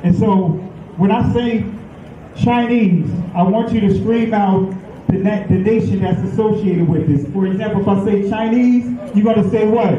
And so when I say Chinese, I want you to scream out the nation that's associated with this. For example, if I say Chinese, you're going to say what?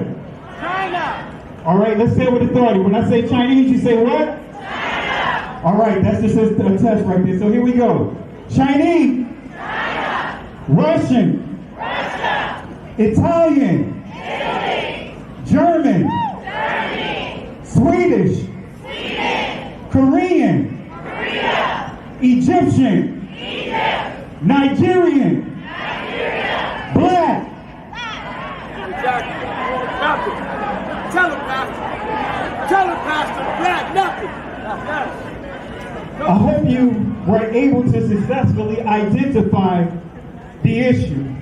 China. All right, let's say it with authority. When I say Chinese, you say what? China. All right, that's just a test right there. So here we go. Chinese. China. Russian. Russia. Italian. Italy. German. Germany. Swedish. Sweden. Korean. Korea. Egyptian. Egypt. Nigerian. Nigeria. Black. Exactly. Nothing. Tell him, Pastor. Tell him, Pastor. Black, nothing. Yes. I hope you were able to successfully identify the issue.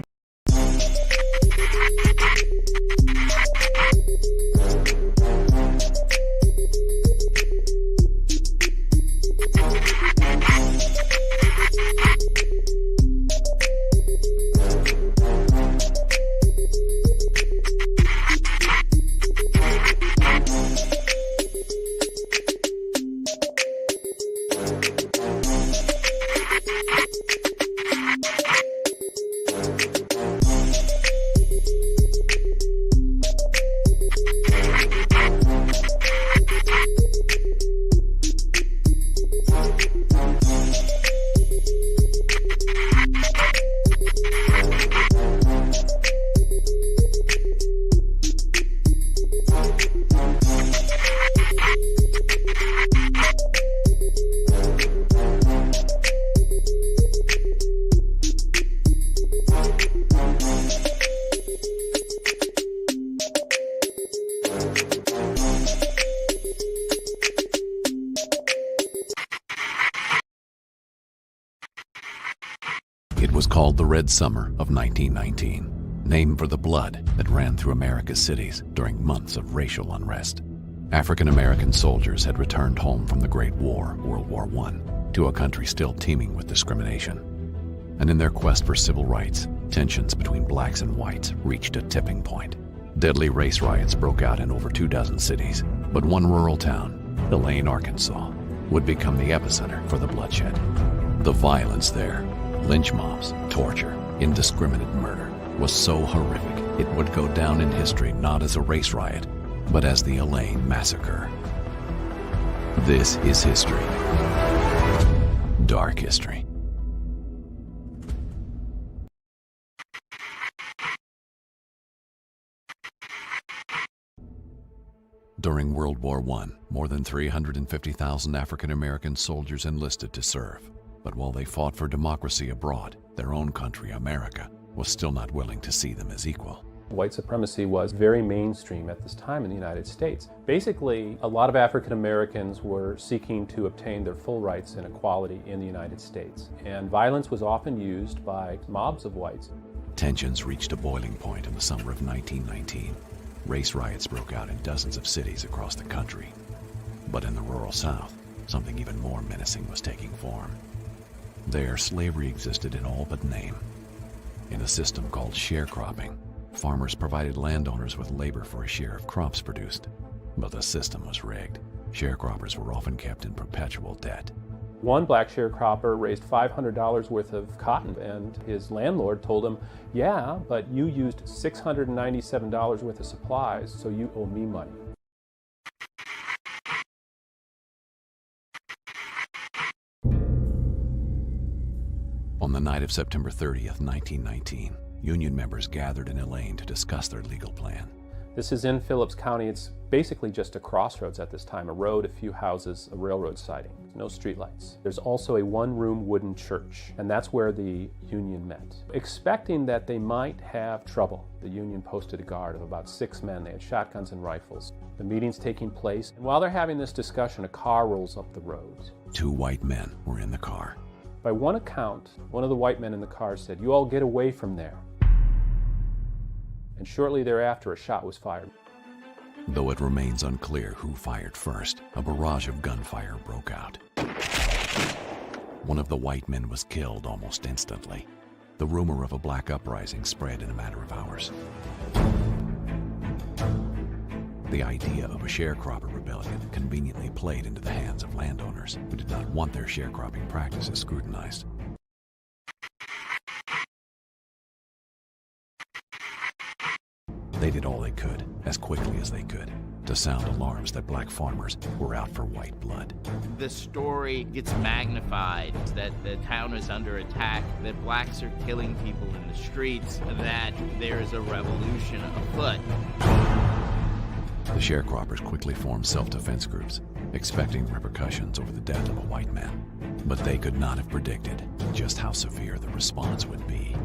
It was called the Red Summer of 1919, named for the blood that ran through America's cities during months of racial unrest. African-American soldiers had returned home from the Great War, World War I, to a country still teeming with discrimination. And in their quest for civil rights, tensions between blacks and whites reached a tipping point. Deadly race riots broke out in over 24 cities, but one rural town, Elaine, Arkansas, would become the epicenter for the bloodshed. The violence there, lynch mobs, torture, indiscriminate murder, was so horrific it would go down in history not as a race riot, but as the Elaine Massacre. This is history. Dark history. During World War I, more than 350,000 African-American soldiers enlisted to serve. But while they fought for democracy abroad, their own country, America, was still not willing to see them as equal. White supremacy was very mainstream at this time in the United States. Basically, a lot of African Americans were seeking to obtain their full rights and equality in the United States, and violence was often used by mobs of whites. Tensions reached a boiling point in the summer of 1919. Race riots broke out in dozens of cities across the country. But in the rural South, something even more menacing was taking form. There, slavery existed in all but name. In a system called sharecropping, farmers provided landowners with labor for a share of crops produced. But the system was rigged. Sharecroppers were often kept in perpetual debt. One black sharecropper raised $500 worth of cotton, and his landlord told him, "Yeah, but you used $697 worth of supplies, so you owe me money." On the night of September 30th, 1919, Union members gathered in Elaine to discuss their legal plan. This is in Phillips County. It's basically just a crossroads at this time, a road, a few houses, a railroad siding, no streetlights. There's also a one-room wooden church, and that's where the Union met. Expecting that they might have trouble, the Union posted a guard of about 6 men. They had shotguns and rifles. The meeting's taking place, and while they're having this discussion, a car rolls up the road. 2 white men were in the car. By one account, one of the white men in the car said, "You all get away from there." And shortly thereafter, a shot was fired. Though it remains unclear who fired first, a barrage of gunfire broke out. One of the white men was killed almost instantly. The rumor of a black uprising spread in a matter of hours. The idea of a sharecropper rebellion conveniently played into the hands of landowners who did not want their sharecropping practices scrutinized. They did all they could, as quickly as they could, to sound alarms that black farmers were out for white blood. The story gets magnified that the town is under attack, that blacks are killing people in the streets, that there is a revolution afoot. The sharecroppers quickly formed self-defense groups, expecting repercussions over the death of a white man. But they could not have predicted just how severe the response would be.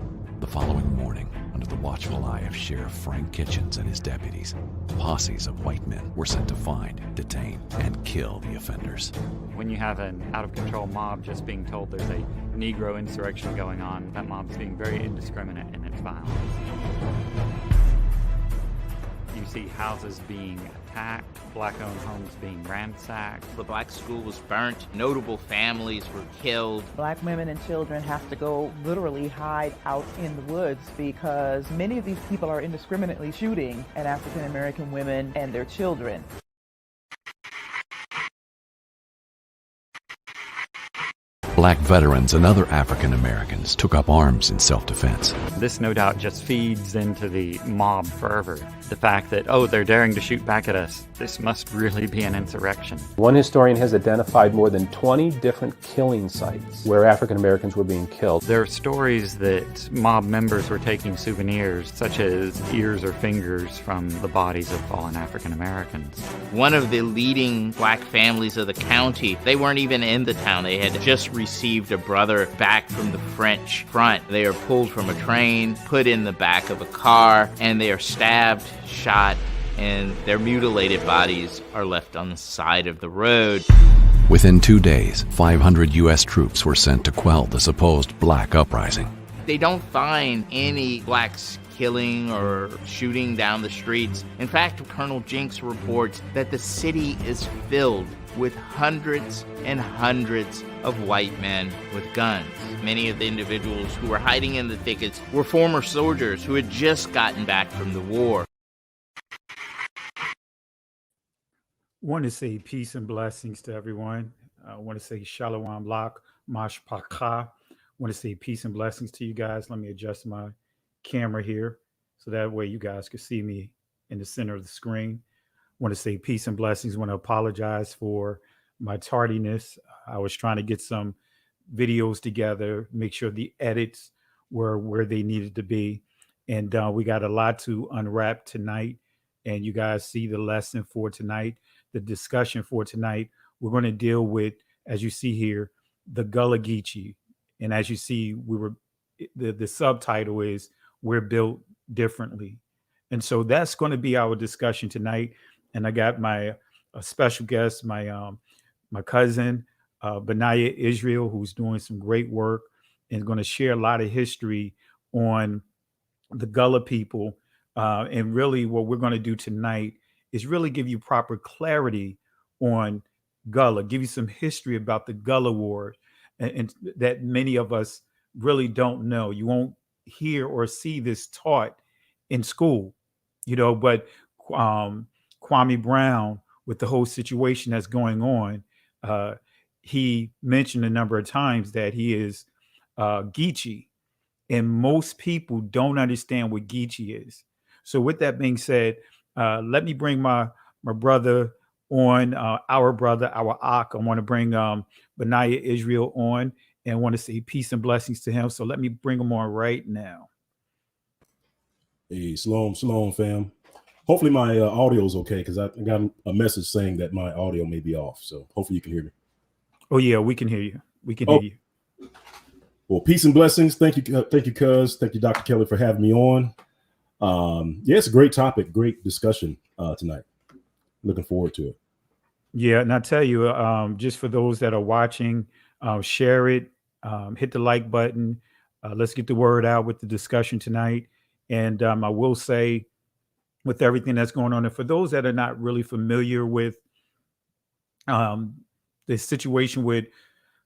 The following morning, under the watchful eye of Sheriff Frank Kitchens and his deputies, posses of white men were sent to find, detain, and kill the offenders. When you have an out-of-control mob just being told there's a Negro insurrection going on, that mob's being very indiscriminate in its violence. You see houses being attacked, black-owned homes being ransacked. The black school was burnt, notable families were killed. Black women and children have to go literally hide out in the woods because many of these people are indiscriminately shooting at African American women and their children. Black veterans and other African Americans took up arms in self-defense. This no doubt just feeds into the mob fervor. The fact that, oh, they're daring to shoot back at us. This must really be an insurrection. One historian has identified more than 20 different killing sites where African Americans were being killed. There are stories that mob members were taking souvenirs, such as ears or fingers from the bodies of fallen African Americans. One of the leading black families of the county, they weren't even in the town. They had just received a brother back from the French front. They are pulled from a train, put in the back of a car, and they are stabbed, shot, and their mutilated bodies are left on the side of the road. Within 2 days, 500 U.S. troops were sent to quell the supposed black uprising. They don't find any blacks killing or shooting down the streets. In fact, Colonel Jinks reports that the city is filled with hundreds and hundreds of white men with guns. Many of the individuals who were hiding in the thickets were former soldiers who had just gotten back from the war. I want to say peace and blessings to everyone. I want to say Shalom Lak, Mashpaka. I want to say peace and blessings to you guys. Let me adjust my camera here so that way you guys can see me in the center of the screen. I want to say peace and blessings. I want to apologize for my tardiness. I was trying to get some videos together, make sure the edits were where they needed to be. And we got a lot to unwrap tonight. And you guys see the lesson for tonight, the discussion for tonight. We're going to deal with, as you see here, the Gullah Geechee. And as you see, the subtitle is We're Built Differently. And so that's going to be our discussion tonight. And I got my special guest, my cousin, Benaya Israel, who's doing some great work and going to share a lot of history on the Gullah people. And really what we're going to do tonight is really give you proper clarity on Gullah, give you some history about the Gullah Wars, and that many of us really don't know. You won't hear or see this taught in school, but Kwame Brown, with the whole situation that's going on, he mentioned a number of times that he is Geechee, and most people don't understand what Geechee is. So with that being said, let me bring my brother on, our brother, our Ak. I want to bring Benaya Israel on and want to say peace and blessings to him. So let me bring him on right now. Hey, shalom, fam. Hopefully my audio is okay, because I got a message saying that my audio may be off. So hopefully you can hear me. Oh, yeah, we can hear you. We can hear you. Well, peace and blessings. Thank you, cuz. Thank you, Dr. Kelly, for having me on. Yeah, it's a great topic, great discussion tonight. Looking forward to it. Yeah, and I tell you, just for those that are watching, share it, hit the like button. Let's get the word out with the discussion tonight. And I will say, with everything that's going on, and for those that are not really familiar with the situation with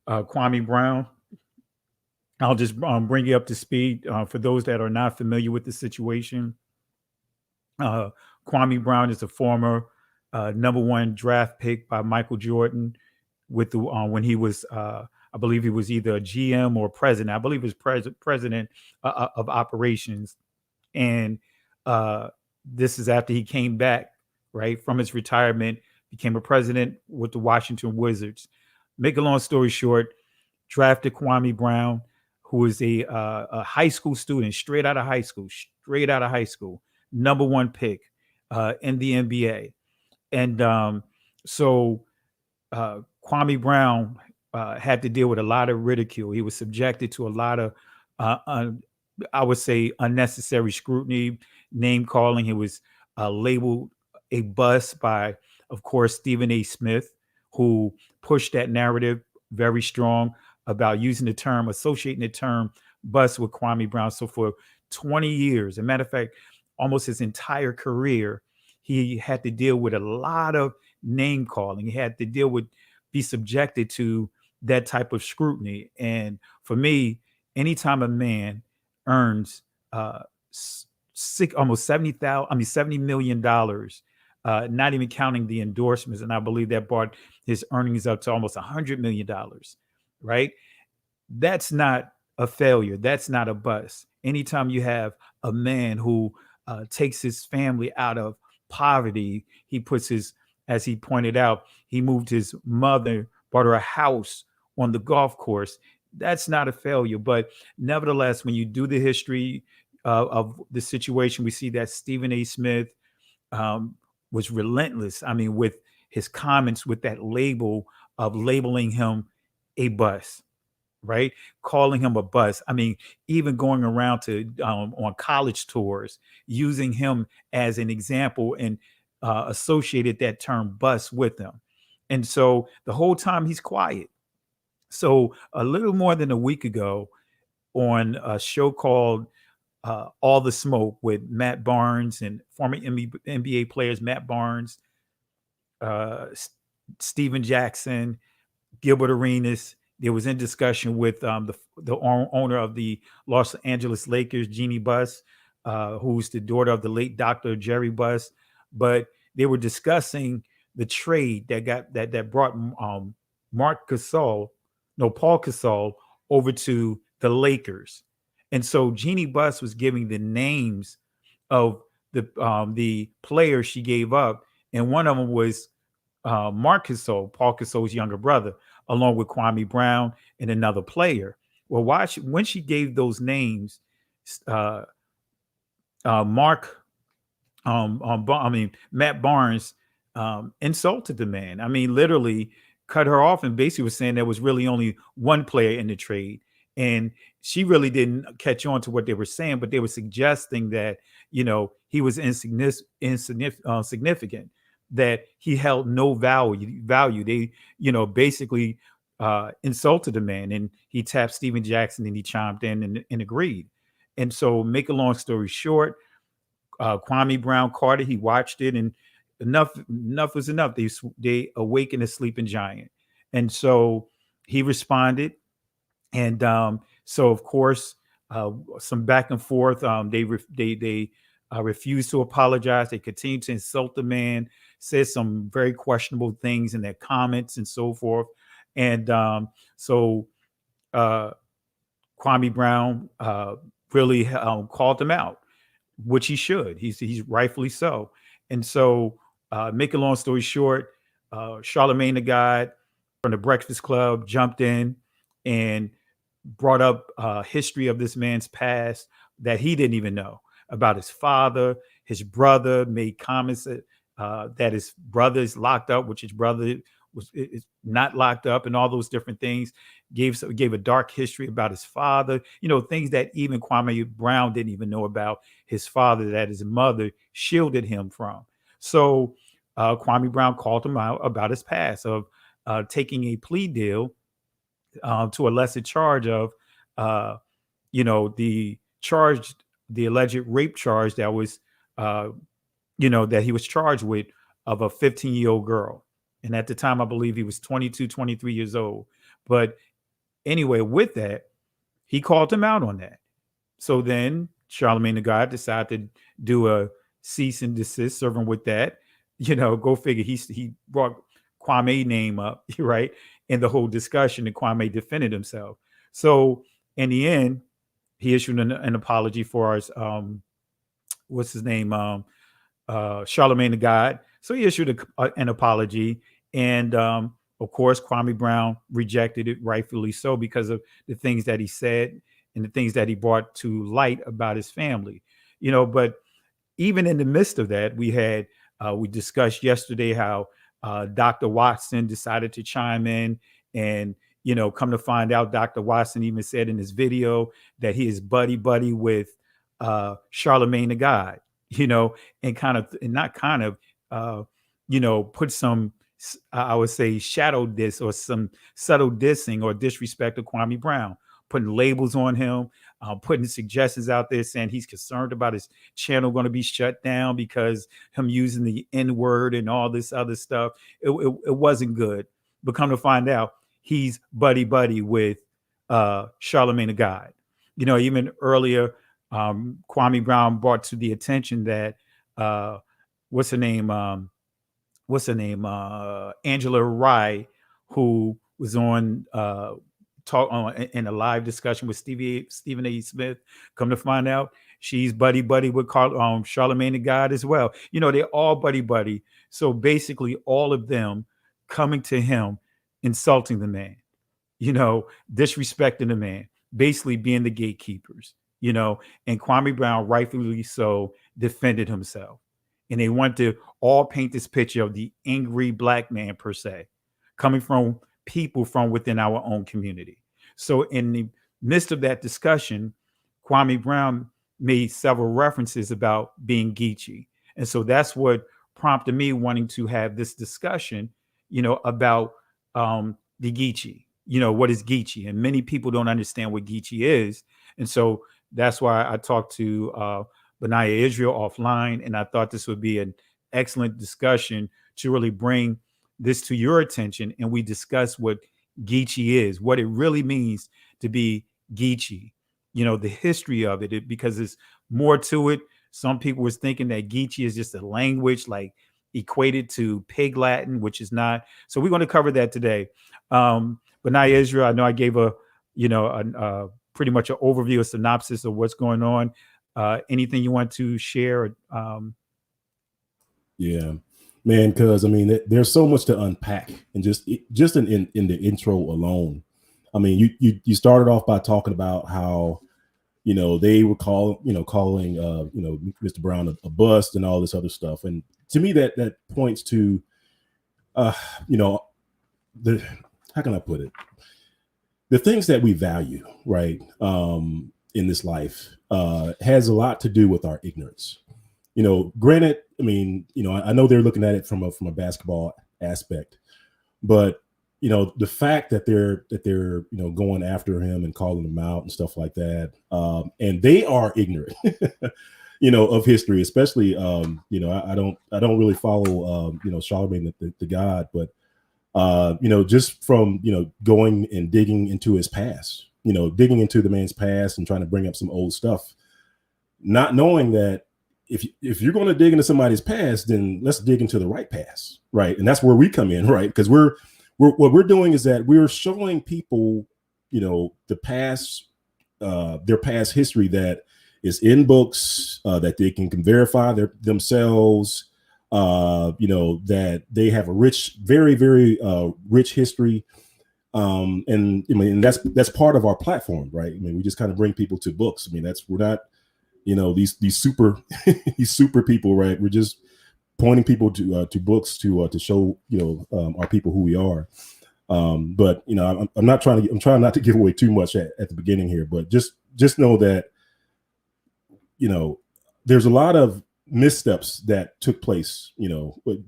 Kwame Brown, I'll just bring you up to speed. For those that are not familiar with the situation, Kwame Brown is a former #1 draft pick by Michael Jordan with the when he was I believe he was either a GM or president. I believe he was president of operations. And this is after he came back, right, from his retirement, became a president with the Washington Wizards. Make a long story short, drafted Kwame Brown, who is a high school student, straight out of high school, #1 pick in the NBA. And so Kwame Brown had to deal with a lot of ridicule. He was subjected to a lot of, I would say, unnecessary scrutiny, name calling. He was labeled a bust by, of course, Stephen A. Smith, who pushed that narrative very strong about using the term, associating the term bust with Kwame Brown. So for 20 years, as a matter of fact, almost his entire career, he had to deal with a lot of name calling. He had to be subjected to that type of scrutiny. And for me, anytime a man earns almost $70 million, not even counting the endorsements, and I believe that brought his earnings up to almost $100 million, right? That's not a failure. That's not a bust. Anytime you have a man who takes his family out of poverty, he puts as he pointed out, he moved his mother, bought her a house on the golf course. That's not a failure. But nevertheless, when you do the history of the situation, we see that Stephen A. Smith was relentless. I mean, with his comments, with that label of labeling him a bust, right? Calling him a bust. I mean, even going around to on college tours, using him as an example and associated that term bust with him. And so the whole time he's quiet. So a little more than a week ago on a show called All the Smoke with Matt Barnes and former NBA players, Matt Barnes, Steven Jackson, Gilbert Arenas. There was in discussion with the owner of the Los Angeles Lakers, Jeannie Buss, who's the daughter of the late Dr. Jerry Buss. But they were discussing the trade that brought Paul Gasol over to the Lakers. And so Jeannie Buss was giving the names of the players she gave up, and one of them was Marc Gasol, Paul Gasol's younger brother, along with Kwame Brown and another player. Well, when she gave those names, Matt Barnes insulted the man. I mean, literally cut her off and basically was saying there was really only one player in the trade. And she really didn't catch on to what they were saying, but they were suggesting that, he was insignificant, that he held no value. They, basically insulted the man, and he tapped Steven Jackson and he chimed in and agreed. And so, make a long story short, Kwame Brown caught it. He watched it, and enough was enough. They awakened a sleeping giant. And so he responded. And so, of course, some back and forth. They refused to apologize. They continued to insult the man, said some very questionable things in their comments and so forth. And so Kwame Brown really called them out, which he should. He's rightfully so. And so, make a long story short, Charlemagne the God from the Breakfast Club jumped in and brought up history of this man's past that he didn't even know about. His father, his brother, made comments that his brother is locked up, which his brother is not locked up, and all those different things. Gave a dark history about his father, things that even Kwame Brown didn't even know about his father, that his mother shielded him from. So Kwame Brown called him out about his past of taking a plea deal to a lesser charge of, the alleged rape charge that was, that he was charged with, of a 15-year-old girl. And at the time, I believe he was 22, 23 years old. But anyway, with that, he called him out on that. So then Charlemagne the God decided to do a cease and desist, serving with that. Go figure. He brought Kwame name up, right, in the whole discussion, and Kwame defended himself. So in the end, he issued an apology for us. What's his name? Charlemagne the God. So he issued an apology, and of course, Kwame Brown rejected it, rightfully so, because of the things that he said and the things that he brought to light about his family. But even in the midst of that, we discussed yesterday how Dr. Watson decided to chime in, and come to find out, Dr. Watson even said in his video that he is buddy with Charlemagne the God, put some, I would say, shadow diss or some subtle dissing or disrespect of Kwame Brown, putting labels on him, putting suggestions out there saying he's concerned about his channel going to be shut down because him using the N-word and all this other stuff. It wasn't good. But come to find out, he's buddy with Charlemagne the God. Even earlier, Kwame Brown brought to the attention that what's her name? Angela Rye, who was on in a live discussion with Stephen A. Smith. Come to find out, she's buddy with Charlemagne the God as well. They're all buddy. So basically, all of them coming to him, insulting the man, disrespecting the man, basically being the gatekeepers. And Kwame Brown, rightfully so, defended himself. And they want to all paint this picture of the angry black man, per se, coming from people from within our own community. So in the midst of that discussion, Kwame Brown made several references about being Geechee. And so that's what prompted me wanting to have this discussion, about the Geechee. What is Geechee? And many people don't understand what Geechee is. And so that's why I talked to Benaiah Israel offline, and I thought this would be an excellent discussion to really bring this to your attention, and we discuss what Geechee is, what it really means to be Geechee, the history of it, because there's more to it. Some people was thinking that Geechee is just a language like equated to Pig Latin, which is not. So we're going to cover that today. Benaiah Israel, I know I gave a pretty much an overview, a synopsis of what's going on. Anything you want to share? Yeah, man, because there's so much to unpack, and just in the intro alone. You started off by talking about how they were calling Mr. Brown a bust and all this other stuff, and to me that points to how can I put it? The things that we value, right, in this life, has a lot to do with our ignorance. Granted, I know they're looking at it from a basketball aspect, but the fact that they're going after him and calling him out and stuff like that, and they are ignorant, of history, especially I don't really follow Charlemagne the God, but just from going and digging into his past, digging into the man's past and trying to bring up some old stuff, not knowing that if you're going to dig into somebody's past, then let's dig into the right past, right? And that's where we come in, right? Because what we're doing is that we're showing people, the past, their past history that is in books, that they can verify themselves, that they have a rich, very, very rich history. And that's part of our platform, right? We just kind of bring people to books. We're not, these super these super people, right? We're just pointing people to books to show our people who we are. But I'm trying not to give away too much at the beginning here, but just know that there's a lot of missteps that took place,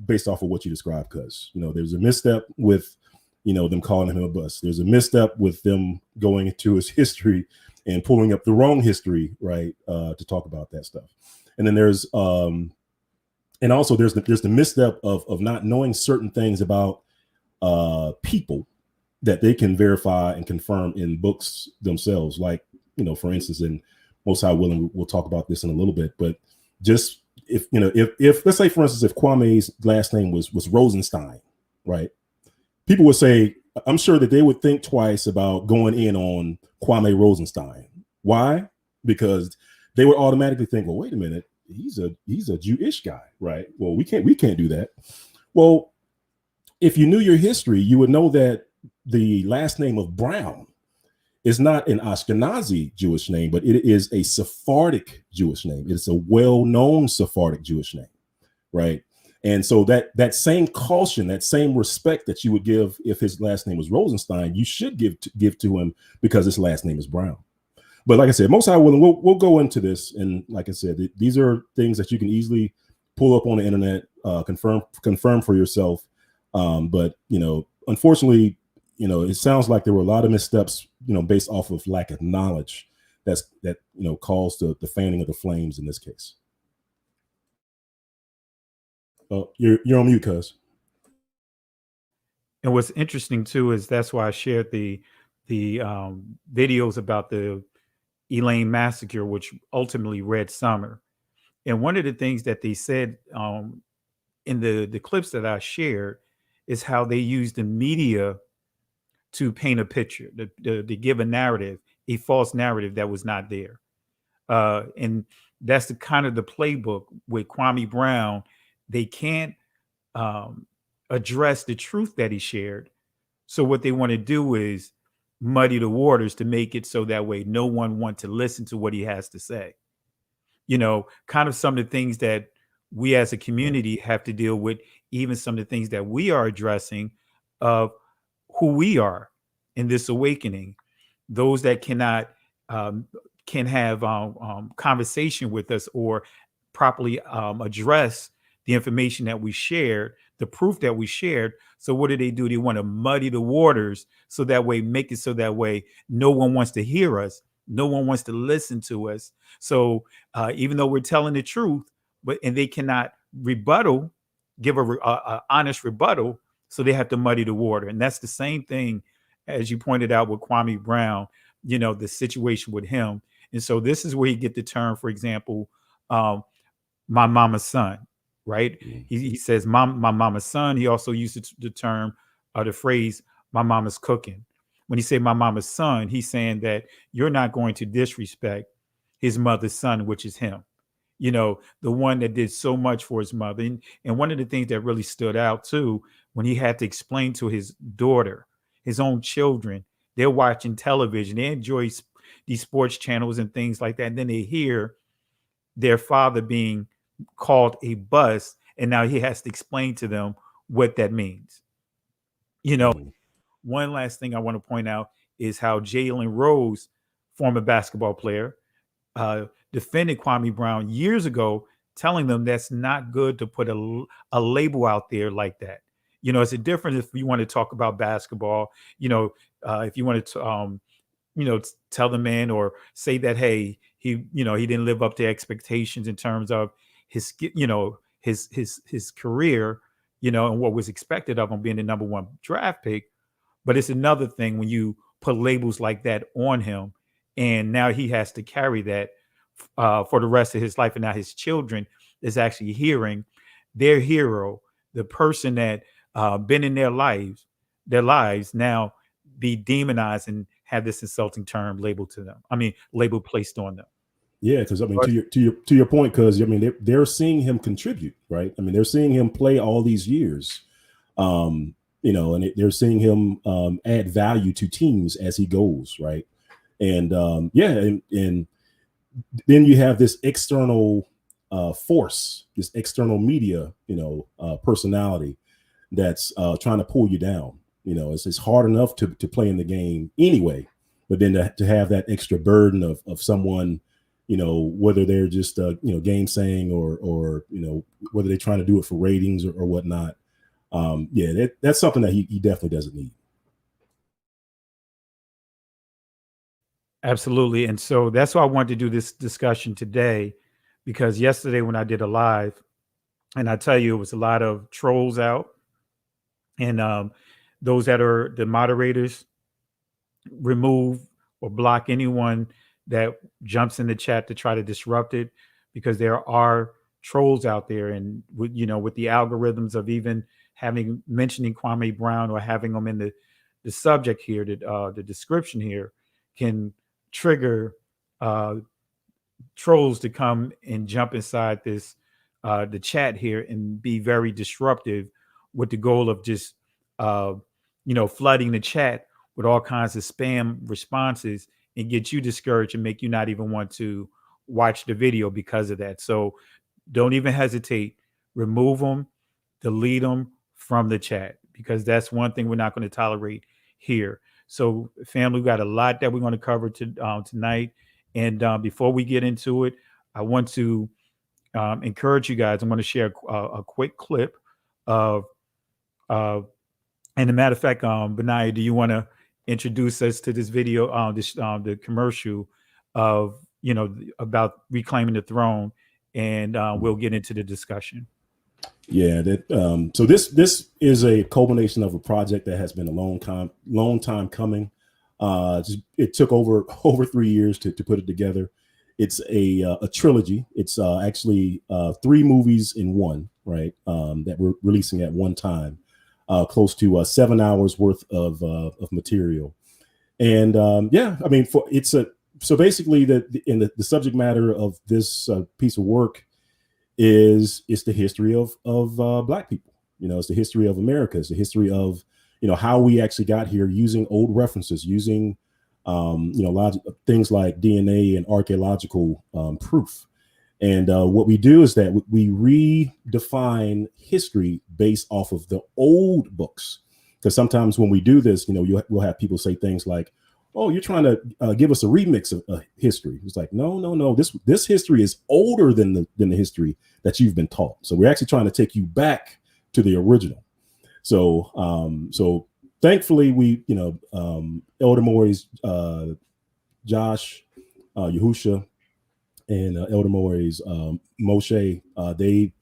based off of what you described. Because there's a misstep with them calling him a bust. There's a misstep with them going into his history and pulling up the wrong history, right, to talk about that stuff. And then there's and also there's the misstep of not knowing certain things about people that they can verify and confirm in books themselves. Like, for instance, in Most High Willing, we'll talk about this in a little bit, but just if let's say, for instance, if Kwame's last name was Rosenstein, right? People would say, I'm sure that they would think twice about going in on Kwame Rosenstein. Why? Because they would automatically think, well, wait a minute, he's a Jewish guy, right? Well, we can't do that. Well, if you knew your history, you would know that the last name of Brown is not an Ashkenazi Jewish name, but it is a Sephardic Jewish name. It's a well-known Sephardic Jewish name, right? And so that same caution, that same respect that you would give if his last name was Rosenstein, you should give to him because his last name is Brown. But like I said, most high willing, we'll go into this. And like I said, these are things that you can easily pull up on the internet, confirm for yourself. But unfortunately, it sounds like there were a lot of missteps, based off of lack of knowledge that caused the fanning of the flames in this case. You're on mute, cuz. And what's interesting too is that's why I shared the videos about the Elaine Massacre, which ultimately Red Summer. And one of the things that they said in the clips that I shared is how they used the media to paint a picture, to give a narrative, a false narrative that was not there. And that's the kind of the playbook with Kwame Brown. They can't address the truth that he shared. So what they want to do is muddy the waters to make it so that way no one wants to listen to what he has to say. Kind of some of the things that we as a community have to deal with, even some of the things that we are addressing of who we are in this awakening. Those that cannot can have conversation with us or properly address the information that we shared, the proof that we shared. So what do? They want to muddy the waters so that way, make it so that way no one wants to hear us. No one wants to listen to us. So even though we're telling the truth, and they cannot rebuttal, give a honest rebuttal, so they have to muddy the water. And that's the same thing, as you pointed out with Kwame Brown, the situation with him. And so this is where you get the term, for example, my mama's son, right? He says, my mama's son. He also used the term, the phrase, my mama's cooking. When he say my mama's son, he's saying that you're not going to disrespect his mother's son, which is him. The one that did so much for his mother. And one of the things that really stood out too, when he had to explain to his daughter, his own children, they're watching television, they enjoy these sports channels and things like that. And then they hear their father being called a bust. And now he has to explain to them what that means. One last thing I want to point out is how Jalen Rose, former basketball player, defended Kwame Brown years ago, telling them that's not good to put a label out there like that. It's a difference if you want to talk about basketball, if you want to, tell the man or say that, hey, he didn't live up to expectations in terms of his, his career, and what was expected of him being the number one draft pick. But it's another thing when you put labels like that on him, and now he has to carry that for the rest of his life. And now his children is actually hearing their hero, the person that been in their lives now be demonized and have this insulting term labeled to them. Label placed on them. Yeah, because to your point, because they're seeing him contribute, right? They're seeing him play all these years, and they're seeing him add value to teams as he goes, right? And and then you have this external force, this external media, personality that's trying to pull you down. It's hard enough to play in the game anyway, but then to have that extra burden of someone, whether they're just game saying or whether they're trying to do it for ratings or whatnot. That's something that he definitely doesn't need. Absolutely. And so that's why I wanted to do this discussion today, because yesterday when I did a live, and I tell you, it was a lot of trolls out, and those that are the moderators remove or block anyone that jumps in the chat to try to disrupt it, because there are trolls out there, and with the algorithms of even mentioning Kwame Brown or having them in the subject here, the description here, can trigger trolls to come and jump inside this the chat here and be very disruptive, with the goal of just flooding the chat with all kinds of spam responses and get you discouraged and make you not even want to watch the video because of that. So don't even hesitate. Remove them, delete them from the chat, because that's one thing we're not going to tolerate here. So family, we've got a lot that we're going to cover tonight. And before we get into it, I want to encourage you guys. I'm going to share a quick clip of, and as a matter of fact, Benaiah, do you want to introduce us to this video, the commercial of, about reclaiming the throne, and we'll get into the discussion. Yeah, so this is a culmination of a project that has been a long time coming. It took over 3 years to put it together. It's a trilogy. It's actually 3 movies in one, right? That we're releasing at one time, close to 7 hours worth of material. And so basically the subject matter of this piece of work is the history of Black people. It's the history of America. It's the history of how we actually got here, using old references, using things like DNA and archaeological proof. And what we do is that we redefine history based off of the old books. Because sometimes when we do this, we'll have people say things like, "Oh, you're trying to give us a remix of history." It's like, no. This history is older than the history that you've been taught. So we're actually trying to take you back to the original. So thankfully, we, Elder Morey's Josh, Yahusha, and Elder Morey's Moshe, they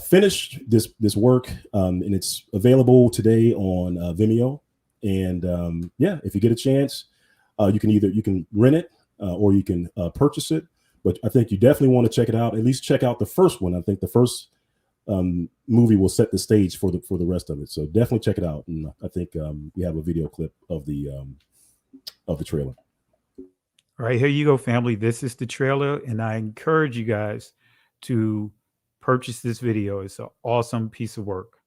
finished this work, and it's available today on Vimeo. And if you get a chance, you can rent it or you can purchase it. But I think you definitely want to check it out. At least check out the first one. I think the first movie will set the stage for the rest of it. So definitely check it out. And I think we have a video clip of the trailer. All right, here you go, family. This is the trailer, and I encourage you guys to purchase this video. It's an awesome piece of work.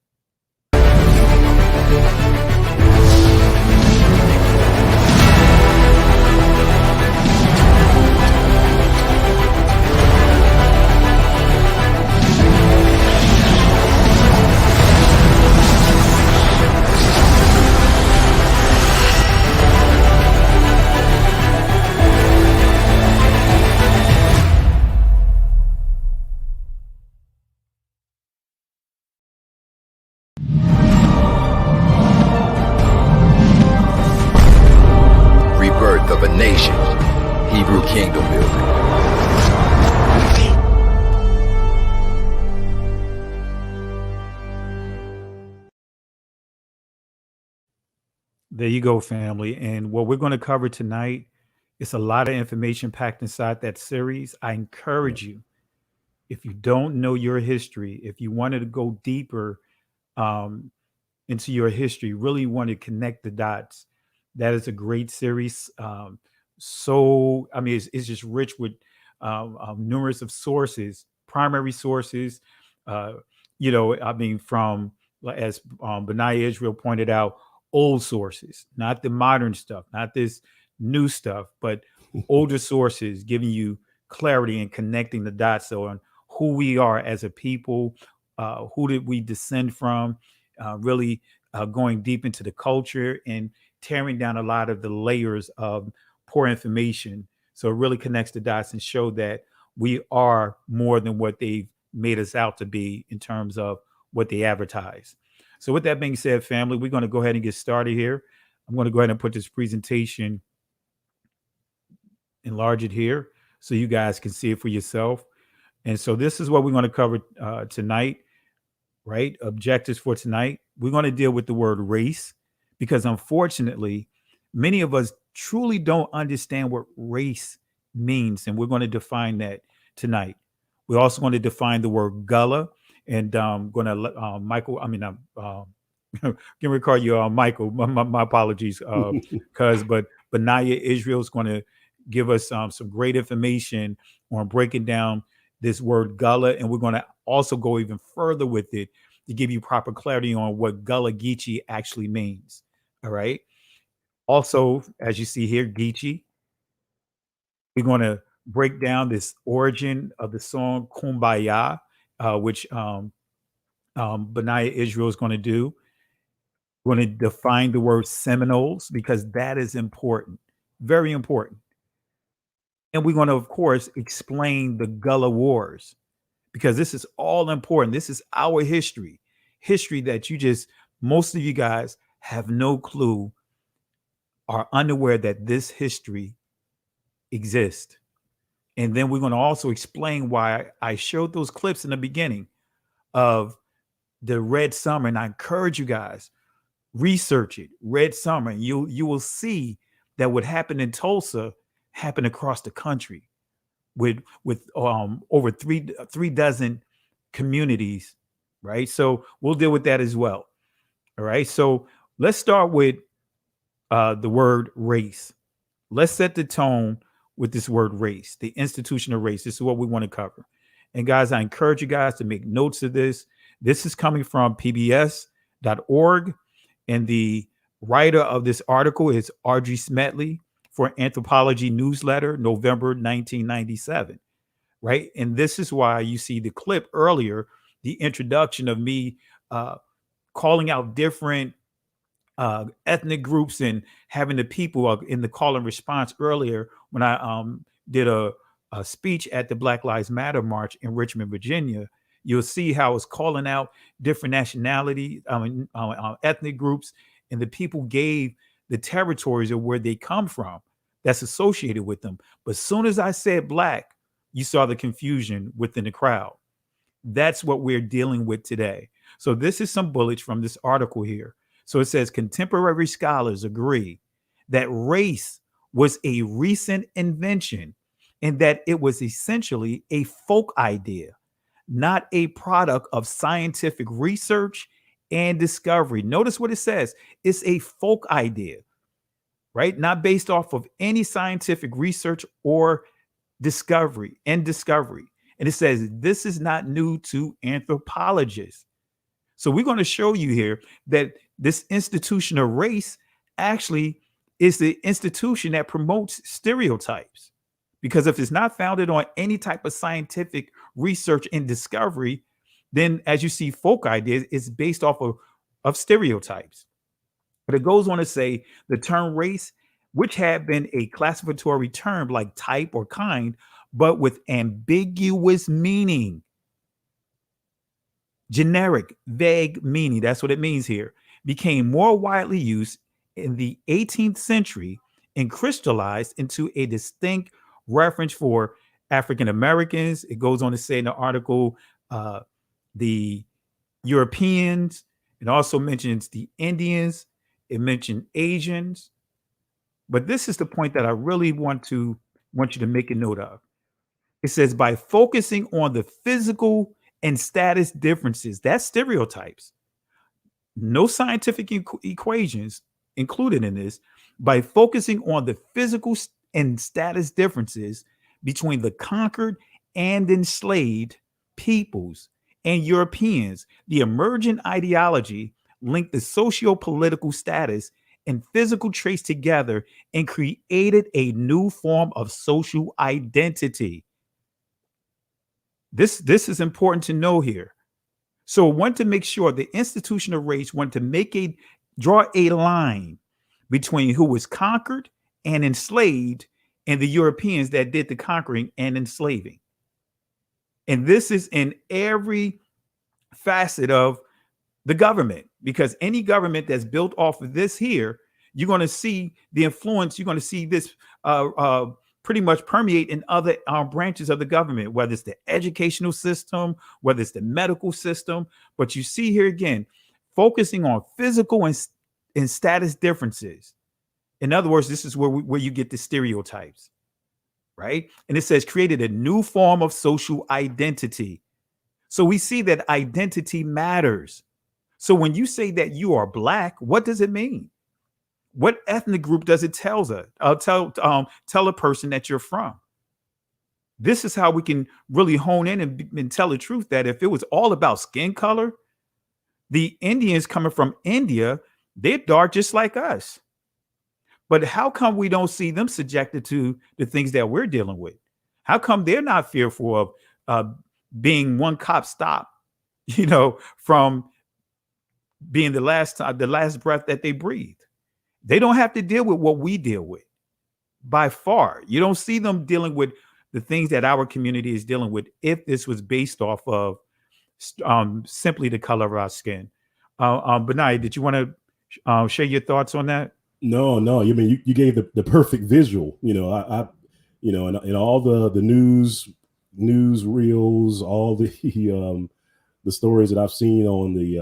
Of a nation, Hebrew kingdom building. There you go, family. And what we're going to cover tonight is a lot of information packed inside that series. I encourage you, if you don't know your history, if you wanted to go deeper into your history, really want to connect the dots, that is a great series. It's just rich with numerous of sources, primary sources. From, as Benaiah Israel pointed out, old sources, not the modern stuff, not this new stuff, but older sources, giving you clarity and connecting the dots on who we are as a people, who did we descend from, really going deep into the culture and tearing down a lot of the layers of poor information. So it really connects the dots and show that we are more than what they've made us out to be in terms of what they advertise. So with that being said, family, we're going to go ahead and get started here. I'm going to go ahead and put this presentation, enlarge it here so you guys can see it for yourself. And so this is what we're going to cover tonight, right? Objectives for tonight. We're going to deal with the word race, because unfortunately, many of us truly don't understand what race means. And we're going to define that tonight. We're also going to define the word Gullah, and going to let Michael. I mean, can we call you Michael? My apologies, but Naya Israel is going to give us some great information on breaking down this word Gullah, and we're going to also go even further with it to give you proper clarity on what Gullah Geechee actually means. All right. Also, as you see here, Geechee, we're going to break down this origin of the song Kumbaya, which Benaiah Israel is going to do. We're going to define the word Seminoles because that is important, very important. And we're going to, of course, explain the Gullah Wars because this is all important. This is our history that most of you guys have no clue, are unaware that this history exists. And then we're going to also explain why I showed those clips in the beginning of the Red Summer. And I encourage you guys, research it, Red Summer. You will see that what happened in Tulsa happened across the country with over three dozen communities, right? So we'll deal with that as well. All right. So let's start with the word race. Let's set the tone with this word race, the institution of race. This is what we want to cover. And guys, I encourage you guys to make notes of this. This is coming from pbs.org. And the writer of this article is Audrey Smetley for Anthropology Newsletter, November 1997, right? And this is why you see the clip earlier, the introduction of me calling out different ethnic groups and having the people in the call and response earlier when I did a speech at the Black Lives Matter March in Richmond, Virginia. You'll see how it's calling out different nationality, ethnic groups, and the people gave the territories of where they come from that's associated with them. But as soon as I said Black, you saw the confusion within the crowd. That's what we're dealing with today. So this is some bullets from this article here. So it says contemporary scholars agree that race was a recent invention and that it was essentially a folk idea, not a product of scientific research and discovery. Notice what it says. It's a folk idea, right? Not based off of any scientific research or discovery. And it says this is not new to anthropologists. So we're going to show you here that this institution of race actually is the institution that promotes stereotypes. Because if it's not founded on any type of scientific research and discovery, then as you see, folk ideas is based off of stereotypes. But it goes on to say the term race, which had been a classificatory term like type or kind, but with ambiguous meaning. Generic, vague meaning, that's what it means here, became more widely used in the 18th century and crystallized into a distinct reference for African Americans. It goes on to say in the article, the Europeans. It also mentions the Indians. It mentioned Asians. But this is the point that I really want you to make a note of. It says by focusing on the physical and status differences, that's stereotypes. No scientific equations included in this. By focusing on the physical and status differences between the conquered and enslaved peoples and Europeans, the emergent ideology linked the socio-political status and physical traits together and created a new form of social identity. This is important to know here. So want to make sure the institution of race want to draw a line between who was conquered and enslaved and the Europeans that did the conquering and enslaving. And this is in every facet of the government, because any government that's built off of this here, you're going to see the influence. You're going to see this pretty much permeate in other branches of the government, whether it's the educational system, whether it's the medical system. But you see here again, focusing on physical and status differences. In other words, this is where you get the stereotypes. right? And it says created a new form of social identity. So we see that identity matters. So when you say that you are Black, what does it mean? What ethnic group does it tell a person that you're from? This is how we can really hone in and tell the truth that if it was all about skin color, the Indians coming from India, they're dark just like us. But how come we don't see them subjected to the things that we're dealing with? How come they're not fearful of being one cop stop, from being the last breath that they breathe? They don't have to deal with what we deal with by far. You don't see them dealing with the things that our community is dealing with if this was based off of simply the color of our skin. Benai, did you want to share your thoughts on that? No. I mean, you gave the perfect visual. And all the news reels, all the stories that I've seen on the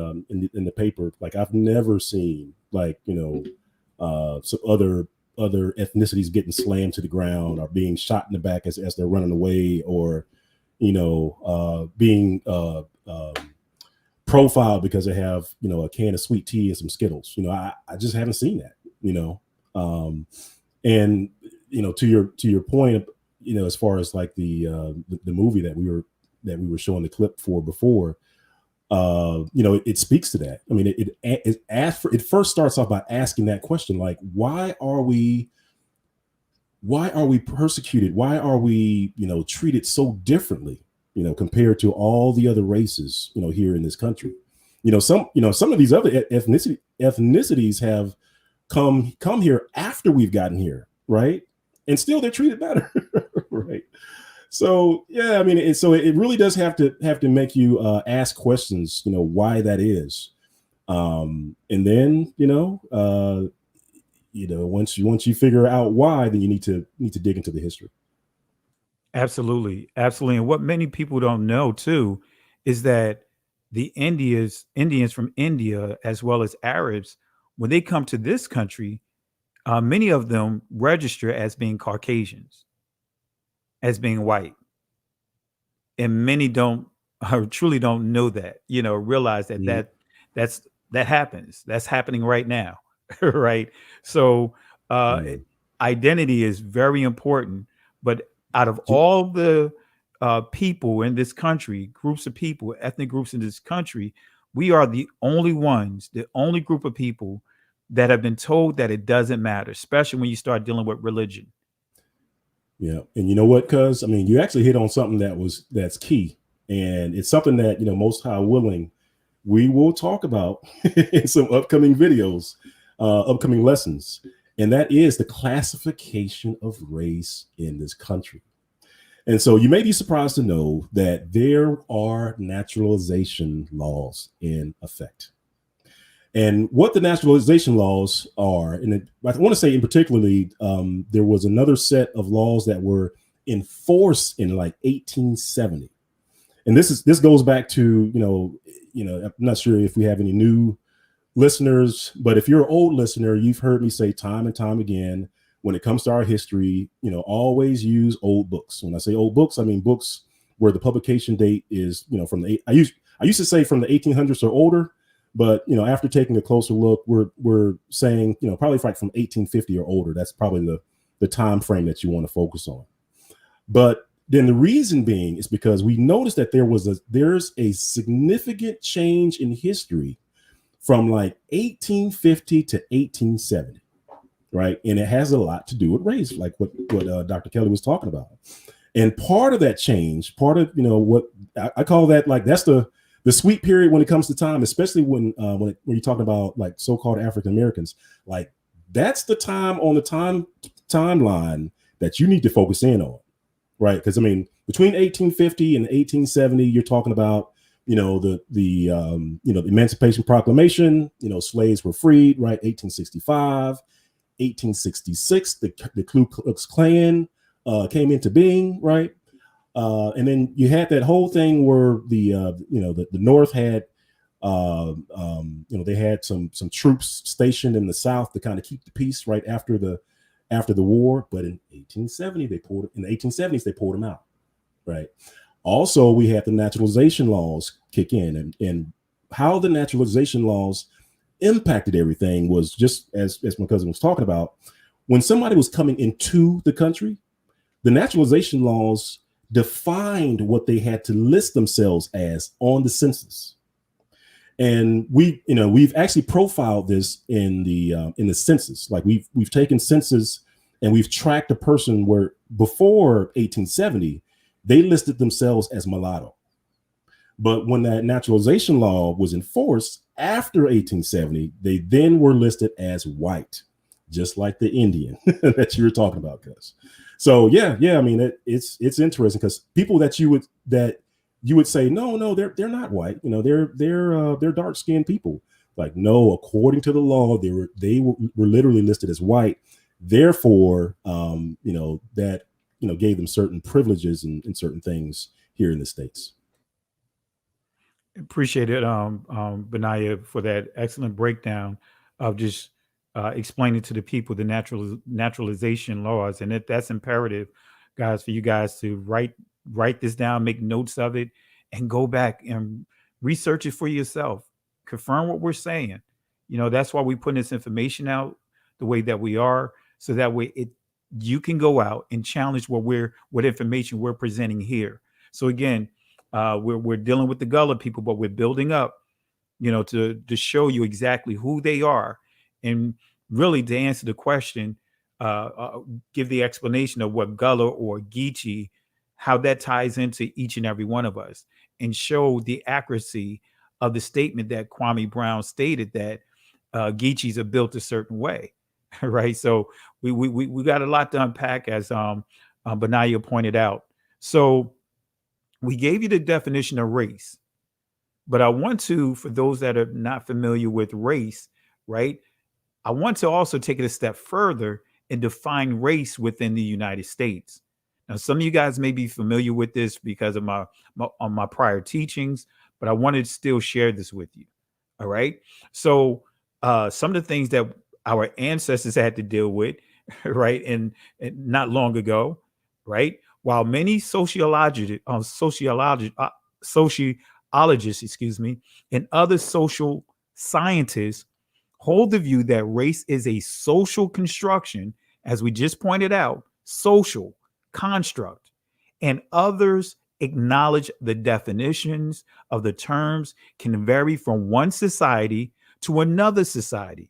in the paper. Like I've never seen some other ethnicities getting slammed to the ground or being shot in the back as they're running away, or being profiled because they have a can of sweet tea and some Skittles. I just haven't seen that. And to your point, as far as like the movie that we were showing the clip for before, it speaks to that. I mean, it first starts off by asking that question, like, why are we persecuted? Why are we, treated so differently, compared to all the other races, here in this country? Some of these other ethnicities have come here after we've gotten here, right? And still they're treated better, right? So yeah, I mean, it really does have to make you ask questions, why that is, and then once you figure out why, then you need to dig into the history. Absolutely, and what many people don't know too is that the Indians from India, as well as Arabs, when they come to this country, many of them register as being Caucasians, as being white. And many truly don't know that, realize that that happens. That's happening right now. Right. So identity is very important. But out of all the people in this country, groups of people, ethnic groups in this country, we are the only group of people that have been told that it doesn't matter, especially when you start dealing with religion. Yeah. And you know what, cuz, I mean, you actually hit on something that's key. And it's something that, Most High willing, we will talk about in some upcoming videos, upcoming lessons. And that is the classification of race in this country. And so you may be surprised to know that there are naturalization laws in effect. And what the naturalization laws are, and I want to say in particularly, there was another set of laws that were enforced in like 1870. And this goes back to, I'm not sure if we have any new listeners, but if you're an old listener, you've heard me say time and time again, when it comes to our history, always use old books. When I say old books, I mean books where the publication date is, from I used to say from the 1800s or older. But, after taking a closer look, we're saying, probably from 1850 or older. That's probably the time frame that you want to focus on. But then the reason being is because we noticed that there's a significant change in history from like 1850 to 1870, right? And it has a lot to do with race, like what Dr. Kelly was talking about. And part of that change, what I call that, like, that's the sweet period when it comes to time, especially when you're talking about like so-called African Americans, like that's the time on the timeline that you need to focus in on, right? Because I mean, between 1850 and 1870, you're talking about the Emancipation Proclamation. Slaves were freed, right? 1865, 1866, the Ku Klux Klan came into being, right? And then you had that whole thing where the North had, they had some troops stationed in the South to kind of keep the peace right after the after the war, but in 1870 they pulled in the 1870s they pulled them out, right? Also, we had the naturalization laws kick in, and how the naturalization laws impacted everything was just as my cousin was talking about. When somebody was coming into the country, the naturalization laws defined what they had to list themselves as on the census. And we've actually profiled this in the census. Like we've taken census and we've tracked a person where before 1870 they listed themselves as mulatto, but when that naturalization law was enforced after 1870, they then were listed as white, just like the Indian that you were talking about, Gus. So yeah, I mean it's interesting because people that you would say no, they're not white, they're dark skinned people. Like, no, according to the law, they were literally listed as white. Therefore, that gave them certain privileges and certain things here in the States. Appreciate it, Benaya, for that excellent breakdown of just explaining to the people the naturalization laws, and that's imperative, guys, for you guys to write this down, make notes of it, and go back and research it for yourself. Confirm what we're saying. That's why we put this information out the way that we are, so that way you can go out and challenge what information we're presenting here. So again, we're dealing with the Gullah people, but we're building up, to show you exactly who they are, and really to answer the question, give the explanation of what Gullah or Geechee, how that ties into each and every one of us, and show the accuracy of the statement that Kwame Brown stated that Geechees are built a certain way, right? So we got a lot to unpack, as Benaya pointed out. So we gave you the definition of race, but I want to, for those that are not familiar with race, right, I want to also take it a step further and define race within the United States. Now, some of you guys may be familiar with this because of my prior teachings, but I wanted to still share this with you. All right. So some of the things that our ancestors had to deal with, right, and not long ago, right, while many sociologists, and other social scientists hold the view that race is a social construction, as we just pointed out, social construct, and others acknowledge the definitions of the terms can vary from one society to another society.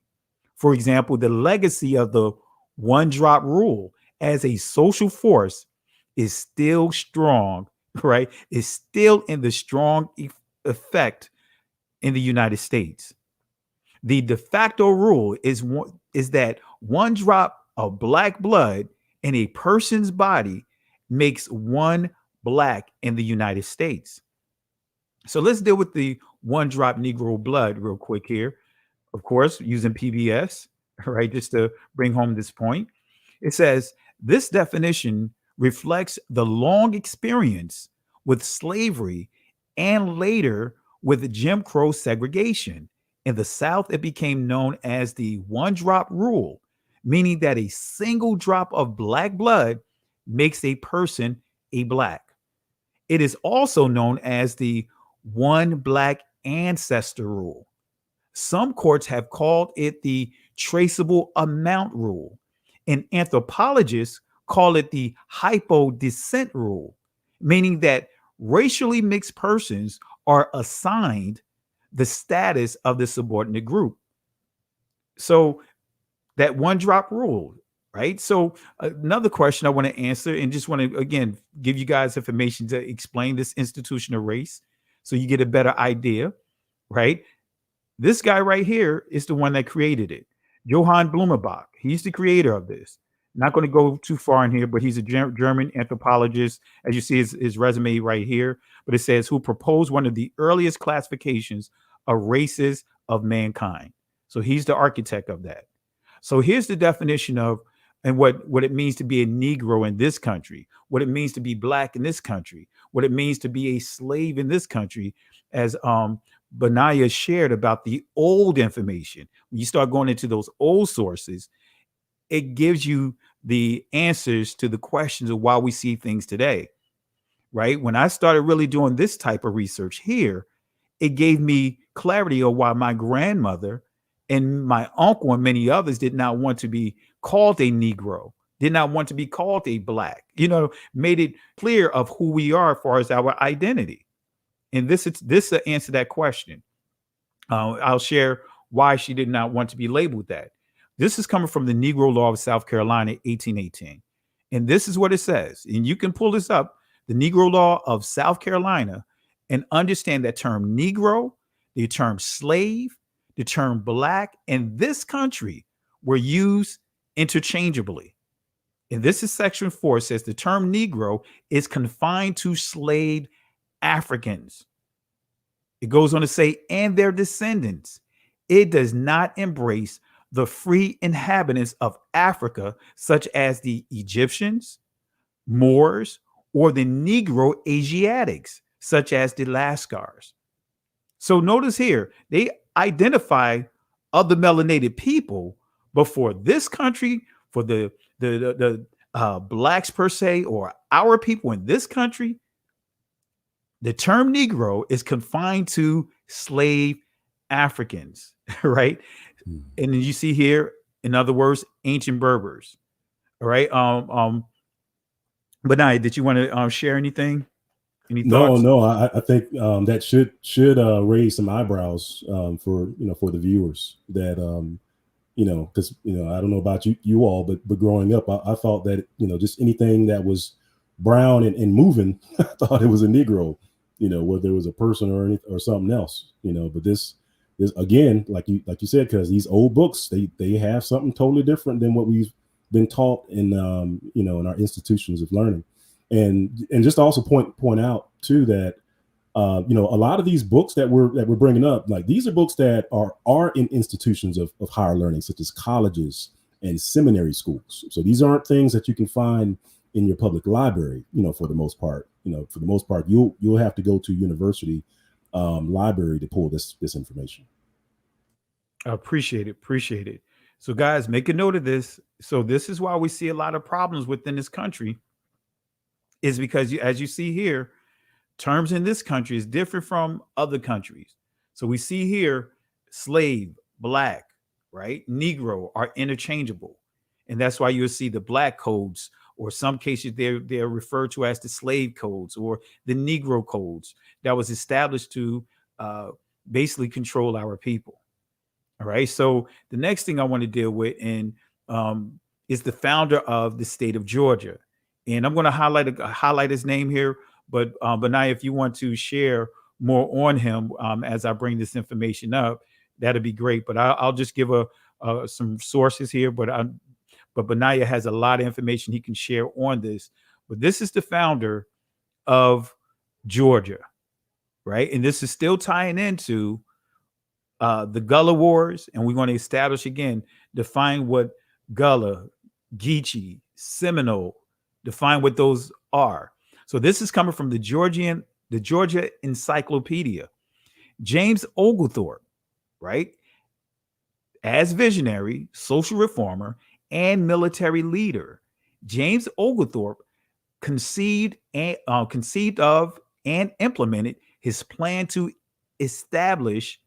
For example, the legacy of the one-drop rule as a social force is still strong, right? Is still in the strong effect in the United States. The de facto rule is that one drop of black blood in a person's body makes one black in the United States. So let's deal with the one drop Negro blood real quick here. Of course, using PBS, right, just to bring home this point. It says this definition reflects the long experience with slavery and later with Jim Crow segregation. In the South, it became known as the one drop rule, meaning that a single drop of black blood makes a person a black. It is also known as the one black ancestor rule. Some courts have called it the traceable amount rule, and anthropologists call it the hypodescent rule, meaning that racially mixed persons are assigned the status of the subordinate group. So that one drop rule, right? So another question I want to answer, and just want to, again, give you guys information to explain this institution of race so you get a better idea, right? This guy right here is the one that created it. Johann Blumenbach. He's the creator of this. Not going to go too far in here, but he's a German anthropologist. As you see his resume right here, but it says who proposed one of the earliest classifications of races of mankind. So he's the architect of that. So here's the definition of, and what it means to be a Negro in this country, what it means to be black in this country, what it means to be a slave in this country, as Benaya shared about the old information. When you start going into those old sources, it gives you the answers to the questions of why we see things today, right? When I started really doing this type of research here, it gave me clarity of why my grandmother and my uncle and many others did not want to be called a Negro, did not want to be called a Black, made it clear of who we are as far as our identity. And this answer that question. I'll share why she did not want to be labeled that. This is coming from the Negro Law of South Carolina, 1818. And this is what it says. And you can pull this up, the Negro Law of South Carolina, and understand that term Negro, the term slave, the term Black in this country were used interchangeably. And this is section 4. It says the term Negro is confined to slave Africans. It goes on to say, and their descendants. It does not embrace the free inhabitants of Africa, such as the Egyptians, Moors, or the Negro Asiatics, such as the Lascars. So notice here, they identify other melanated people, but for this country, for the Blacks per se, or our people in this country, the term Negro is confined to slave Africans, right? And then you see here, in other words, ancient Berbers. All right. Benai, did you want to share anything? Any thoughts? No. I think that should raise some eyebrows for the viewers that because I don't know about you all, but growing up, I thought that just anything that was brown and moving, I thought it was a Negro. Whether it was a person or something else. But this again, like you said, because these old books they have something totally different than what we've been taught in in our institutions of learning, and just also point out too that a lot of these books that we're bringing up, like these are books that are in institutions of higher learning, such as colleges and seminary schools. So these aren't things that you can find in your public library. For the most part, you'll have to go to university library to pull this information. I appreciate it. So guys, make a note of this. So this is why we see a lot of problems within this country, is because as you see here, terms in this country is different from other countries. So we see here, slave, Black, right? Negro are interchangeable. And that's why you'll see the Black codes, or some cases they're referred to as the slave codes or the Negro codes that was established to basically control our people. All right. So the next thing I want to deal with is the founder of the state of Georgia. And I'm going to highlight his name here. But Benai, if you want to share more on him as I bring this information up, that'd be great. But I'll just give some sources here. But Benaya has a lot of information he can share on this. But this is the founder of Georgia, right? And this is still tying into the Gullah Wars. And we're going to establish again, define what Gullah, Geechee, Seminole, define what those are. So this is coming from the Georgia Encyclopedia. James Oglethorpe, right? As visionary, social reformer, and military leader, James Oglethorpe conceived of and implemented his plan to establish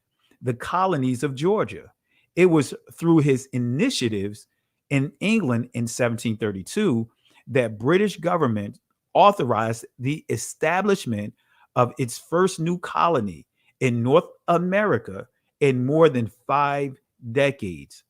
the colonies of Georgia. It was through his initiatives in England in 1732 that British government authorized the establishment of its first new colony in North America in more than 5 decades.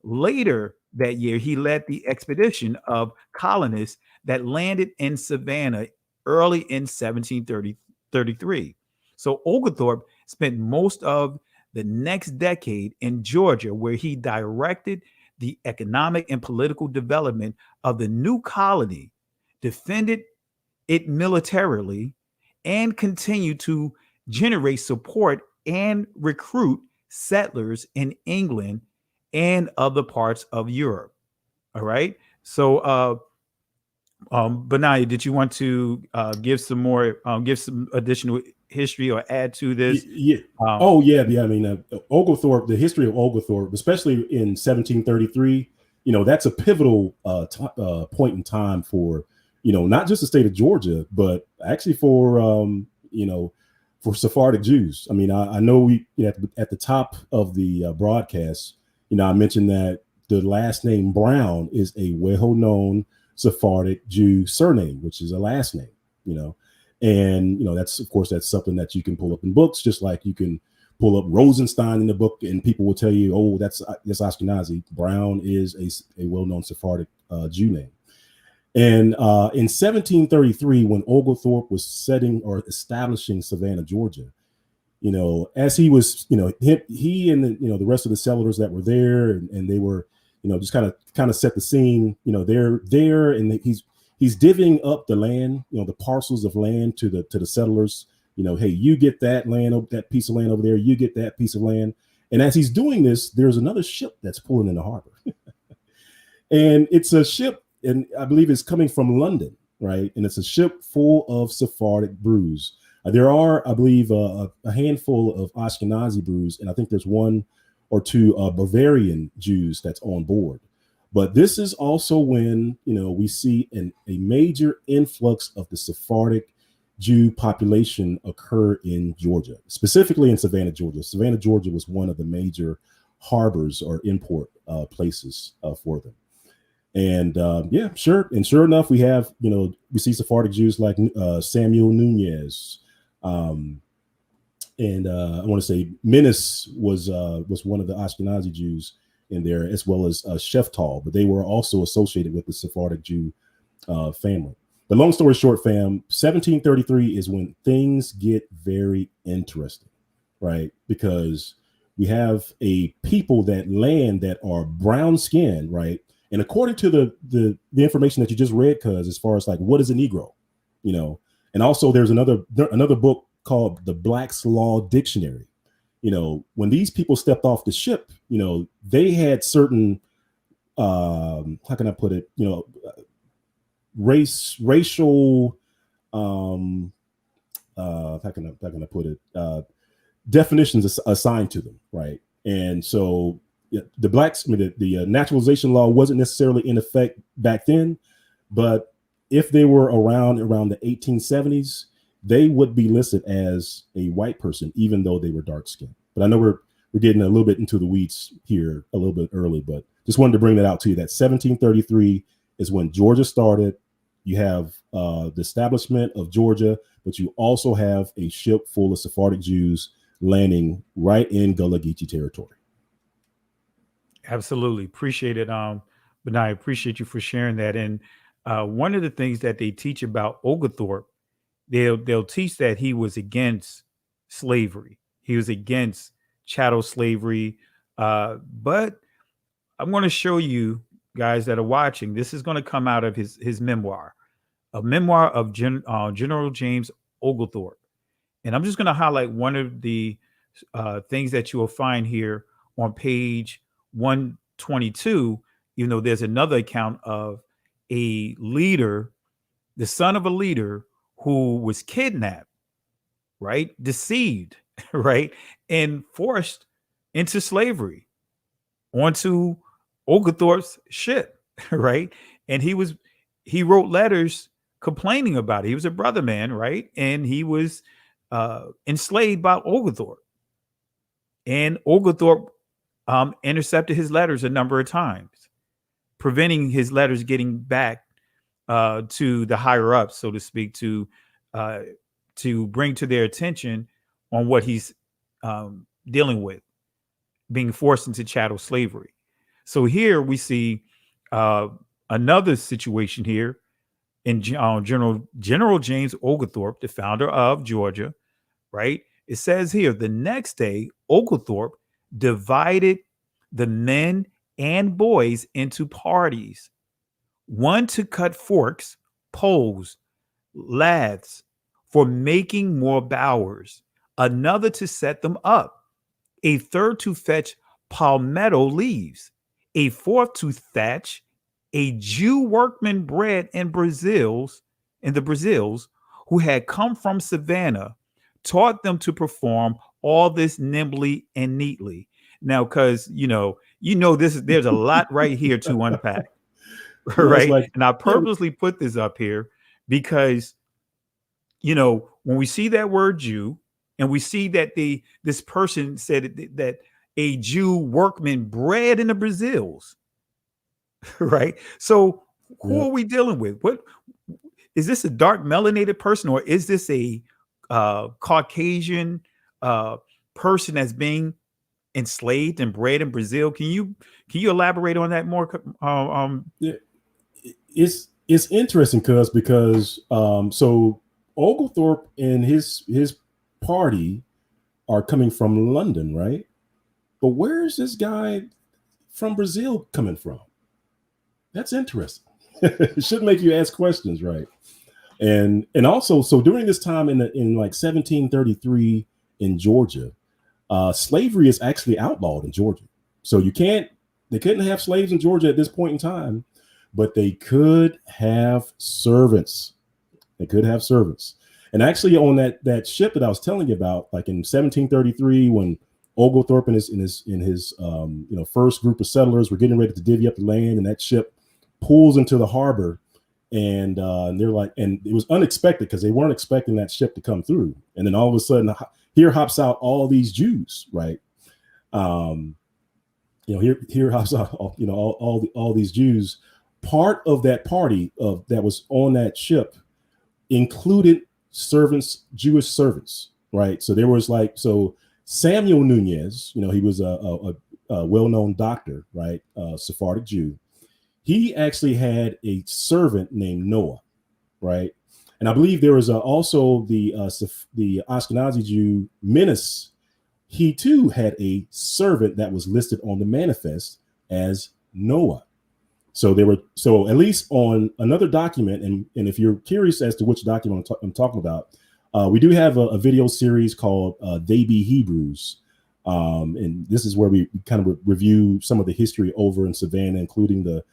Later that year, he led the expedition of colonists that landed in Savannah early in 1733. So Oglethorpe spent most of the next decade in Georgia, where he directed the economic and political development of the new colony, defended it militarily, and continued to generate support and recruit settlers in England and other parts of Europe. All right. So, Benaya, did you want to give some additional history or add to this? Yeah. I mean, Oglethorpe, the history of Oglethorpe, especially in 1733, that's a pivotal point in time for, not just the state of Georgia, but actually for, for Sephardic Jews. I mean, I know we at the top of the broadcast, I mentioned that the last name Brown is a well-known Sephardic Jew surname, which is a last name, and, that's, of course, that's something that you can pull up in books, just like you can pull up Rosenstein in the book and people will tell you, oh, that's Ashkenazi. Brown is a well-known Sephardic Jew name. And in 1733, when Oglethorpe was setting or establishing Savannah, Georgia, as he was, he and the rest of the settlers that were there, and they were, just kind of set the scene. They're there, and he's divvying up the land, the parcels of land to the settlers. Hey, you get that land, that piece of land over there. You get that piece of land. And as he's doing this, there's another ship that's pulling in the harbor, and it's a ship, and I believe it's coming from London, right? And it's a ship full of Sephardic brews. There are, I believe, a handful of Ashkenazi brews, and I think there's one or two Bavarian Jews that's on board. But this is also when, we see a major influx of the Sephardic Jew population occur in Georgia, specifically in Savannah, Georgia. Savannah, Georgia was one of the major harbors or import places for them. And sure enough, we have, we see Sephardic Jews like Samuel Nunez. And I want to say Menace was one of the Ashkenazi Jews in there, as well as Sheftal, but they were also associated with the Sephardic Jew family. But long story short, fam, 1733 is when things get very interesting, right? Because we have a people that land that are brown skinned, right? And according to the information that you just read, cuz as far as like what is a Negro, and also there's another book called the Black's Law Dictionary. When these people stepped off the ship, they had certain how can I put it, racial how can I put it, definitions assigned to them, right? And so the naturalization law wasn't necessarily in effect back then, but if they were around the 1870s, they would be listed as a white person, even though they were dark skinned. But I know we're getting a little bit into the weeds here a little bit early, but just wanted to bring that out to you. That 1733 is when Georgia started. You have the establishment of Georgia, but you also have a ship full of Sephardic Jews landing right in Gullah Geechee territory. Absolutely. Appreciate it. But I appreciate you for sharing that. And one of the things that they teach about Oglethorpe, they'll teach that he was against slavery. He was against chattel slavery. But I'm going to show you guys that are watching. This is going to come out of his memoir, a memoir of General James Oglethorpe. And I'm just going to highlight one of the things that you will find here on page 122. There's another account of a leader, the son of a leader who was kidnapped, right? Deceived, right? And forced into slavery onto Oglethorpe's ship, right? And he wrote letters complaining about it. He was a brother man, right? And he was enslaved by Oglethorpe. And Oglethorpe intercepted his letters a number of times, preventing his letters getting back to the higher ups, so to speak, to bring to their attention on what he's dealing with, being forced into chattel slavery. So here we see another situation here in General James Oglethorpe, the founder of Georgia, right? It says here, the next day, Oglethorpe divided the men and boys into parties, one to cut forks, poles, laths for making more bowers, another to set them up, a third to fetch palmetto leaves, a fourth to thatch, a Jew workman bred in the Brazils who had come from Savannah, taught them to perform all this nimbly and neatly. Now, because there's a lot right here to unpack. Yeah, Right. like, and I purposely put this up here because, when we see that word Jew and we see that this person said that a Jew workman bred in the Brazils, right? So who are we dealing with? What is this, a dark melanated person, or is this a Caucasian person that's being enslaved and bred in Brazil? Can you elaborate on that more? It's interesting because so Oglethorpe and his party are coming from London, right? But where is this guy from Brazil coming from? That's interesting. It should make you ask questions, right? And also, so during this time in like 1733 in Georgia, slavery is actually outlawed in Georgia. So they couldn't have slaves in Georgia at this point in time, but they could have servants. They could have servants. And actually, on that ship that I was telling you about, like in 1733, when Oglethorpe and his first group of settlers were getting ready to divvy up the land, and that ship pulls into the harbor, and they're like, and it was unexpected because they weren't expecting that ship to come through, and then all of a sudden, here hops out all these Jews, right? Here hops out all these Jews. Part of that party that was on that ship included servants, Jewish servants, right? So there was Samuel Nunez, he was a well-known doctor, right? Sephardic Jew. He actually had a servant named Noah, right? And I believe there was also the Ashkenazi Jew Menes. He too had a servant that was listed on the manifest as Noah. So at least on another document, and if you're curious as to which document I'm talking about, we do have a video series called They Be Hebrews. And this is where we kind of review some of the history over in Savannah, including the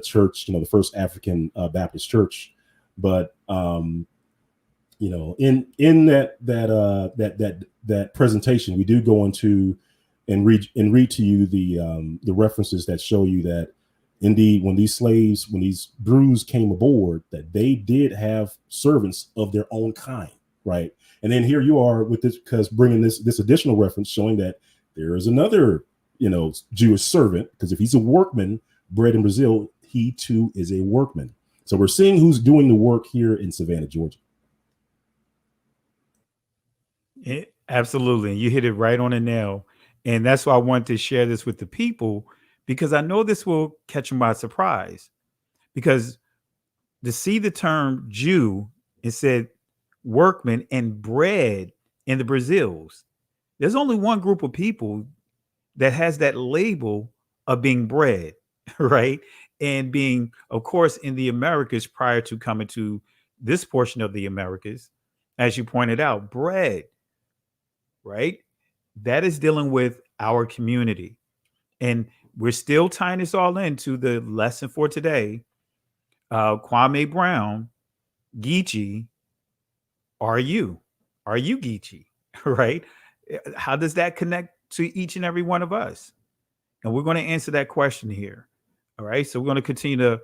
church, the first African Baptist church. But in that presentation, we do go into and read to you the references that show you that indeed, when these Brews came aboard, that they did have servants of their own kind, right? And then here you are with this, because bringing this additional reference showing that there is another, Jewish servant, because if he's a workman bred in Brazil, he too is a workman. So we're seeing who's doing the work here in Savannah, Georgia. Absolutely. And you hit it right on the nail. And that's why I wanted to share this with the people, because I know this will catch them by surprise. Because to see the term Jew, it said workman and bred in the Brazils, there's only one group of people that has that label of being bred, right? And being, of course, in the Americas prior to coming to this portion of the Americas, as you pointed out, bred, right? That is dealing with our community. And we're still tying this all into the lesson for today. Kwame Brown, Geechee, are you Geechee, right? How does that connect to each and every one of us? And we're going to answer that question here. All right. So we're going to continue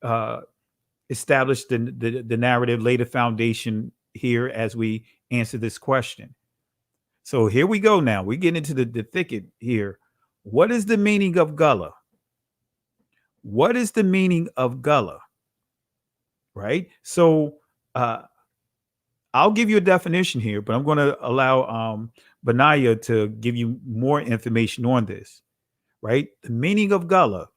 to establish the narrative, lay the foundation here as we answer this question. So here we go now. We get into the thicket here. What is the meaning of Gullah? What is the meaning of Gullah? Right? So I'll give you a definition here, but I'm going to allow Benaya to give you more information on this. Right? The meaning of Gullah.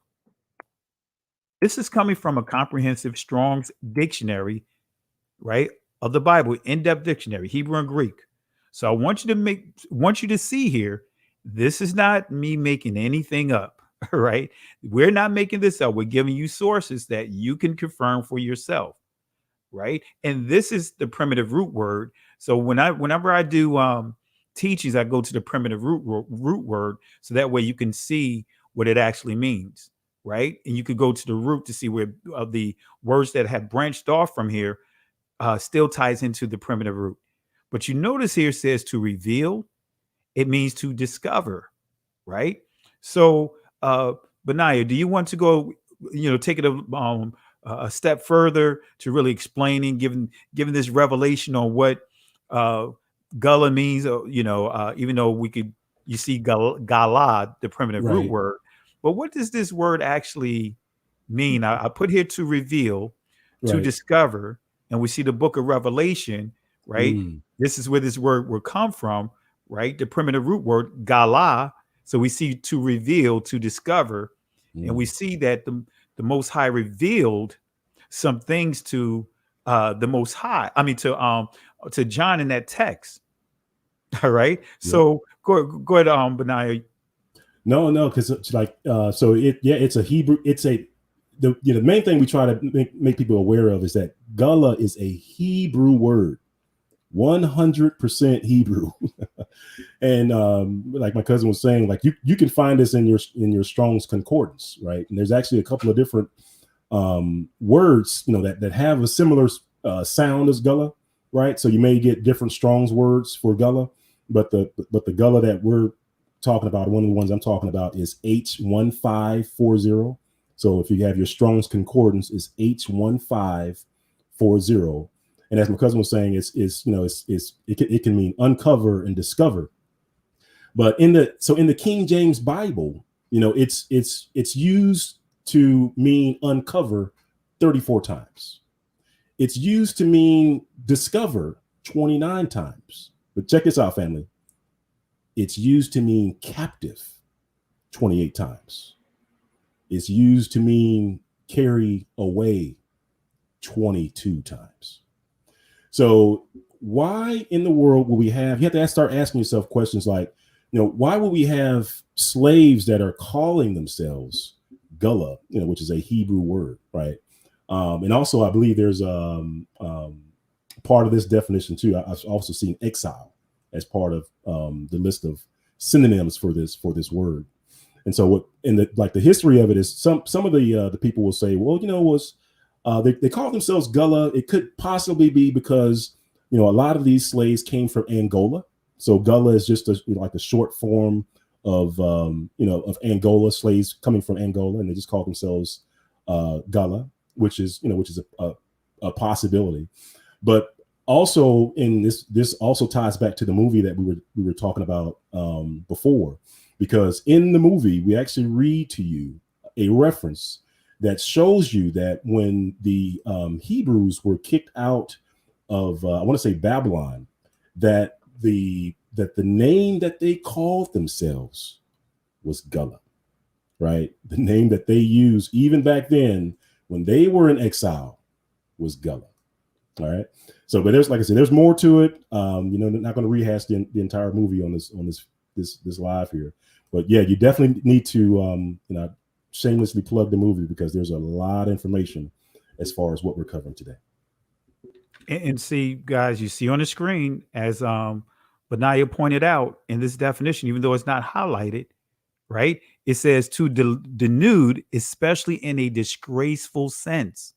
This is coming from a comprehensive Strong's dictionary, right, of the Bible, in-depth dictionary, Hebrew and Greek. So I want you to see here, this is not me making anything up, right? We're not making this up. We're giving you sources that you can confirm for yourself, right? And this is the primitive root word. So whenever I do teachings, I go to the primitive root word, so that way you can see what it actually means, right? And you could go to the root to see where the words that have branched off from here still ties into the primitive root. But you notice here it says to reveal. It means to discover, right? So, Benaya, do you want to go, take it a step further to really explaining, giving this revelation on what Gullah means? Even though you see Gala, the primitive root Right. word, but what does this word actually mean? I put here to reveal, to Right. discover, and we see the book of Revelation, right? Mm. This is where this word will come from, right? The primitive root word Gala. So we see to reveal, to discover, and we see that the Most High revealed some things to the Most High. I mean, to John in that text. All right. Yep. So go ahead, Benaya. No, because it's like it's a Hebrew. The main thing we try to make people aware of is that Gullah is a Hebrew word, 100% Hebrew. And like my cousin was saying, like you can find this in your Strong's Concordance, right? And there's actually a couple of different words, that have a similar sound as Gullah, right? So you may get different Strong's words for Gullah, but the Gullah that we're talking about, one of the ones I'm talking about, is H1540. So if you have your Strong's Concordance, is H1540. And as my cousin was saying, it can mean uncover and discover. But in the King James Bible, it's used to mean uncover 34 times. It's used to mean discover 29 times. But check this out, family. It's used to mean captive 28 times. It's used to mean carry away 22 times. So why in the world will we have, you have to start asking yourself questions like, why would we have slaves that are calling themselves Gullah, which is a Hebrew word, right? And also I believe there's part of this definition too. I've also seen exile as part of the list of synonyms for this word. And so what in the history of it is some of the people will say, well, they call themselves Gullah. It could possibly be because a lot of these slaves came from Angola. So Gullah is just like a short form of of Angola, slaves coming from Angola, and they just call themselves Gullah, which is a possibility. But also in this also ties back to the movie that we were talking about before, because in the movie we actually read to you a reference that shows you that when the Hebrews were kicked out of I want to say Babylon, that the name that they called themselves was Gullah, right? The name that they used even back then when they were in exile was Gullah. All right. So, but there's, like I said, there's more to it. Not going to rehash the entire movie on this live here, but yeah, you definitely need to shamelessly plug the movie because there's a lot of information as far as what we're covering today. And see, guys, you see on the screen, as Benaya pointed out in this definition, even though it's not highlighted, right? It says to denude, especially in a disgraceful sense,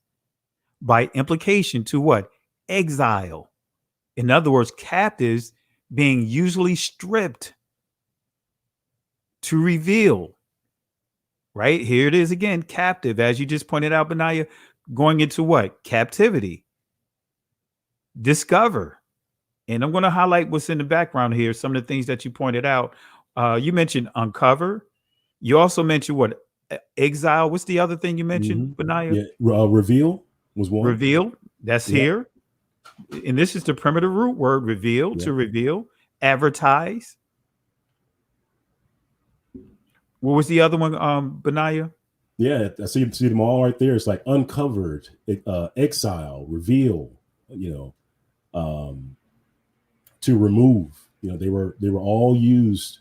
by implication to what? Exile. In other words, captives being usually stripped to reveal, right? Here it is again, captive, as you just pointed out, Benaya, going into what? Captivity. Discover. And I'm going to highlight what's in the background here, some of the things that you pointed out. You mentioned uncover. You also mentioned what? Exile. What's the other thing you mentioned, Benaya? Yeah, reveal was one. Reveal. That's here. And this is the primitive root word, reveal, to reveal. Advertise. What was the other one, Benaya? Yeah, I see them all right there. It's like uncovered, exile, reveal, to remove. They were all used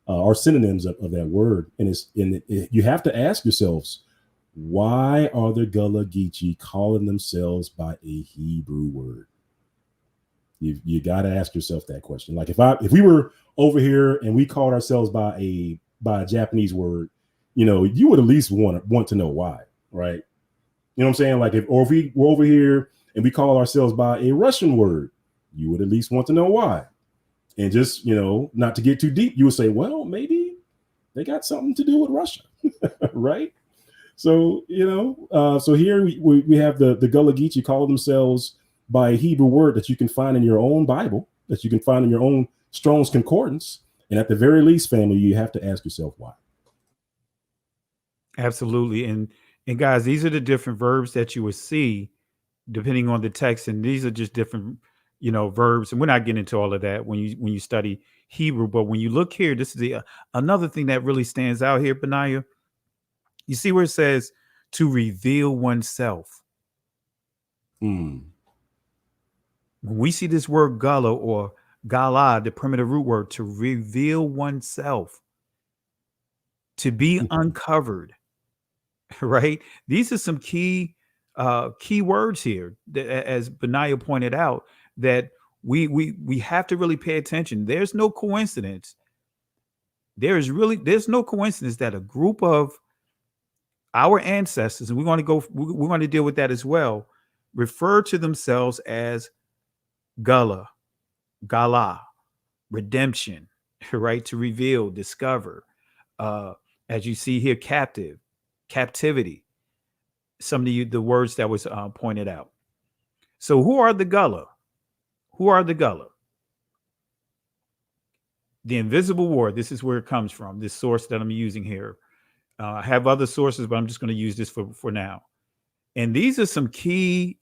are synonyms of that word. And you have to ask yourselves, why are the Gullah Geechee calling themselves by a Hebrew word? You got to ask yourself that question. Like if we were over here and we called ourselves by a Japanese word, you would at least want to know why, right? You know what I'm saying? Like if we were over here and we call ourselves by a Russian word, you would at least want to know why. And just, not to get too deep, you would say, well, maybe they got something to do with Russia, right? So, so here we have the Gullah Geechee call themselves by a Hebrew word that you can find in your own Bible, that you can find in your own Strong's Concordance. And at the very least, family, you have to ask yourself why. Absolutely. And guys, these are the different verbs that you will see depending on the text. And these are just different, verbs. And we're not getting into all of that when you study Hebrew. But when you look here, this is another thing that really stands out here, Benaiah. You see where it says to reveal oneself. When we see this word Gullah or Gala, the primitive root word, to reveal oneself, to be uncovered, right? These are some key words here, that, as Benaiah pointed out, that we have to really pay attention. There's no coincidence. There's no coincidence that a group of our ancestors, and we're going to deal with that as well, refer to themselves as Gullah, Gala, redemption, right? To reveal, discover, as you see here, captive, captivity, some of the words that was pointed out. So who are the Gullah? Who are the Gullah? The invisible war, this is where it comes from, this source that I'm using here. I have other sources, but I'm just going to use this for now. And this is some key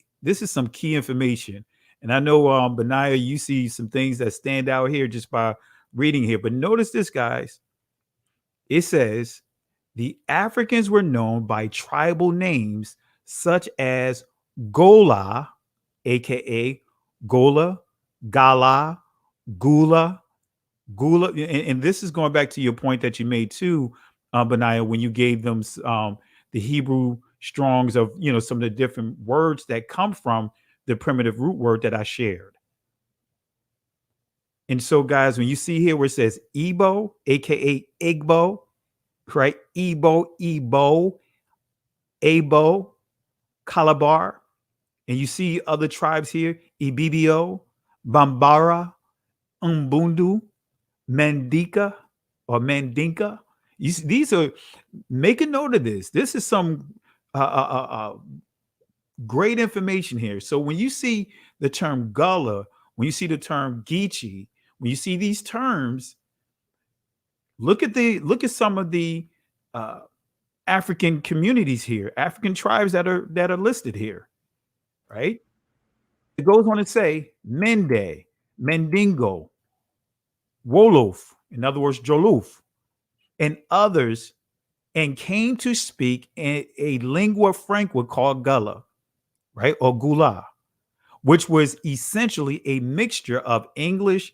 information. And I know, Benaiah, you see some things that stand out here just by reading here. But notice this, guys. It says, the Africans were known by tribal names such as Gola, a.k.a. Gola, Gala, Gula. And this is going back to your point that you made too, Benaiah, when you gave them the Hebrew Strongs of, some of the different words that come from the primitive root word that I shared. And so, guys, when you see here where it says Igbo, aka Igbo, right? Igbo, Abo, Calabar, and you see other tribes here, Ibibio, Bambara, Umbundu, Mandika or Mandinka. These are, make a note of this. This is some great information here. So when you see the term Gullah, when you see the term Geechee, when you see these terms, look at some of the African communities here, African tribes that are listed here, right? It goes on to say Mende, Mendingo, Wolof, in other words, Joluf, and others, and came to speak in a lingua franca called Gullah, right? Or Gula, which was essentially a mixture of English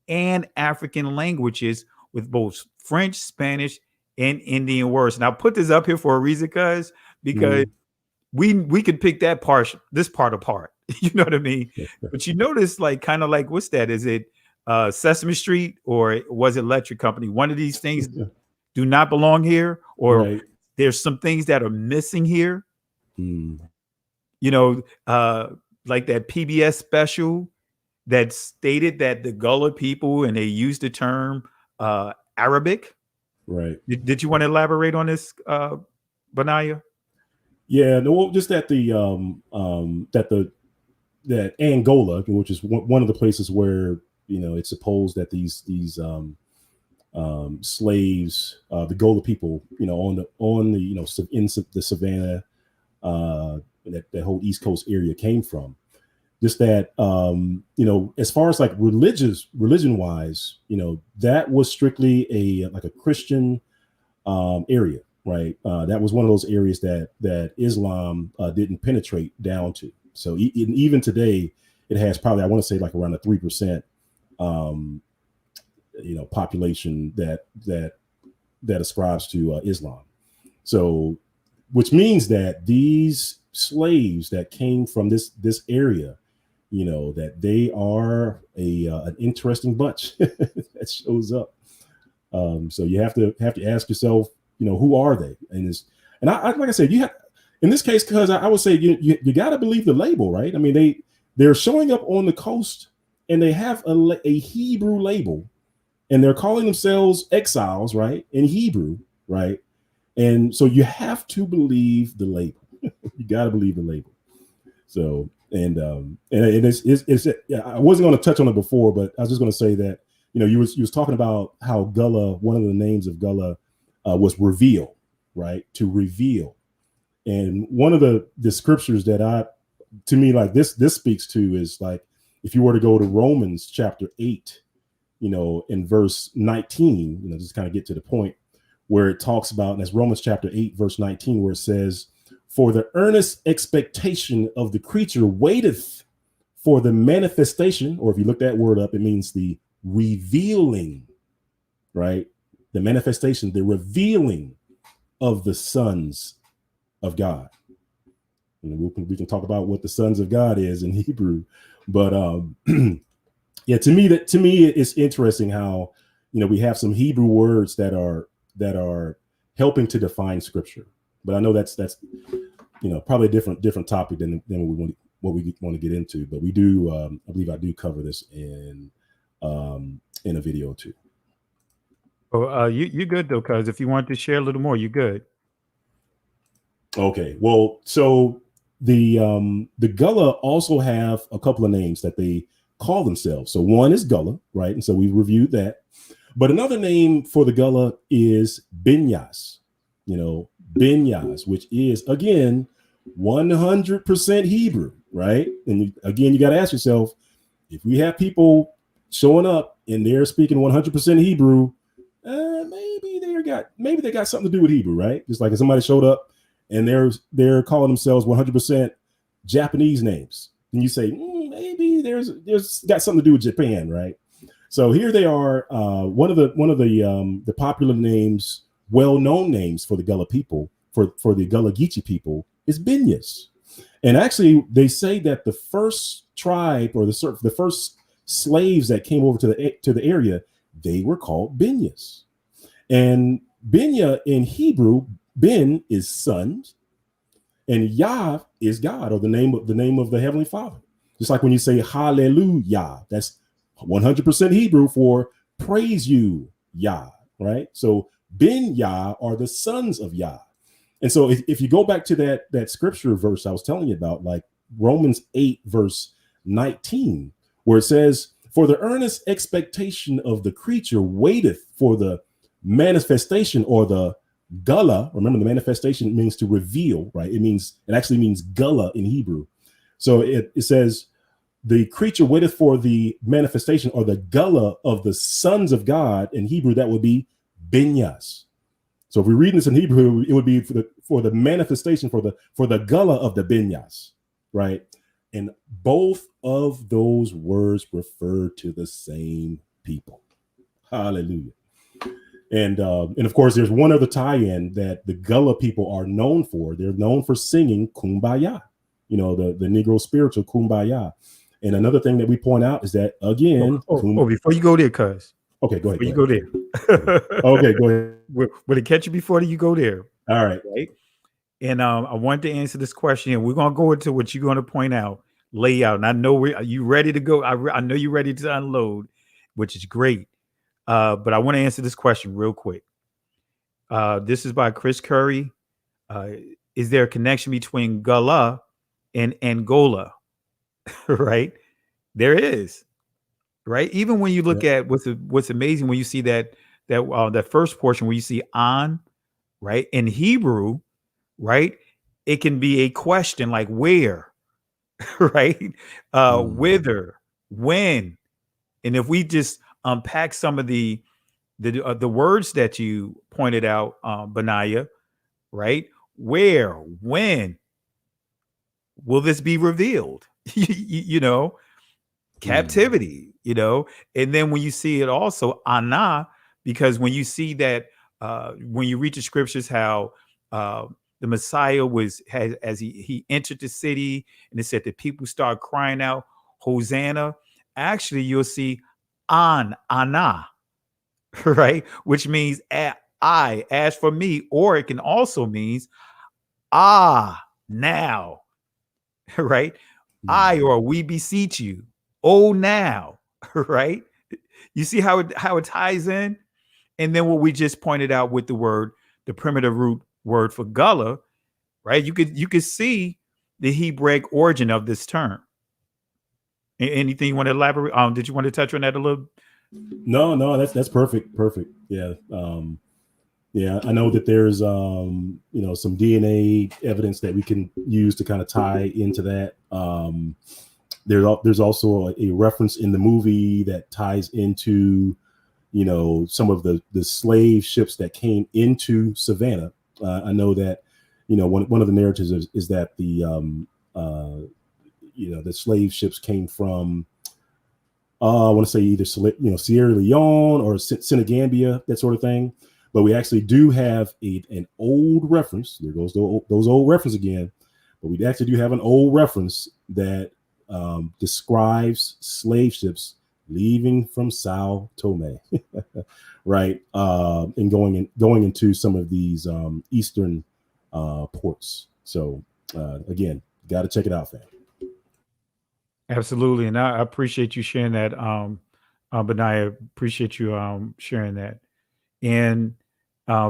and African languages with both French, Spanish, and Indian words. And I'll put this up here for a reason, because we could pick this part apart. You know what I mean? But you notice, kind of like, what's that? Is it Sesame Street or was it Electric Company? One of these things do not belong here, or there's some things that are missing here. Like that PBS special that stated that the Gullah people, and they used the term Arabic. Right. Did you want to elaborate on this, Benaiah? Yeah, no, just that that Angola, which is one of the places where it's supposed that these slaves, the Gullah people, in the Savannah, that whole East Coast area came from. Just that, as far as like religion wise, that was strictly a Christian area, right? That was one of those areas that Islam didn't penetrate down to. So even today, it has probably, I want to say, like around a 3%, population that ascribes to Islam. So, which means that these slaves that came from this area, that they are an interesting bunch that shows up. So you have to ask yourself, who are they? And I like I said, you have, in this case, because I would say you got to believe the label, right? I mean, they're showing up on the coast and they have a Hebrew label, and they're calling themselves exiles, right, in Hebrew, right? And so you have to believe the label. You got to believe the label. So, and it's I wasn't going to touch on it before, but I was just going to say that, you know, you was talking about how Gullah, one of the names of Gullah was reveal, right? To reveal. And one of the scriptures that to me, like this speaks to is like, if you were to go to Romans chapter 8, you know, in verse 19, you know, just kind of get to the point where it talks about, and that's Romans chapter 8, verse 19, where it says, for the earnest expectation of the creature waiteth for the manifestation, or if you look that word up, it means the revealing, right? The manifestation, the revealing of the sons of God. And we can talk about what the sons of God is in Hebrew, but yeah, to me it's interesting how, you know, we have some Hebrew words that are helping to define scripture. But I know that's you know, probably a different topic than what we want to get into. But we do, I believe I do cover this in a video too. Oh, you good though, cuz if you want to share a little more, you good. Okay, well, so the Gullah also have a couple of names that they call themselves. So one is Gullah, right? And so we reviewed that. But another name for the Gullah is Binyas, you know, Binyas, which is, again, 100% Hebrew, right? And again, you got to ask yourself, if we have people showing up and they're speaking 100% Hebrew, maybe they got something to do with Hebrew, right? Just like if somebody showed up and they're calling themselves 100% Japanese names, and you say maybe there's got something to do with Japan, right? So here they are. One of the popular names, well-known names for the Gullah people, for the Gullah Geechee people, is Binyas. And actually, they say that the first tribe or the first slaves that came over to the area, they were called Binyas. And Binya in Hebrew, Ben is son, and Yah is God, or the name of the Heavenly Father. Just like when you say Hallelujah, that's 100% Hebrew for praise you, Yah, right? So Ben Yah are the sons of Yah. And so if you go back to that scripture verse I was telling you about, like Romans 8, verse 19, where it says, for the earnest expectation of the creature waiteth for the manifestation, or the Gullah. Remember, the manifestation means to reveal, right? It actually means Gullah in Hebrew. So it says, the creature waiteth for the manifestation, or the Gullah of the sons of God. In Hebrew, that would be Binyas. So if we're reading this in Hebrew, it would be for the manifestation, for the Gullah of the Binyas, right? And both of those words refer to the same people. Hallelujah. And of course, there's one other tie-in that the Gullah people are known for. They're known for singing Kumbaya, you know, the Negro spiritual Kumbaya. And another thing that we point out is that, again, before you go there, cuz. Okay, go ahead. Before you go there. Okay, go ahead. Will it catch you before you go there? All right. Right. And I wanted to answer this question, and we're gonna go into what you're gonna point out, layout. And I know you ready to go. I know you're ready to unload, which is great. But I want to answer this question real quick. This is by Chris Curry. Is there a connection between Gullah and Angola? Right? There is. Right? Even when you look at what's amazing when you see that first portion where you see on, right? In Hebrew, right? It can be a question like where, right? Whither, when. And if we just unpack some of the words that you pointed out, Benaiah, right? Where, when will this be revealed? You know, captivity, you know, and then when you see it also Anna, because when you see that when you read the scriptures, how the Messiah as he entered the city, and it said the people start crying out, Hosanna. Actually, you'll see Anna, right? Which means I, as for me, or it can also means now, right? I, or we beseech you, oh now, right? You see how it ties in? And then what we just pointed out with the primitive root word for Gullah, right? You could see the Hebraic origin of this term. Anything you want to elaborate on? Did you want to touch on that a little? No, that's perfect. Yeah. Yeah, I know that there's some DNA evidence that we can use to kind of tie into that. There's also a reference in the movie that ties into some of the slave ships that came into Savannah. I know that one of the narratives is that the slave ships came from I want to say either Sierra Leone or Senegambia, that sort of thing. But we actually do have an old reference. There goes those old reference again. But we actually do have an old reference that describes slave ships leaving from Sao Tome, right, and going into some of these eastern ports. So again, got to check it out, fam. Absolutely, and I appreciate you sharing that, Benaiah. Appreciate you sharing that. And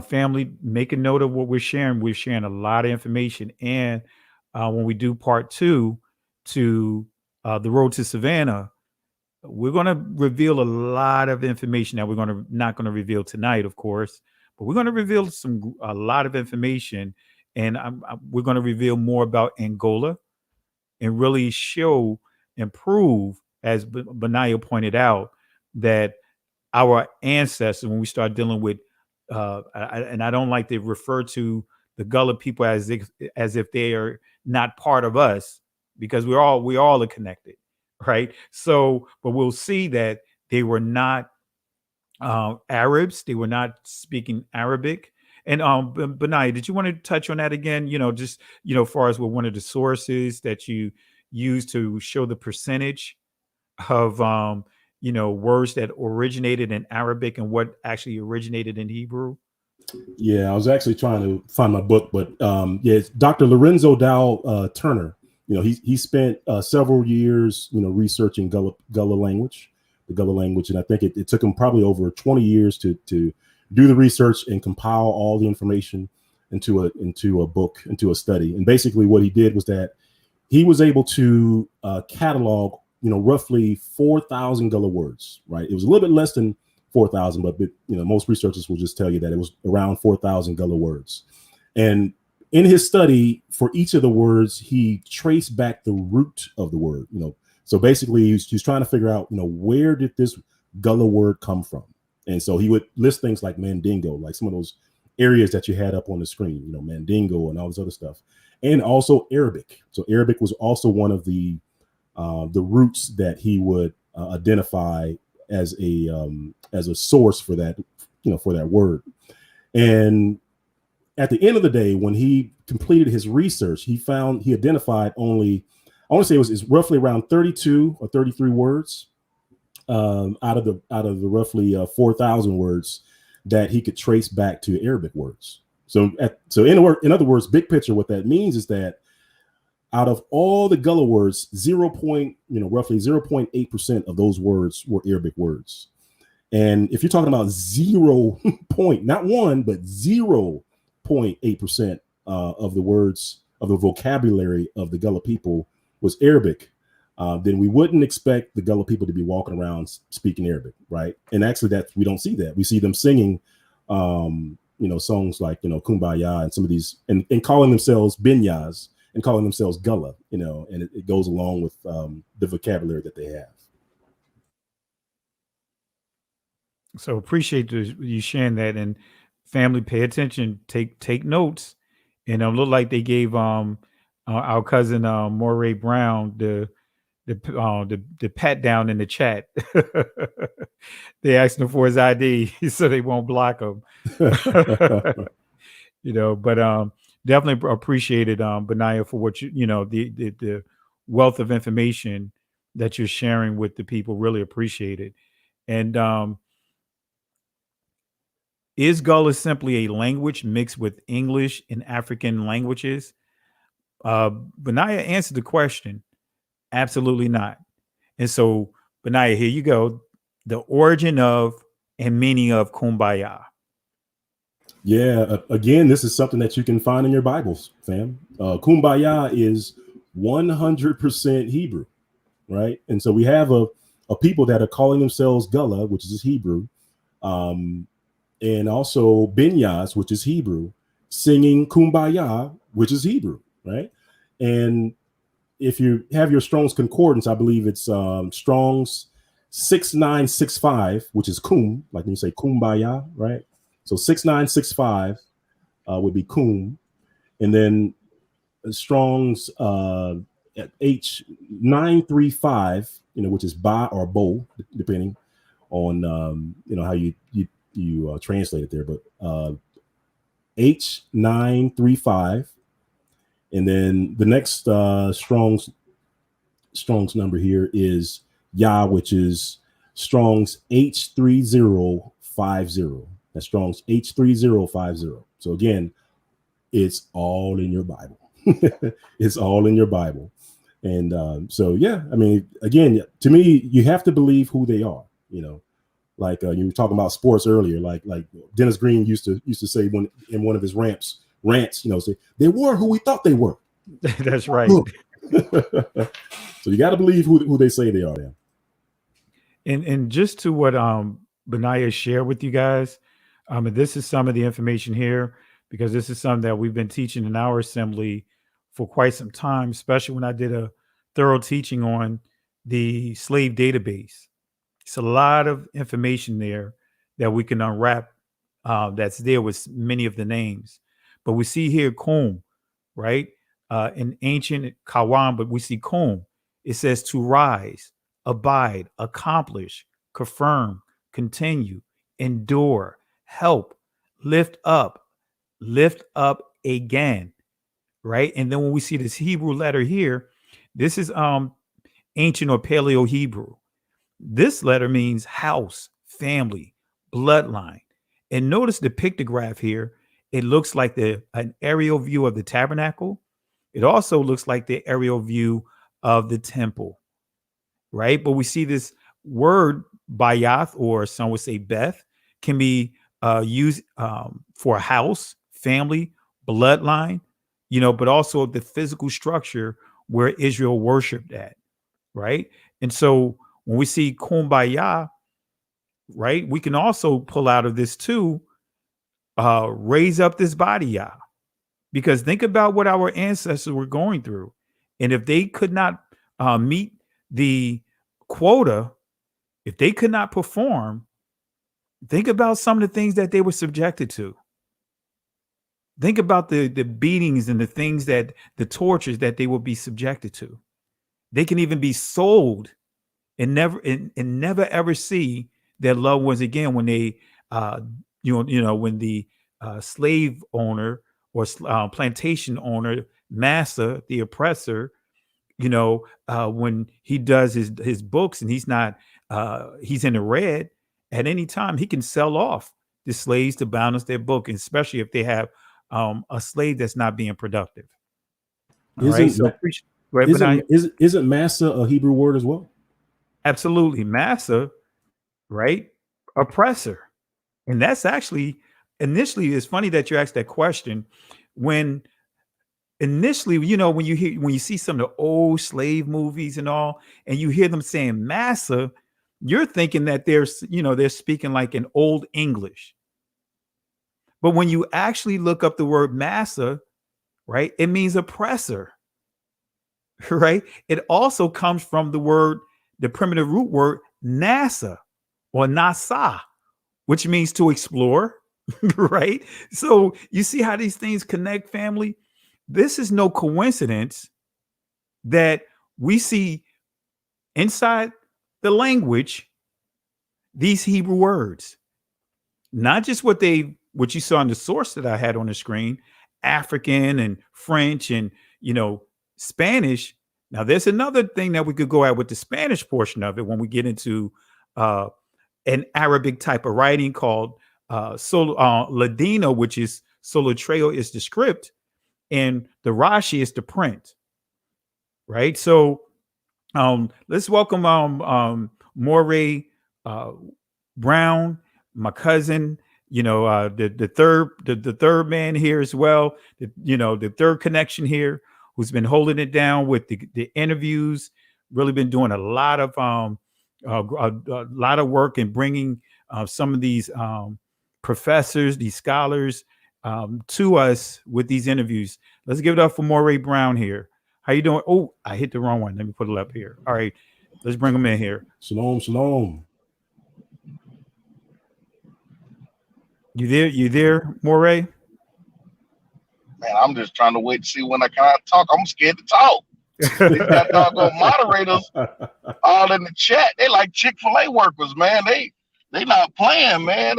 family, make a note of what we're sharing. We're sharing a lot of information, and when we do part 2 to the road to Savannah, we're going to reveal a lot of information that we're not going to reveal tonight, of course, but we're going to reveal a lot of information, and we're going to reveal more about Angola and really show and prove, as Benaiah pointed out, that our ancestors, when we start dealing with, and I don't like to refer to the Gullah people as if they are not part of us, because we all are connected, right? So, but we'll see that they were not Arabs; they were not speaking Arabic. And Benaiah, did you want to touch on that again? Just far as one of the sources that you use to show the percentage of words that originated in Arabic and what actually originated in Hebrew? Yeah, I was actually trying to find my book, but it's Dr. Lorenzo Dow Turner. He spent several years researching the Gullah language, and I think it took him probably over 20 years to do the research and compile all the information into a book, into a study. And basically what he did was that he was able to catalog roughly 4,000 Gullah words, right? It was a little bit less than 4,000, but most researchers will just tell you that it was around 4,000 Gullah words. And in his study, for each of the words, he traced back the root of the word. So basically he's trying to figure out where did this Gullah word come from. And so he would list things like Mandingo, like some of those areas that you had up on the screen, Mandingo and all this other stuff, and also Arabic. So Arabic was also one of the roots that he would identify as a source for that, for that word. And at the end of the day, when he completed his research, he identified only, I want to say it's roughly around 32 or 33 words out of the roughly 4,000 words that he could trace back to Arabic words. So in other words, big picture, what that means is that out of all the Gullah words, roughly 0.8% of those words were Arabic words. And if you're talking about 0 point, not 1, but 0.8% of the words of the vocabulary of the Gullah people was Arabic, then we wouldn't expect the Gullah people to be walking around speaking Arabic, right? And actually, we don't see that. We see them singing, songs like Kumbaya and some of these, and calling themselves Binyas and calling themselves Gullah, and it goes along with the vocabulary that they have. So appreciate you sharing that, and family, pay attention, take notes, and look like they gave our cousin Moray Brown the pat down in the chat. They asked him for his ID so they won't block him. But definitely appreciated Benaiah for what the wealth of information that you're sharing with the people. Really appreciate it. And is Gullah simply a language mixed with English and African languages? Benaiah answered the question. Absolutely not. And so, Benaiah, here you go. the origin of and meaning of Kumbaya. Yeah, again, this is something that you can find in your Bibles, fam. Kumbaya is 100% Hebrew, right? And so we have a people that are calling themselves Gullah, which is Hebrew, and also Binyas, which is Hebrew, singing Kumbaya, which is Hebrew, right? And if you have your Strong's Concordance, I believe it's Strong's 6965, which is Kum, like when you say Kumbaya, right? So 6965 would be Kum, and then Strong's H935, which is Ba or Bo, depending on how you translate it there, but H935, and then the next Strong's number here is Ya, which is Strong's H3050. That's Strong's H3050. So again, it's all in your Bible. It's all in your Bible. And so, yeah, I mean, again, to me, you have to believe who they are, like you were talking about sports earlier, like Dennis Green used to say when in one of his rants, say they were who we thought they were. That's right. So you got to believe who they say they are. Then. And just to what Benaya shared with you guys, and this is some of the information here, because this is something that we've been teaching in our assembly for quite some time, especially when I did a thorough teaching on the slave database. It's a lot of information there that we can unwrap that's there with many of the names. But we see here Kum, right? In ancient Kawan, but we see Kum. It says to rise, abide, accomplish, confirm, continue, endure, help, lift up again, right? And then when we see this Hebrew letter here, this is ancient or Paleo Hebrew. This letter means house, family, bloodline. And notice the pictograph here. It looks like an aerial view of the tabernacle. It also looks like the aerial view of the temple, right? But we see this word bayath, or some would say Beth, can be used for a house, family, bloodline, but also the physical structure where Israel worshiped at, right? And so when we see Kumbaya, right, we can also pull out of this too, raise up this body, Yah. Because think about what our ancestors were going through. And if they could not meet the quota, if they could not perform, think about some of the things that they were subjected to. Think about the beatings and the things that the tortures that they would be subjected to. They can even be sold and never ever see their loved ones again when they when the slave owner or plantation owner, massa, the oppressor, when he does his books and he's in the red, at any time he can sell off the slaves to balance their book, especially if they have a slave that's not being productive. Isn't massa a Hebrew word as well? Absolutely. Massa, right? Oppressor. And that's actually initially, it's funny that you asked that question. When initially, when you see some of the old slave movies and all, and you hear them saying massa, you're thinking that they're speaking like an old English. But when you actually look up the word massa, right, it means oppressor, right? It also comes from the primitive root word nasa or nasa, which means to explore, right? So you see how these things connect, family? This is no coincidence that we see inside the language these Hebrew words, not just what you saw in the source that I had on the screen, African and French and Spanish. Now there's another thing that we could go at with the Spanish portion of it when we get into an Arabic type of writing called Ladino, which is Solotreo is the script, and the Rashi is the print, right? So let's welcome Moray Brown, my cousin, the third man here as well, the third connection here, who's been holding it down with the interviews, really been doing a lot of work in bringing some of these professors, these scholars to us with these interviews. Let's give it up for Moray Brown here. How you doing? Oh, I hit the wrong one. Let me put it up here. All right, let's bring him in here. Shalom, shalom. You there, Moray? Man, I'm just trying to wait to see when I can talk. I'm scared to talk. These got doggone moderators all in the chat. They like Chick-fil-A workers, man. They not playing, man.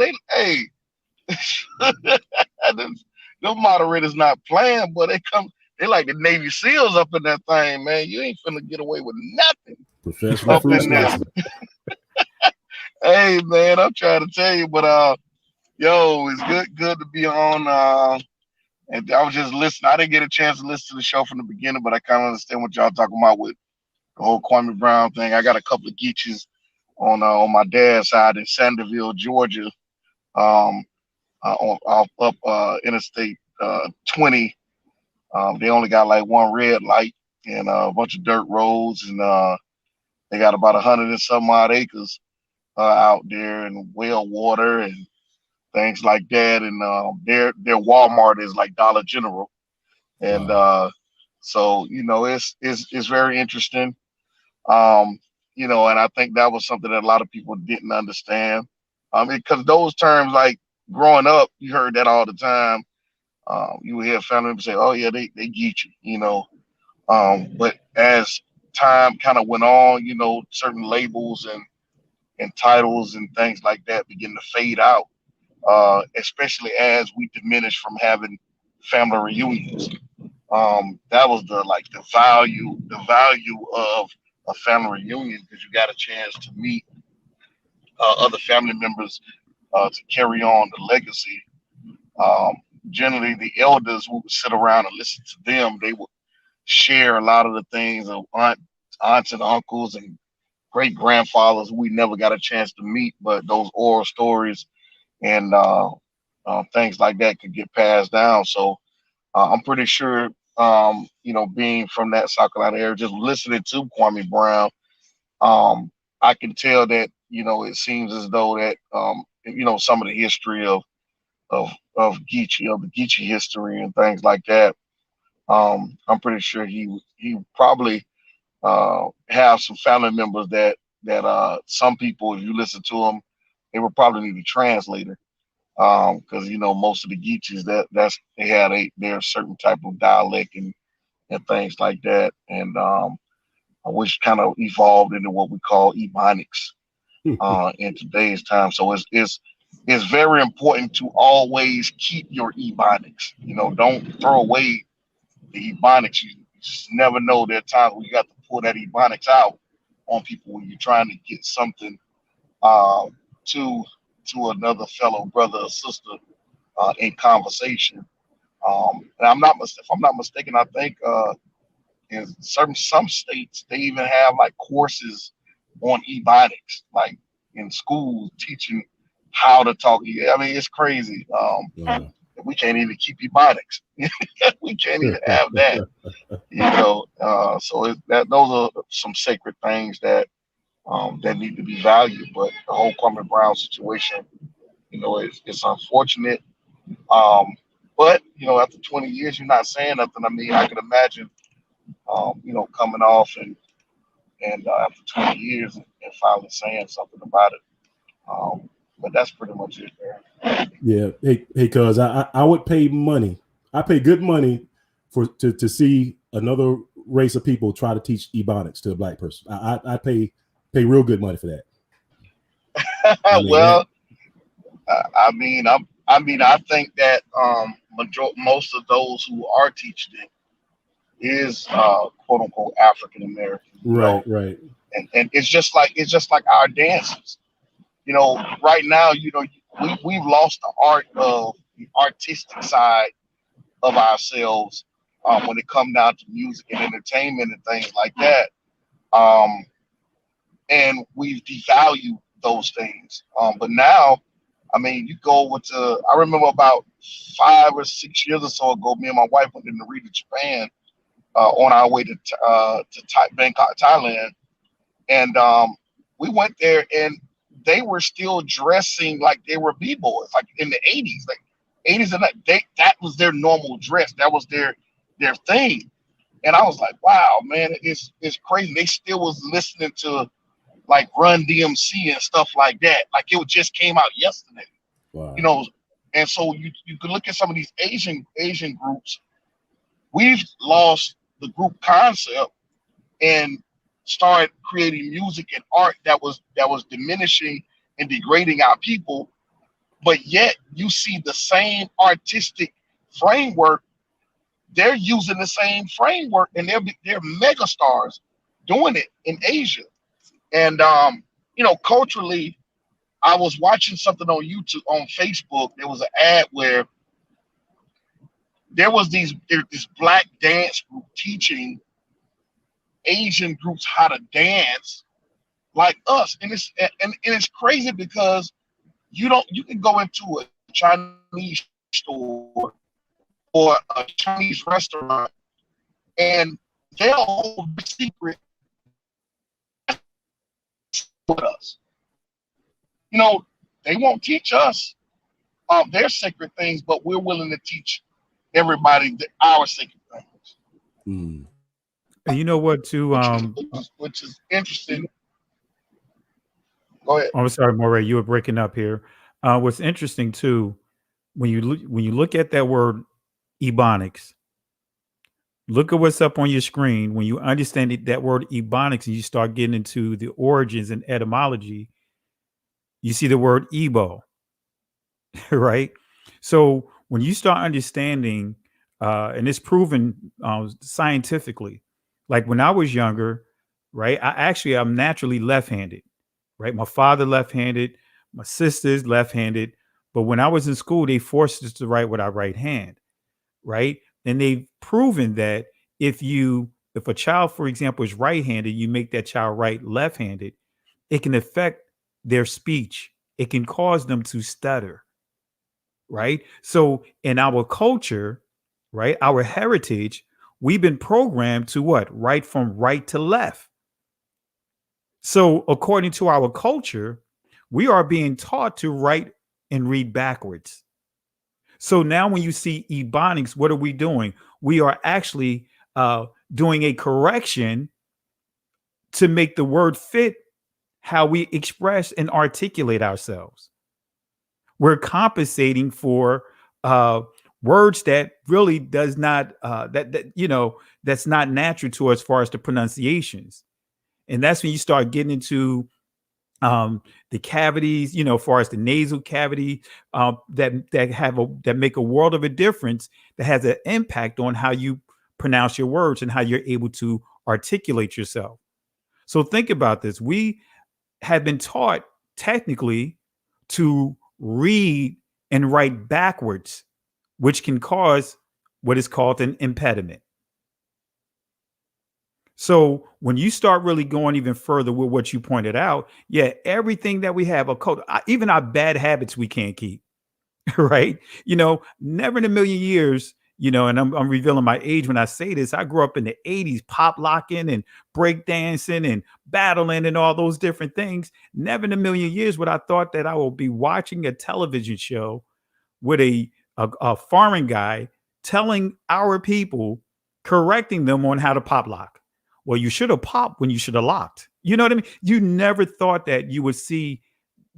Those moderators not playing, but they like the Navy SEALs up in that thing, man. You ain't finna get away with nothing. Professional up in there. Hey, man, I'm trying to tell you, but yo, it's good to be on. And I was just listening. I didn't get a chance to listen to the show from the beginning, but I kind of understand what y'all talking about with the whole Kwame Brown thing. I got a couple of Geechees on my dad's side in Sanderville, Georgia, up Interstate 20. They only got like one red light and a bunch of dirt roads, and they got about 100 and some odd acres out there, and well water and things like that. And their Walmart is like Dollar General, and so it's very interesting. And I think that was something that a lot of people didn't understand, because those terms, like growing up, you heard that all the time. You would hear family members say, "Oh yeah, they Geechee," but as time kind of went on, certain labels and titles and things like that begin to fade out. Especially as we diminish from having family reunions. That was the value of a family reunion, because you got a chance to meet other family members to carry on the legacy. Generally, the elders would sit around and listen to them. They would share a lot of the things of aunts and uncles and great grandfathers we never got a chance to meet, but those oral stories and things like that could get passed down. So I'm pretty sure, being from that South Carolina area, just listening to Kwame Brown, I can tell that, it seems as though that, some of the history of Geechee, of the Geechee history and things like that, I'm pretty sure he probably have some family members that some people, if you listen to them, they would probably need a translator, because most of the Geechees they had their certain type of dialect and things like that, and which kind of evolved into what we call Ebonics in today's time. So it's very important to always keep your Ebonics. Don't throw away the Ebonics. You just never know. There are times when you got to pull that Ebonics out on people when you're trying to get something to another fellow brother or sister in conversation. And if I'm not mistaken, I think in some states they even have like courses on Ebonics, like in schools teaching how to talk. I mean, it's crazy. We can't even keep Ebonics. We can't even have that. So those are some sacred things that need to be valued. But the whole Kwame Brown situation, it's unfortunate. But after 20 years, you're not saying nothing. I mean, I can imagine, coming off and after 20 years and finally saying something about it. But that's pretty much it there. Yeah. Hey, cuz I would pay money. I pay good money to see another race of people try to teach Ebonics to a black person. I pay real good money for that. I think that most of those who are teaching it is quote unquote African American. Right. And it's just like our dances. Right now, we've lost the artistic side of ourselves when it comes down to music and entertainment and things like that. And we've devalued those things. But now, I mean, you go with I remember about 5 or 6 years or so ago, me and my wife went in to read to Japan on our way to Bangkok, Thailand, and we went there, and they were still dressing like they were b-boys, like in the 80s, like 80s, and that was their normal dress. That was their thing. And I was like, wow, man, it's crazy. They still was listening to like Run DMC and stuff like that. Like it just came out yesterday. Wow. You know, and so you can look at some of these Asian groups. We've lost the group concept and started creating music and art that was diminishing and degrading our people. But yet you see the same artistic framework. They're using the same framework, and they're mega stars doing it in Asia. And culturally, I was watching something on YouTube, on Facebook. There was an ad where there was this black dance group teaching Asian groups how to dance like us, and it's crazy because you can go into a Chinese store or a Chinese restaurant, and they'll hold the secret with us. You know, they won't teach us their sacred things, but we're willing to teach everybody our sacred things. Mm. And you know what, too? Which is interesting. Go ahead. I'm sorry, Moray, you were breaking up here. What's interesting too, when you look at that word Ebonics, look at what's up on your screen. When you understand that word Ebonics and you start getting into the origins and etymology, you see the word Igbo, right? So when you start understanding, and it's proven scientifically, like when I was younger, right? I'm naturally left-handed, right? My father left-handed, my sister's left-handed, but when I was in school, they forced us to write with our right hand, right? And they've proven that if a child, for example, is right-handed, you make that child write left-handed, it can affect their speech. It can cause them to stutter, right? So in our culture, right, our heritage, we've been programmed to what? Write from right to left. So according to our culture, we are being taught to write and read backwards. So now when you see Ebonics, what are we doing? We are actually doing a correction to make the word fit how we express and articulate ourselves. We're compensating for words that really does not that's not natural to us as far as the pronunciations. And that's when you start getting into the cavities, as far as the nasal cavity, that make a world of a difference, that has an impact on how you pronounce your words and how you're able to articulate yourself. So think about this. We have been taught technically to read and write backwards, which can cause what is called an impediment. So when you start really going even further with what you pointed out, everything that we have, a code, even our bad habits, we can't keep, right? Never in a million years, and I'm revealing my age when I say this. I grew up in the 80s, pop locking and break dancing and battling and all those different things. Never in a million years would I thought that I will be watching a television show with a foreign guy telling our people, correcting them on how to pop lock. Well, you should have popped when you should have locked. You know what I mean? You never thought that you would see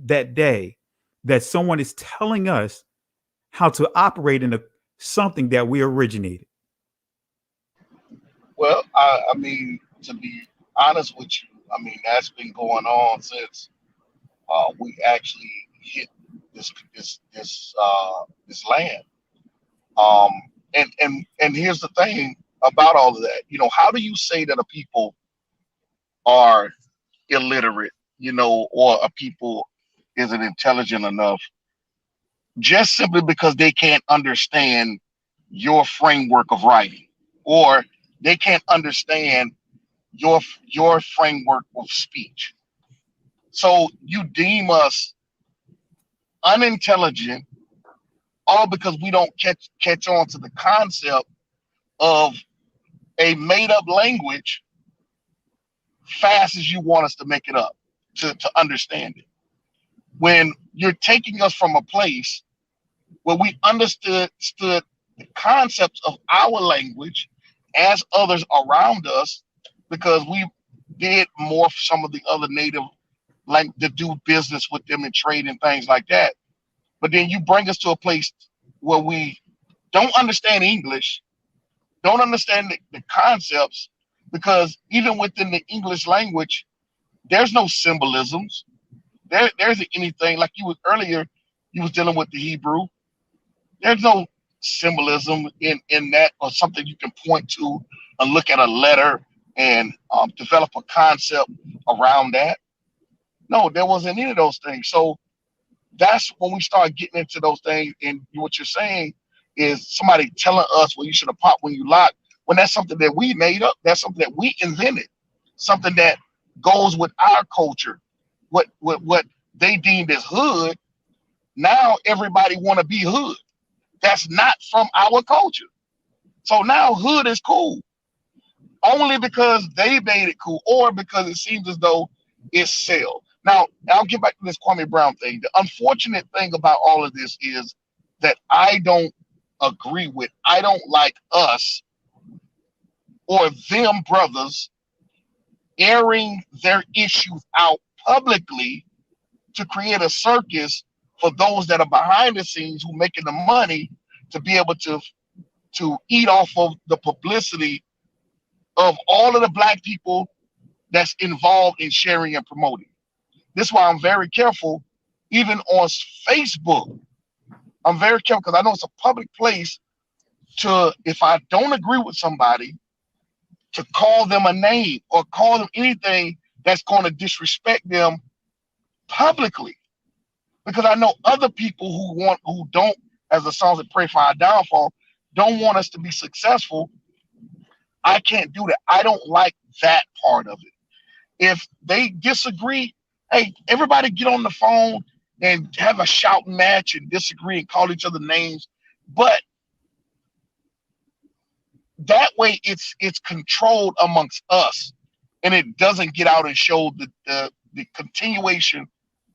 that day that someone is telling us how to operate in something that we originated. Well, I mean, to be honest with you, I mean, that's been going on since we actually hit this land. And here's the thing about all of that. How do you say that a people are illiterate, or a people isn't intelligent enough, just simply because they can't understand your framework of writing, or they can't understand your framework of speech? So you deem us unintelligent, all because we don't catch on to the concept of a made up language fast as you want us to make it up to understand it. When you're taking us from a place where we understood the concepts of our language as others around us, because we did morph some of the other native, like to do business with them and trade and things like that. But then you bring us to a place where we don't understand English, don't understand the concepts, because even within the English language, there's no symbolisms. There isn't anything like you was earlier, you was dealing with the Hebrew. There's no symbolism in that, or something you can point to and look at a letter and develop a concept around that. No, there wasn't any of those things. So that's when we start getting into those things. And what you're saying is somebody telling us, well, you should have popped when you locked, when that's something that we made up. That's something that we invented, something that goes with our culture. What they deemed as hood, now everybody want to be hood. That's not from our culture. So now hood is cool only because they made it cool, or because it seems as though it's sell. Now, I'll get back to this Kwame Brown thing. The unfortunate thing about all of this is that I don't agree with. I don't like us or them brothers airing their issues out publicly to create a circus for those that are behind the scenes who making the money to be able to eat off of the publicity of all of the black people that's involved in sharing and promoting. This is why I'm very careful, even on Facebook. I'm very careful because I know it's a public place to, if I don't agree with somebody, to call them a name or call them anything that's going to disrespect them publicly. Because I know other people who don't, as the songs that pray for our downfall, don't want us to be successful. I can't do that. I don't like that part of it. If they disagree, hey, everybody get on the phone and have a shouting match and disagree and call each other names. But that way it's controlled amongst us, and it doesn't get out and show the continuation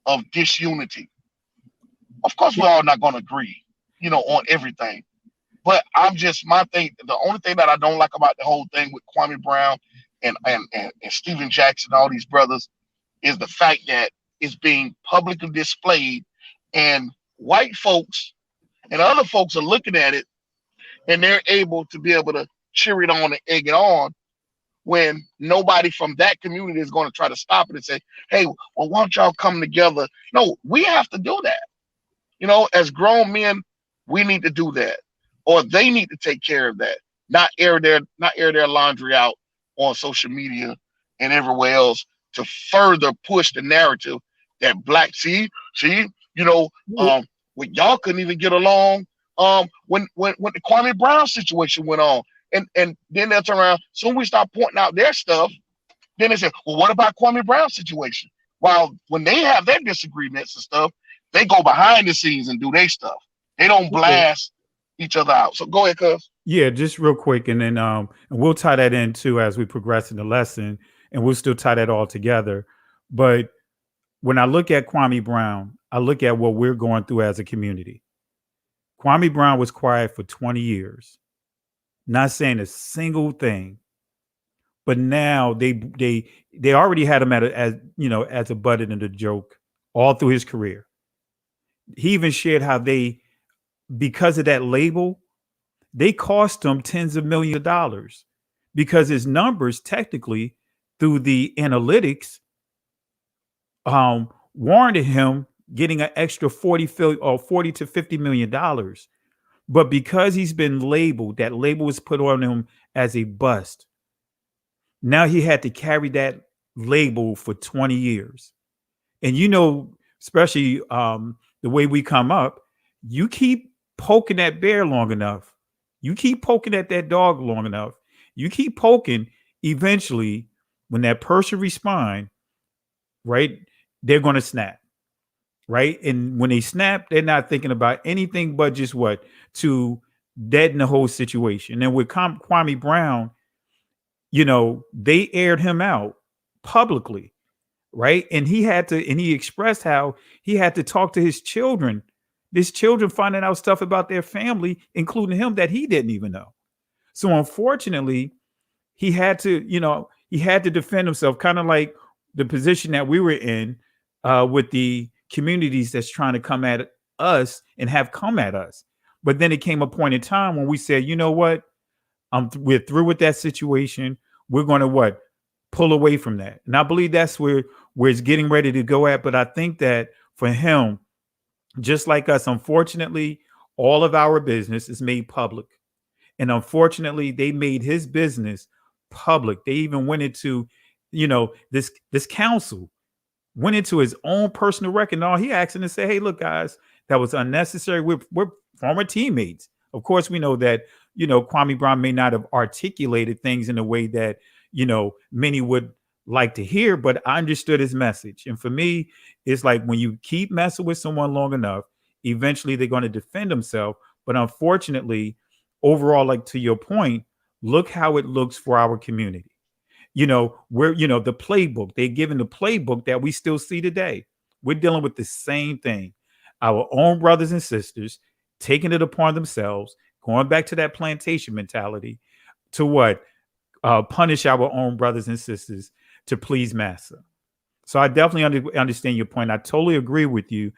of disunity. Of course, we're all not going to agree, on everything. But my thing, the only thing that I don't like about the whole thing with Kwame Brown and Stephen Jackson, all these brothers, is the fact that it's being publicly displayed, and white folks and other folks are looking at it, and they're able to cheer it on and egg it on, when nobody from that community is going to try to stop it and say, hey, well, why don't y'all come together? No, we have to do that. As grown men, we need to do that, or they need to take care of that, not air their laundry out on social media and everywhere else to further push the narrative that black, when y'all couldn't even get along, when the Kwame Brown situation went on, and then they'll turn around. Soon we start pointing out their stuff, then they say, well, what about Kwame Brown's situation? While when they have their disagreements and stuff, they go behind the scenes and do their stuff. They don't blast each other out. So go ahead, cuz. Yeah, just real quick, and then and we'll tie that in too as we progress in the lesson, and we'll still tie that all together. But when I look at Kwame Brown, I look at what we're going through as a community. Kwame Brown was quiet for 20 years, not saying a single thing. But now they already had him as a butt in the joke all through his career. He even shared how because of that label, they cost him tens of millions of dollars, because his numbers technically through the analytics warranted him getting an extra 40 to $50 million. But because he's been labeled, that label was put on him as a bust. Now he had to carry that label for 20 years. And especially the way we come up, you keep poking that bear long enough, you keep poking at that dog long enough, you keep poking, eventually when that person responds, right, they're going to snap, right? And when they snap, they're not thinking about anything but just what to deaden the whole situation. And with Kwame Brown, they aired him out publicly, right? And he expressed how he had to talk to his children finding out stuff about their family, including him, that he didn't even know. So unfortunately, he had to defend himself, kind of like the position that we were in with the communities that's trying to come at us and have come at us. But then it came a point in time when we said, you know what? We're through with that situation. We're going to pull away from that. And I believe that's where it's getting ready to go at. But I think that for him, just like us, unfortunately, all of our business is made public. And unfortunately, they made his business public. They even went into, this council went into his own personal record. And all he asked him to say, hey, look, guys, that was unnecessary. We're former teammates. Of course, we know that, Kwame Brown may not have articulated things in a way that, many would like to hear, but I understood his message. And for me, it's like when you keep messing with someone long enough, eventually they're going to defend themselves. But unfortunately, overall, like to your point, look how it looks for our community. Where, the playbook, they're given the playbook that we still see today. We're dealing with the same thing. Our own brothers and sisters taking it upon themselves, going back to that plantation mentality to punish our own brothers and sisters to please massa. So I definitely understand your point. I totally agree with you.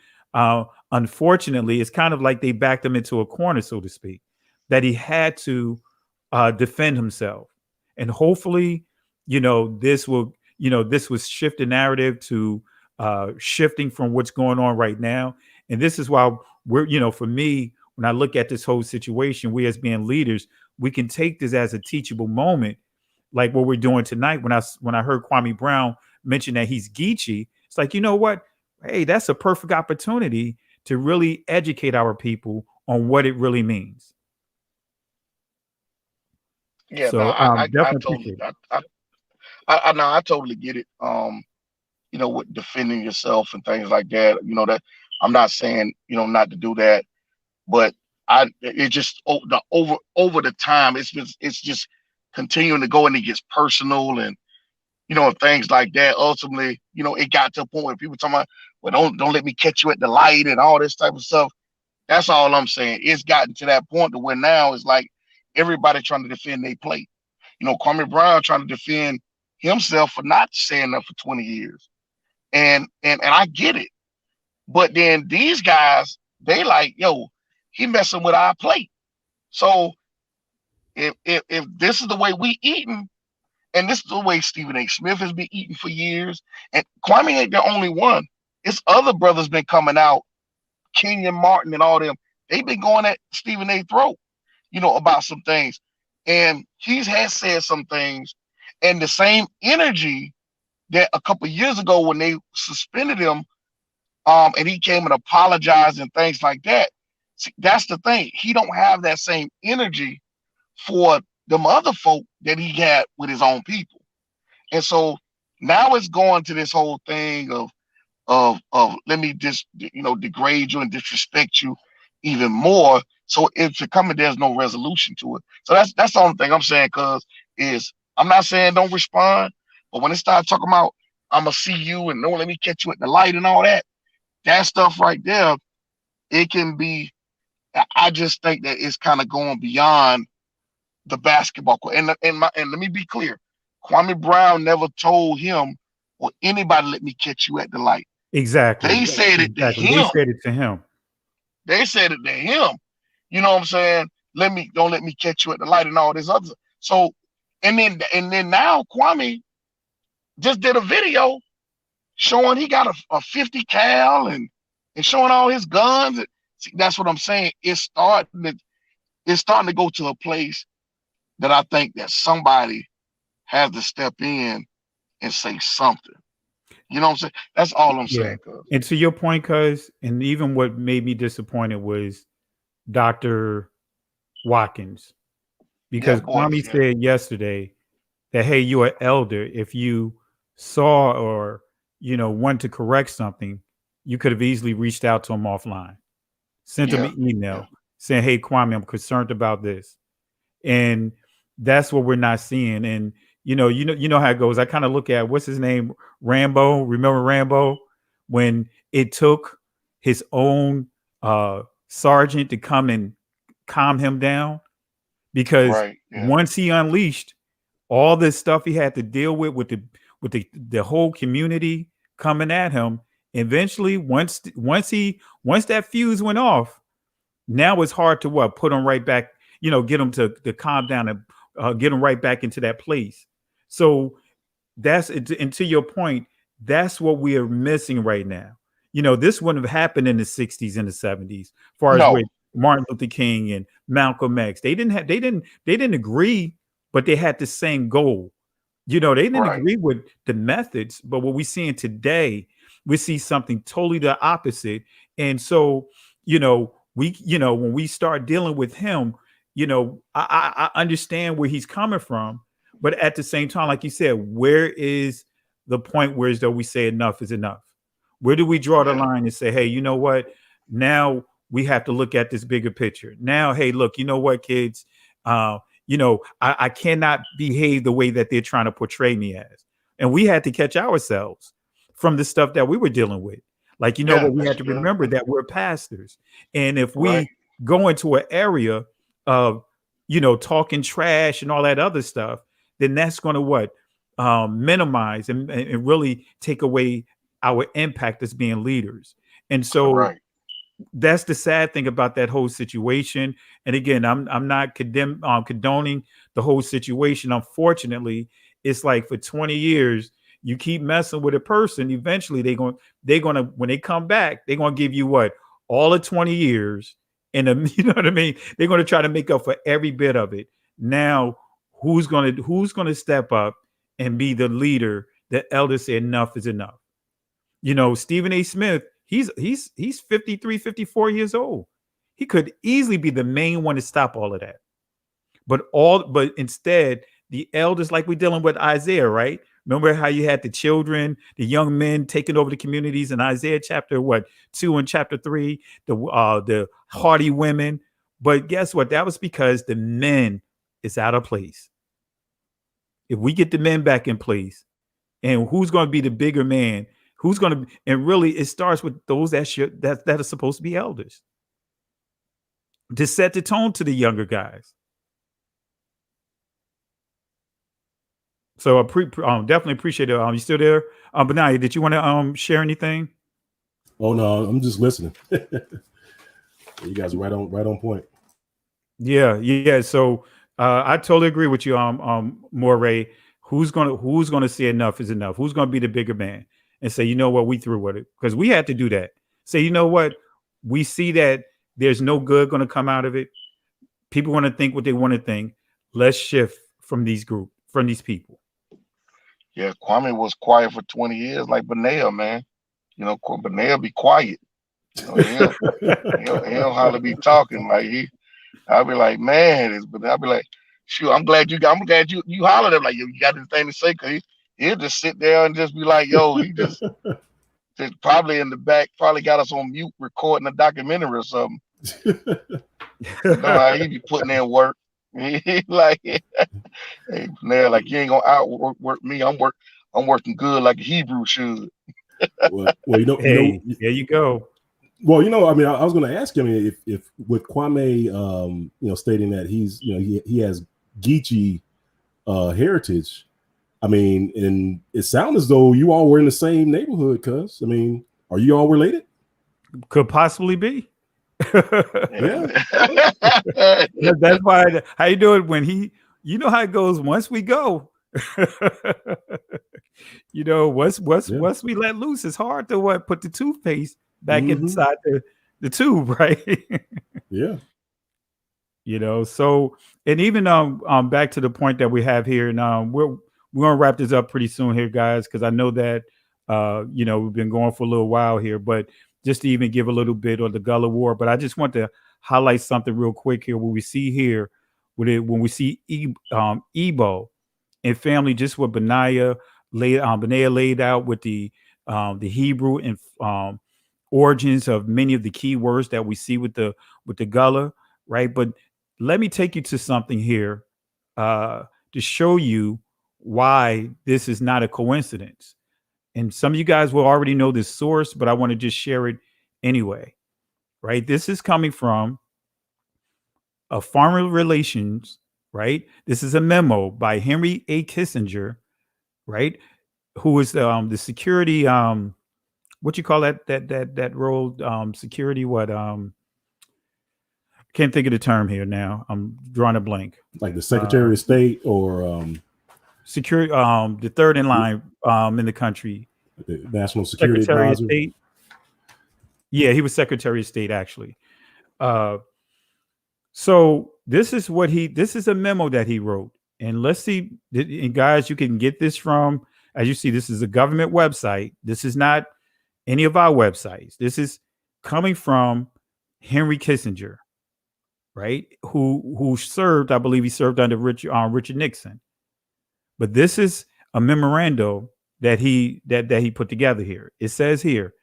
Unfortunately, it's kind of like they backed him into a corner, so to speak, that he had to defend himself. And hopefully, this will shift the narrative to shifting from what's going on right now. And this is why we're, for me, when I look at this whole situation, we as being leaders, we can take this as a teachable moment, like what we're doing tonight. When I heard Kwame Brown mention that he's Geechee, it's like, you know what? Hey, that's a perfect opportunity to really educate our people on what it really means. Yeah, so no, I definitely I totally get it. With defending yourself and things like that. That I'm not saying not to do that, but it just over the time it's just continuing to go, and it gets personal, and things like that. Ultimately, it got to a point where people talking about, well, don't let me catch you at the light and all this type of stuff. That's all I'm saying. It's gotten to that point to where now it's like everybody trying to defend their plate. Kwame Brown trying to defend himself for not saying that for 20 years. And I get it. But then these guys, they like, yo, he messing with our plate. So if this is the way we eating, and this is the way Stephen A. Smith has been eating for years, and Kwame ain't the only one. It's other brothers been coming out, Kenyon Martin and all them. They've been going at Stephen A. throat, about some things. And he has said some things, and the same energy that a couple of years ago when they suspended him, and he came and apologized and things like that. See, that's the thing. He don't have that same energy for them other folk that he had with his own people. And so now it's going to this whole thing of let me just degrade you and disrespect you even more. So it's becoming there's no resolution to it. So that's the only thing I'm saying, cause I'm not saying don't respond, but when it starts talking about I'm gonna see you and don't let me catch you at the light and all that stuff right there, it can be. I just think that it's kind of going beyond the basketball court. And let me be clear, Kwame Brown never told him or anybody let me catch you at the light. Exactly. They said it to him. They said it to him. They said it to him. You know what I'm saying? Don't let me catch you at the light and all this other. So and then now Kwame just did a video showing he got a 50 cal and showing all his guns. See, that's what I'm saying. It's starting to go to a place that I think that somebody has to step in and say something. You know what I'm saying? That's all I'm saying. And to your point, cuz, and even what made me disappointed was Dr. Watkins. Because Kwame said yesterday that, hey, you're an elder. If you saw or, wanted to correct something, you could have easily reached out to him offline, sent him an email saying, "Hey, Kwame, I'm concerned about this," and that's what we're not seeing. And you know how it goes. I kind of look at what's his name, Rambo. Remember Rambo, when it took his own sergeant to come and calm him down, because once he unleashed all this stuff he had to deal with the whole community coming at him, eventually once that fuse went off, now it's hard to put him right back, get him to calm down and get him right back into that place. So that's it. And to your point, that's what we are missing right now. This wouldn't have happened in the 60s and the 70s, as far as with Martin Luther King and Malcolm X. They didn't agree, but they had the same goal. They didn't agree with the methods, but what we're seeing today, we see something totally the opposite. And so, when we start dealing with him, I understand where he's coming from, but at the same time, like you said, where is the point where as though we say enough is enough? Where do we draw the line and say, hey, you know what? Now we have to look at this bigger picture. Now, hey, look, you know what, kids? I cannot behave the way that they're trying to portray me as. And we had to catch ourselves from the stuff that we were dealing with. Like, what we had to remember that we're pastors. And if we go into an area of, talking trash and all that other stuff, then that's going to minimize and really take away our impact as being leaders. And so that's the sad thing about that whole situation. And again, I'm not condoning the whole situation. Unfortunately, it's like for 20 years, you keep messing with a person. Eventually, they're gonna when they come back, they're gonna give you all of 20 years, and you know what I mean. They're gonna try to make up for every bit of it. Now, who's gonna step up and be the leader? The elders say enough is enough. Stephen A. Smith, he's 53, 54 years old. He could easily be the main one to stop all of that. But instead, the elders, like we're dealing with Isaiah, right? Remember how you had the children, the young men taking over the communities in Isaiah chapter 2 and chapter 3, the hardy women. But guess what? That was because the men is out of place. If we get the men back in place, and who's going to be the bigger man? Who's going to? And really, it starts with those that are supposed to be elders to set the tone to the younger guys. So I definitely appreciate it. You still there? Benaya, did you want to share anything? Oh no, I'm just listening. You guys are right on point. Yeah. So I totally agree with you, Moray. Who's gonna say enough is enough? Who's gonna be the bigger man and say, you know what, we through with it? Because we had to do that. Say, you know what, we see that there's no good gonna come out of it. People want to think what they want to think. Let's shift from these people. Yeah, Kwame was quiet for 20 years, like Benaya, man. Benaya be quiet. He don't hardly be talking. Like I'll be like, man, but I'll be like, shoot, I'm glad you hollered at him like, you got anything to say? Cause he'll just sit there and just be like, yo, he just probably in the back, probably got us on mute recording a documentary or something. He be putting in work. He like, hey, like you ain't gonna outwork me. I'm working good like a Hebrew should. Well, there you go. Well, I mean, I was going to ask him if with Kwame, stating that he's, he has Geechee heritage. I mean, and it sounds as though you all were in the same neighborhood. Cuz, I mean, are you all related? Could possibly be. Yeah. That's why. How you doing when you know how it goes once we go. Once we let loose, it's hard to put the toothpaste back inside the tube, right? Yeah. So, and even back to the point that we have here, and we're gonna wrap this up pretty soon here, guys, because I know that we've been going for a little while here, but just to even give a little bit on the Gullah War. But I just want to highlight something real quick here. What we see here when we see Igbo and family, just what Benaya laid out with the the Hebrew and origins of many of the key words that we see with the Gullah, right? But let me take you to something here to show you why this is not a coincidence. And some of you guys will already know this source, but I want to just share it anyway, right? This is coming from a Foreign Relations, right? This is a memo by Henry A. Kissinger, right? Who is the security, what you call that role, security, what, can't think of the term here now. I'm drawing a blank. Like the Secretary of State or security, the third in line in the country. The National Security Secretary Advisor. of State. Yeah, he was Secretary of State, actually. So this is a memo that he wrote. And let's see, and guys, you can get this from, as you see, this is a government website. This is not any of our websites. This is coming from Henry Kissinger, right? Who served, I believe he served under Richard Nixon. But this is a memorandum that he put together here. It says here,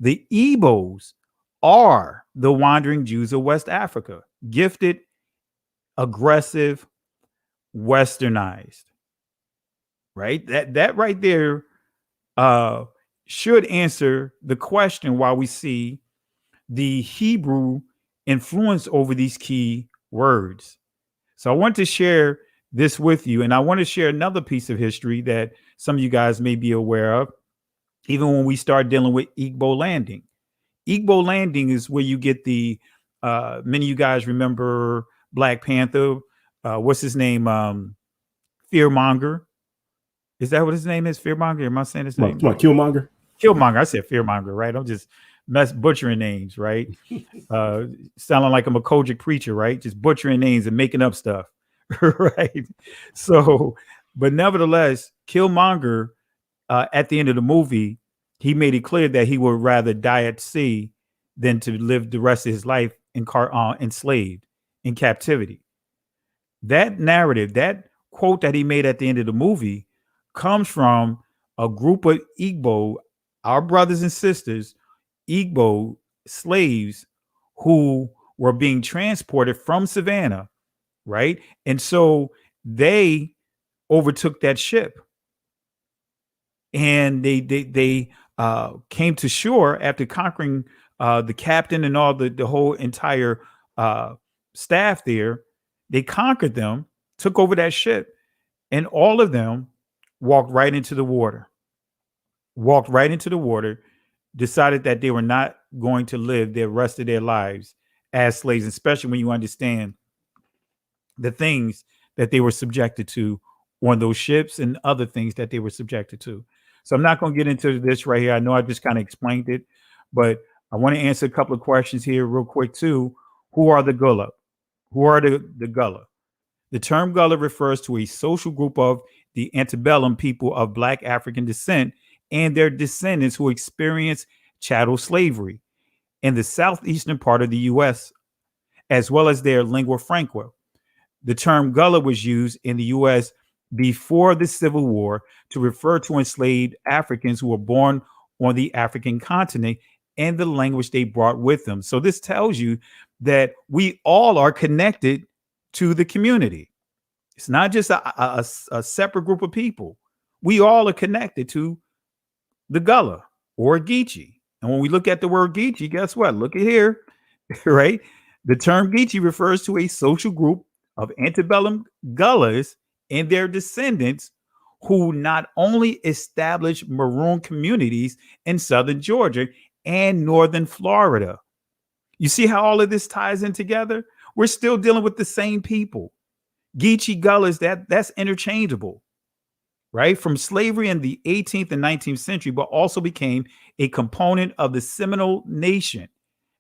the Igbos are the wandering Jews of West Africa, gifted, aggressive, westernized. Right? That right there should answer the question why we see the Hebrew influence over these key words. So I want to share this with you, and I want to share another piece of history that some of you guys may be aware of, even when we start dealing with Igbo landing. Igbo landing is where you get the, many of you guys remember Black Panther, what's his name? Fearmonger. Is that what his name is? Fearmonger? Am I saying his name? Killmonger. Killmonger. I said Fearmonger, right? I'm just butchering names, right? Sounding like I'm a Kojic preacher, right? Just butchering names and making up stuff, right? So, but nevertheless, Killmonger, at the end of the movie, he made it clear that he would rather die at sea than to live the rest of his life enslaved in captivity. That narrative, that quote that he made at the end of the movie, comes from a group of Igbo, our brothers and sisters, Igbo slaves who were being transported from Savannah, right? And so they overtook that ship, and they came to shore after conquering the captain and all the whole entire staff there. They conquered them, took over that ship, and all of them walked right into the water, decided that they were not going to live the rest of their lives as slaves, especially when you understand the things that they were subjected to on those ships and other things that they were subjected to. So I'm not going to get into this right here. I know I just kind of explained it, but I want to answer a couple of questions here real quick too. Who are the Gullah? Who are the Gullah? The term Gullah refers to a social group of the antebellum people of Black African descent and their descendants who experienced chattel slavery in the southeastern part of the U.S., as well as their lingua franca. The term Gullah was used in the U.S. before the Civil War to refer to enslaved Africans who were born on the African continent and the language they brought with them. So this tells you that we all are connected to the community. It's not just a separate group of people. We all are connected to the Gullah or Geechee. And when we look at the word Geechee, guess what? Look at here, right? The term Geechee refers to a social group of antebellum Gullahs and their descendants who not only established maroon communities in southern Georgia and northern Florida. You see how all of this ties in together? We're still dealing with the same people. Geechee Gullahs, that's interchangeable, right? From slavery in the 18th and 19th century, but also became a component of the Seminole Nation.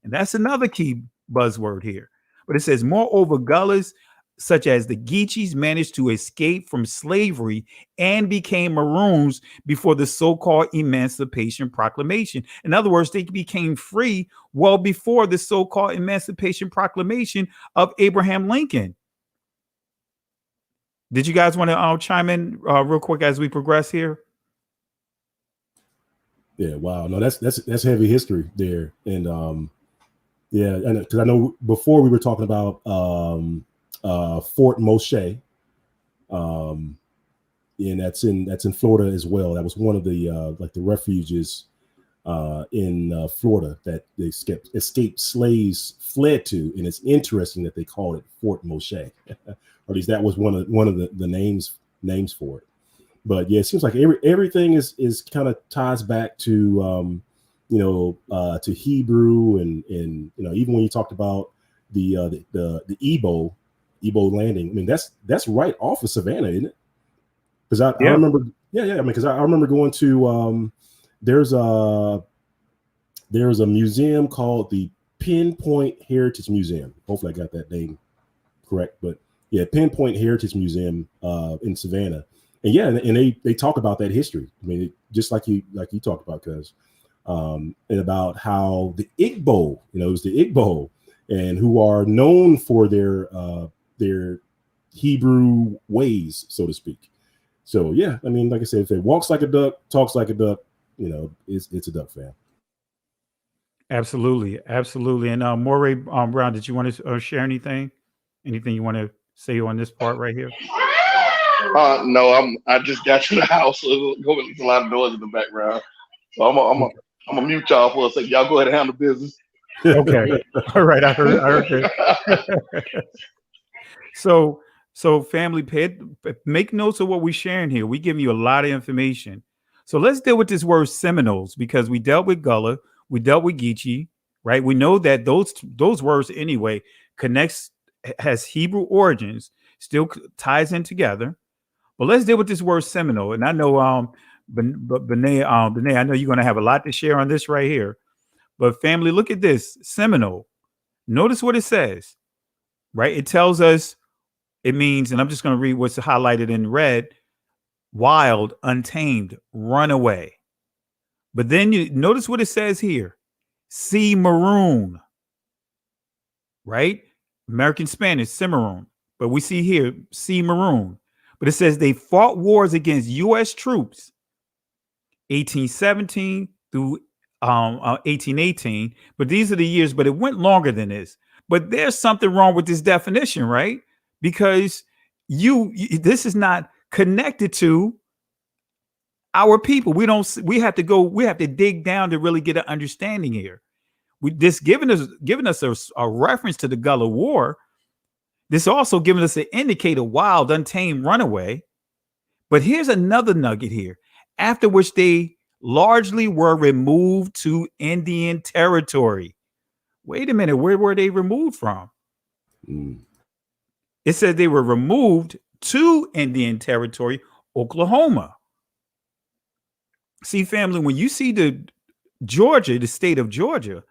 And that's another key buzzword here. But it says, moreover, Gullahs such as the Geechees managed to escape from slavery and became Maroons before the so-called Emancipation Proclamation. In other words, they became free well before the so-called Emancipation Proclamation of Abraham Lincoln. Did you guys want to chime in real quick as we progress here? Yeah, wow. No, that's heavy history there. And yeah, and because I know before we were talking about Fort Moshe, and that's in Florida as well. That was one of the like the refuges in Florida that the escaped slaves fled to, and it's interesting that they called it Fort Moshe, or at least that was one of the names for it. But yeah, it seems like everything is kind of ties back to to Hebrew and even when you talked about the Igbo landing. I mean that's right off of Savannah, isn't it? Because I remember, I mean, because I remember going to there's a museum called the Pinpoint Heritage Museum. Hopefully, I got that name correct. But yeah, Pinpoint Heritage Museum in Savannah, and yeah, and they talk about that history. I mean, just like you talked about, cuz and about how the Igbo, it was the Igbo, and who are known for their Hebrew ways, so to speak. So yeah, I mean, like I said, if it walks like a duck, talks like a duck, it's a duck fan. Absolutely. And Moray Brown, did you want to share anything? Anything you want to say on this part right here? No, I just got to the house, so there's a lot of noise in the background. So I'm gonna mute y'all for a second. Y'all go ahead and handle business. Okay. All right. I heard that. So family, make notes of what we're sharing here. We give you a lot of information. So let's deal with this word Seminoles, because we dealt with Gullah, we dealt with Geechee, right? We know that those words anyway has Hebrew origins, still ties in together. But let's deal with this word Seminole. And I know Bené, I know you're going to have a lot to share on this right here. But family, look at this Seminole. Notice what it says, right? It tells us. It means, and I'm just going to read what's highlighted in red: wild, untamed, runaway. But then you notice what it says here: sea maroon, right? American Spanish, cimarron. But we see here sea maroon. But it says they fought wars against U.S. troops 1817 through 1818. But these are the years, but it went longer than this. But there's something wrong with this definition, right? Because this is not connected to our people. We have to dig down to really get an understanding here. This giving us a reference to the Gullah War. This also giving us an indicator: wild, untamed, runaway. But here's another nugget here: after which they largely were removed to Indian territory. Wait a minute, where were they removed from? It said they were removed to Indian territory, Oklahoma. See, family, when you see the state of Georgia,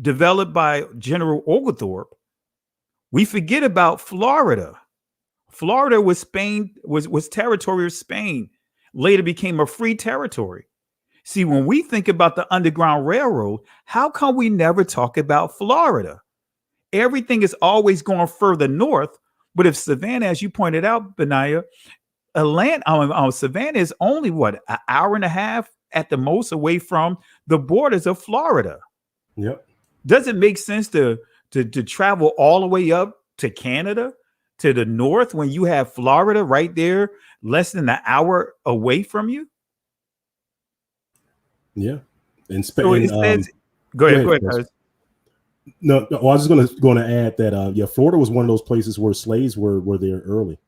developed by General Oglethorpe, we forget about Florida. Florida was Spain, was territory of Spain, later became a free territory. See, when we think about the Underground Railroad, how come we never talk about Florida? Everything is always going further north. But if Savannah, as you pointed out, Benaiah, Savannah is only an hour and a half at the most away from the borders of Florida. Yep. Does it make sense to travel all the way up to Canada, to the north, when you have Florida right there, less than an hour away from you? Yeah. And go ahead. No, I was just going to add that Florida was one of those places where slaves were there early.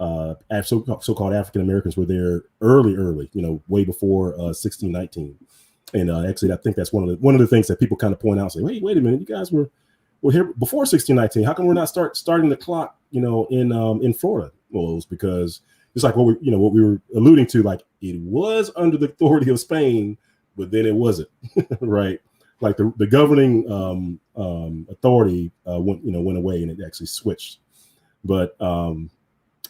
So-called African Americans were there early. Way before 1619. And actually, I think that's one of the things that people kind of point out and say, wait a minute, you guys were here before 1619. How come we're not starting the clock? In Florida. Well, it was because it's like what we were alluding to. Like, it was under the authority of Spain, but then it wasn't, right? Like the governing authority went away, and it actually switched. But so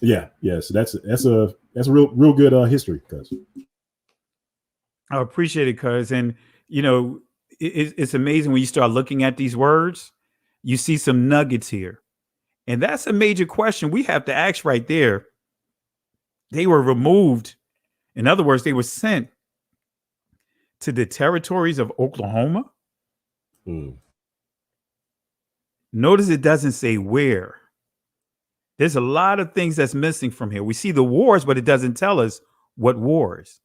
that's a real good history, cuz. I appreciate it, cuz, and it's amazing when you start looking at these words, you see some nuggets here, and that's a major question we have to ask right there. They were removed In other words, they were sent to the territories of Oklahoma. Notice it doesn't say where. There's a lot of things that's missing from here. We see the wars, but it doesn't tell us what wars.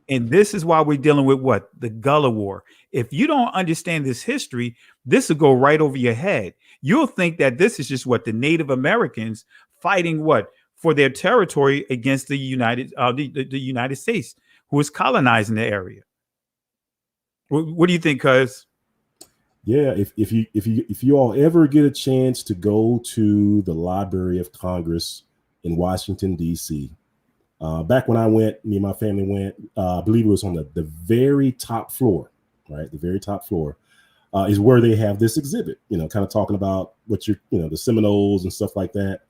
And this is why we're dealing with what? The Gullah War. If you don't understand this history, this will go right over your head. You'll think that this is just what the Native Americans fighting what? For their territory against the United States, who was colonizing the area. What do you think, cuz? Yeah, if you all ever get a chance to go to the Library of Congress in Washington, D.C., back when I went, me and my family went, I believe it was on the very top floor, right? The very top floor is where they have this exhibit, kind of talking about what the Seminoles and stuff like that.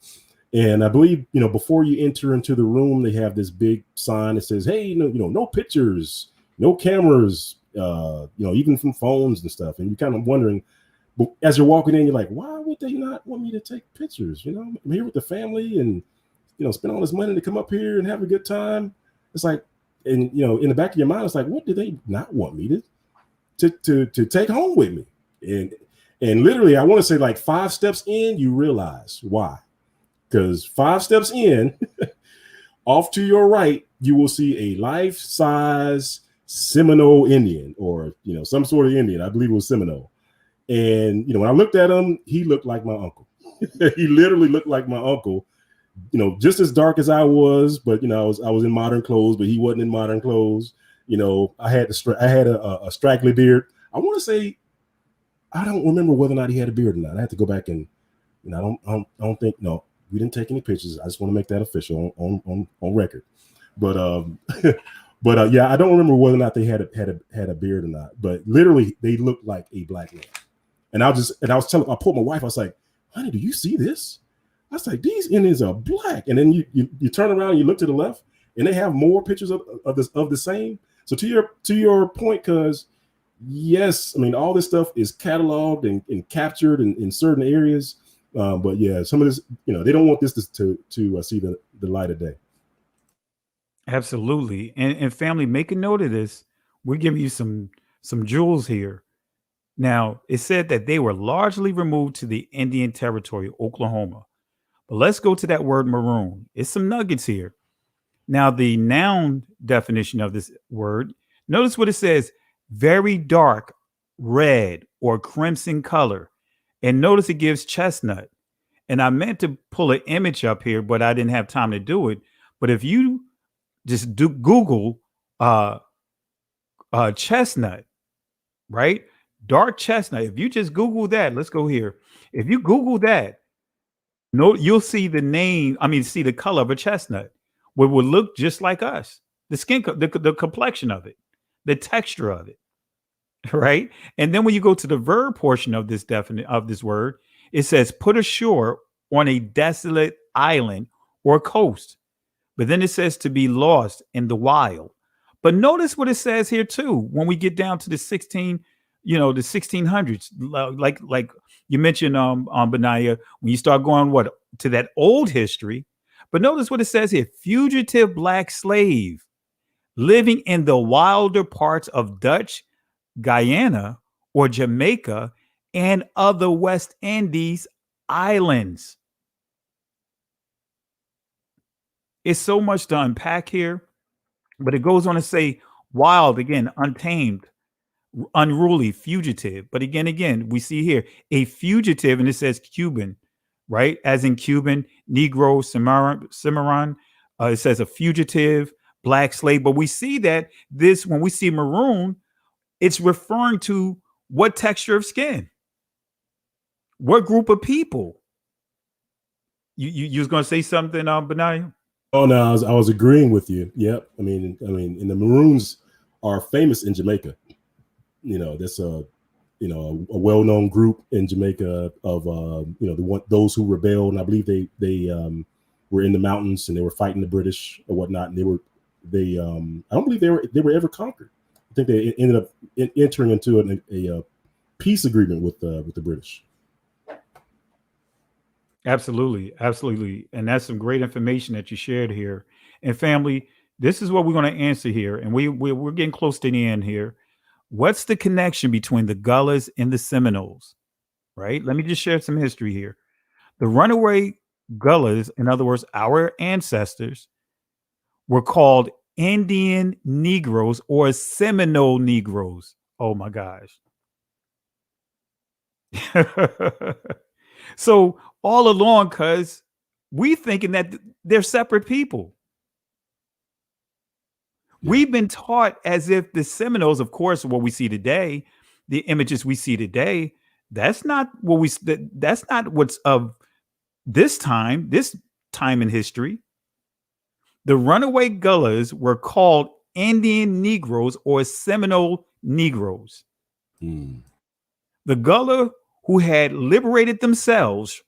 And I believe, before you enter into the room, they have this big sign that says, hey, no pictures, no cameras, even from phones and stuff. And you're kind of wondering, but as you're walking in, you're like, why would they not want me to take pictures? I'm here with the family and, spend all this money to come up here and have a good time. It's like, and, in the back of your mind, it's like, what do they not want me to take home with me? And literally, I want to say like 5 steps in, you realize why. Because 5 steps in, off to your right, you will see a life-size Seminole Indian, or some sort of Indian. I believe it was Seminole. And when I looked at him, he looked like my uncle. He literally looked like my uncle. Just as dark as I was, but I was in modern clothes, but he wasn't in modern clothes. I had a straggly beard. I want to say, I don't remember whether or not he had a beard or not. I have to go back and I don't think, no, we didn't take any pictures. I just want to make that official on record. But yeah, I don't remember whether or not they had a beard or not. But literally, they looked like a black man. And I pulled my wife. I was like, honey, do you see this? I was like, these Indians are black. And then you turn around and you look to the left, and they have more pictures of the same. So to your point, cuz yes, I mean, all this stuff is cataloged and captured in certain areas. But yeah, some of this, they don't want this to see the light of day. Absolutely. And family, make a note of this. We're giving you some jewels here. Now, it said that they were largely removed to the Indian Territory, Oklahoma. But let's go to that word maroon. It's some nuggets here. Now, the noun definition of this word, notice what it says: very dark red or crimson color. And notice it gives chestnut. And I meant to pull an image up here, but I didn't have time to do it. But if you just Google chestnut, right? Dark chestnut. If you just Google that, let's go here. If you Google that, you'll see see the color of a chestnut, where it would look just like us. The skin, the complexion of it, the texture of it, right? And then when you go to the verb portion of this word, it says put ashore on a desolate island or coast. But then it says to be lost in the wild. But notice what it says here too. When we get down to the 1600s, like you mentioned, Benaya, when you start going to that old history. But notice what it says here: fugitive black slave living in the wilder parts of Dutch Guyana or Jamaica and other West Indies islands. It's so much to unpack here, but it goes on to say wild, again, untamed, unruly, fugitive. But again, we see here a fugitive, and it says Cuban, right? As in Cuban, Negro, Cimarron. It says a fugitive, black slave. But we see that when we see maroon, it's referring to what texture of skin, what group of people. You was going to say something, Benaya? Oh no, I was agreeing with you. Yep. I mean, and the Maroons are famous in Jamaica. That's a well-known group in Jamaica of those who rebelled, and I believe they were in the mountains and they were fighting the British or whatnot. And I don't believe they were ever conquered. I think they ended up entering into a peace agreement with the British. Absolutely. And that's some great information that you shared here. And family, This is what we're going to answer here, and we're getting close to the end here. What's the connection between the Gullahs and the Seminoles? Right? Let me just share some history here. The runaway Gullahs, in other words, our ancestors, were called Indian Negroes or Seminole Negroes. Oh my gosh. So all along, cuz we thinking that they're separate people. We've been taught as if the Seminoles, of course, what we see today, the images we see today, that's not what that's not what's of this time in history. The runaway Gullahs were called Indian Negroes or Seminole Negroes. The Gullah who had liberated themselves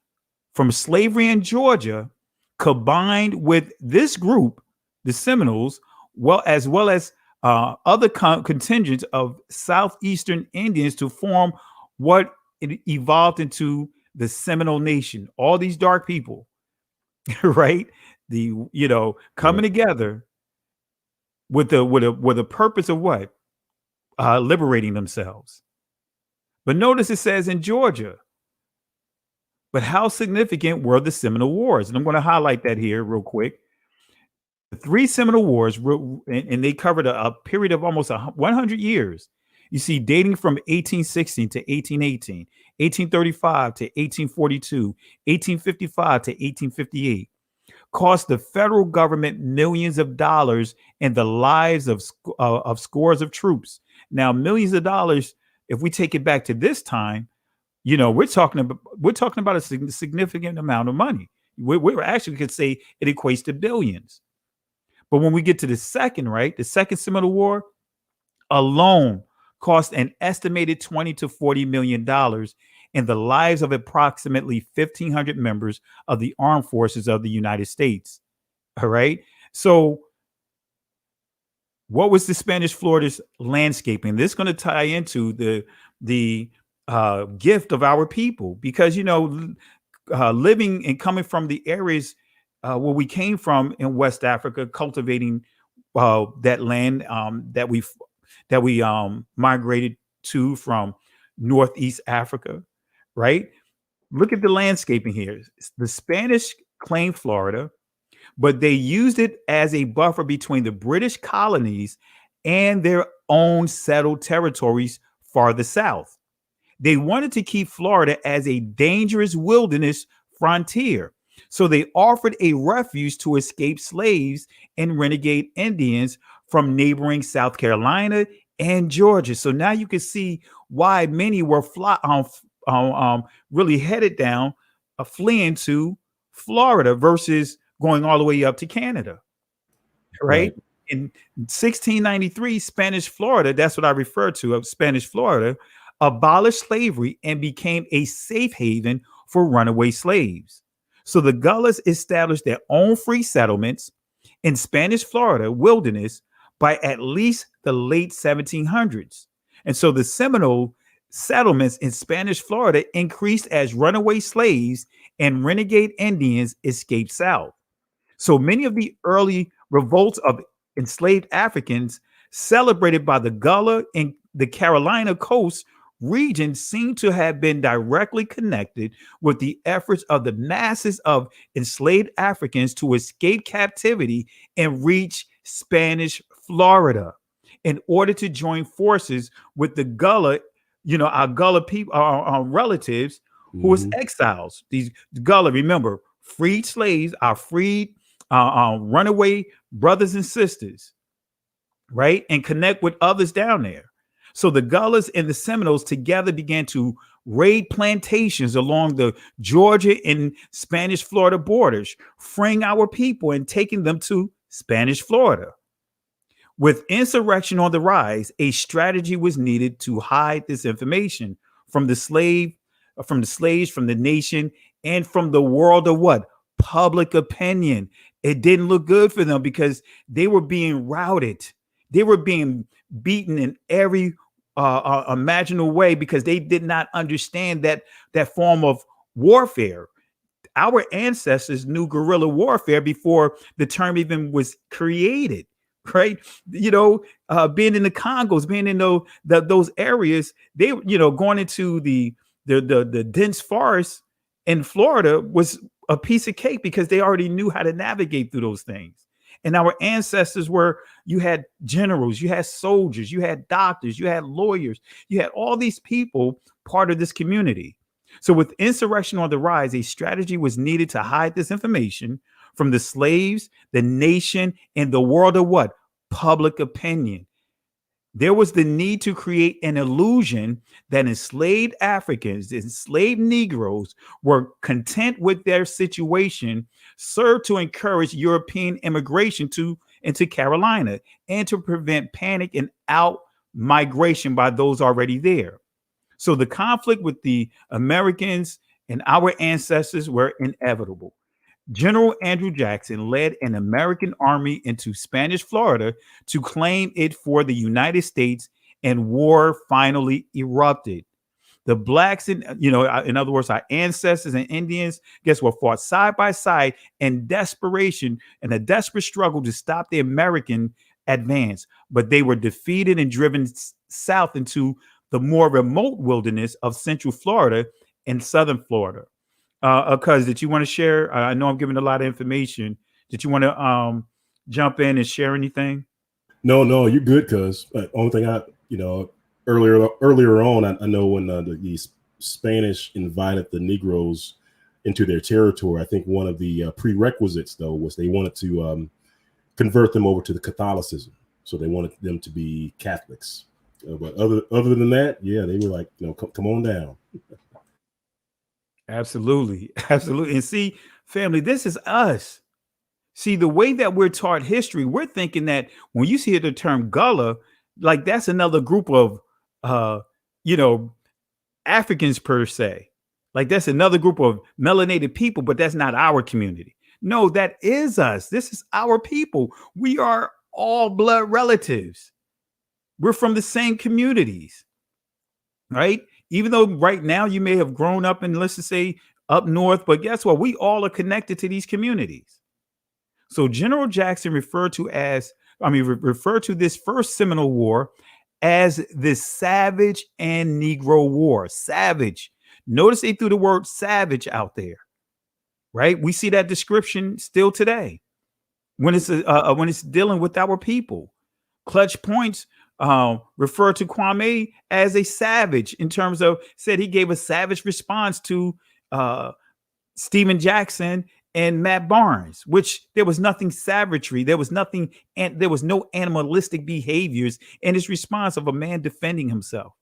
from slavery in Georgia combined with this group, the Seminoles, as well as other contingents of southeastern Indians to form what it evolved into the Seminole Nation. All these dark people, right? Coming together with a purpose of what? Liberating themselves. But notice it says in Georgia. But how significant were the Seminole Wars? And I'm going to highlight that here real quick. The 3 Seminole Wars, and they covered a period of almost 100 years. You see, dating from 1816 to 1818, 1835 to 1842, 1855 to 1858, cost the federal government millions of dollars and the lives of scores of troops. Now, millions of dollars, if we take it back to this time, we're talking about a significant amount of money. We actually could say it equates to billions. But when we get to the second Seminole War alone cost an estimated $20 to $40 million and the lives of approximately 1,500 members of the armed forces of the United States. All right. So what was the Spanish Florida's landscaping? This is going to tie into the gift of our people, because, living and coming from the areas where we came from in West Africa, cultivating that land that we migrated to from Northeast Africa, right? Look at the landscaping here. The Spanish claimed Florida, but they used it as a buffer between the British colonies and their own settled territories farther south. They wanted to keep Florida as a dangerous wilderness frontier. So they offered a refuge to escaped slaves and renegade Indians from neighboring South Carolina and Georgia. So now you can see why many were really headed down, fleeing to Florida versus going all the way up to Canada. Right? In 1693, Spanish Florida, that's what I refer to of Spanish Florida, abolished slavery and became a safe haven for runaway slaves. So the Gullahs established their own free settlements in Spanish Florida wilderness by at least the late 1700s. And so the Seminole settlements in Spanish Florida increased as runaway slaves and renegade Indians escaped south. So many of the early revolts of enslaved Africans celebrated by the Gullah in the Carolina coast region seem to have been directly connected with the efforts of the masses of enslaved Africans to escape captivity and reach Spanish Florida in order to join forces with the Gullah, our Gullah people, our relatives who was exiles. These Gullah, remember, freed slaves, our freed runaway brothers and sisters, right? And connect with others down there. So the Gullahs and the Seminoles together began to raid plantations along the Georgia and Spanish Florida borders, freeing our people and taking them to Spanish Florida. With insurrection on the rise, a strategy was needed to hide this information from the slaves, from the nation, and from the world of what? Public opinion. It didn't look good for them because they were being routed. They were being beaten in every imaginable way because they did not understand that form of warfare. Our ancestors knew guerrilla warfare before the term even was created. right? Being in the Congos, being in those areas, they, going into the dense forest in Florida was a piece of cake because they already knew how to navigate through those things. And our ancestors you had generals, you had soldiers, you had doctors, you had lawyers, you had all these people part of this community. So with insurrection on the rise, a strategy was needed to hide this information from the slaves, the nation, and the world of what? Public opinion. There was the need to create an illusion that enslaved Africans, enslaved Negroes were content with their situation, served to encourage European immigration into Carolina and to prevent panic and out migration by those already there. So the conflict with the Americans and our ancestors were inevitable. General Andrew Jackson led an American army into Spanish Florida to claim it for the United States, and war finally erupted. The blacks, in other words, our ancestors and Indians, guess what, fought side by side in desperation and a desperate struggle to stop the American advance. But they were defeated and driven south into the more remote wilderness of Central Florida and Southern Florida. Cuz, did you want to share? I know I'm giving a lot of information. Did you want to jump in and share anything? No, you're good, cuz. Only thing earlier on, I know when the Spanish invited the Negroes into their territory, I think one of the prerequisites, though, was they wanted to convert them over to the Catholicism. So they wanted them to be Catholics. But other than that, yeah, they were like, come on down. Absolutely. And see, family, this is us. See, the way that we're taught history, we're thinking that when you see the term Gullah, like that's another group of, Africans per se. Like that's another group of melanated people, but that's not our community. No, that is us. This is our people. We are all blood relatives. We're from the same communities, right? Even though right now you may have grown up in, let's just say, up north, but guess what? We all are connected to these communities. So General Jackson referred to this first Seminole War as the Savage and Negro War. Savage. Notice they threw the word savage out there, right? We see that description still today when it's dealing with our people. Clutch Points referred to Kwame as a savage in terms of, said he gave a savage response to Stephen Jackson and Matt Barnes, which there was nothing savagery. There was nothing, and there was no animalistic behaviors in his response of a man defending himself.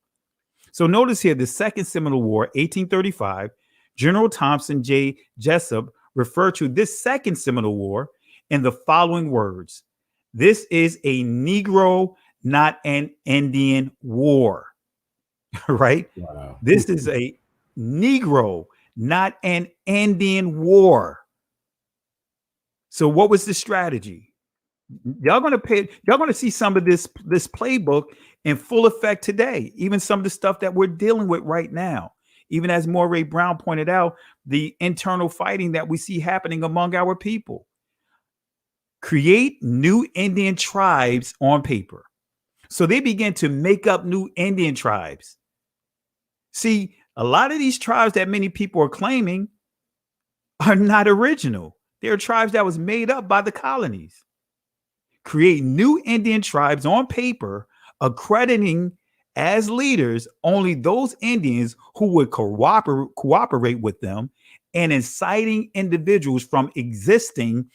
So notice here, the Second Seminole War, 1835, General Thompson J. Jessup referred to this Second Seminole War in the following words: "This is a Negro, not an Indian war." Right? Wow. This is a Negro, not an Indian war. So what was the strategy? Y'all gonna see some of this playbook in full effect today. Even some of the stuff that we're dealing with right now. Even as Moray Brown pointed out, the internal fighting that we see happening among our people. Create new Indian tribes on paper. So they began to make up new Indian tribes. See, a lot of these tribes that many people are claiming are not original. They're tribes that was made up by the colonies. Create new Indian tribes on paper, accrediting as leaders only those Indians who would cooperate with them, and inciting individuals from existing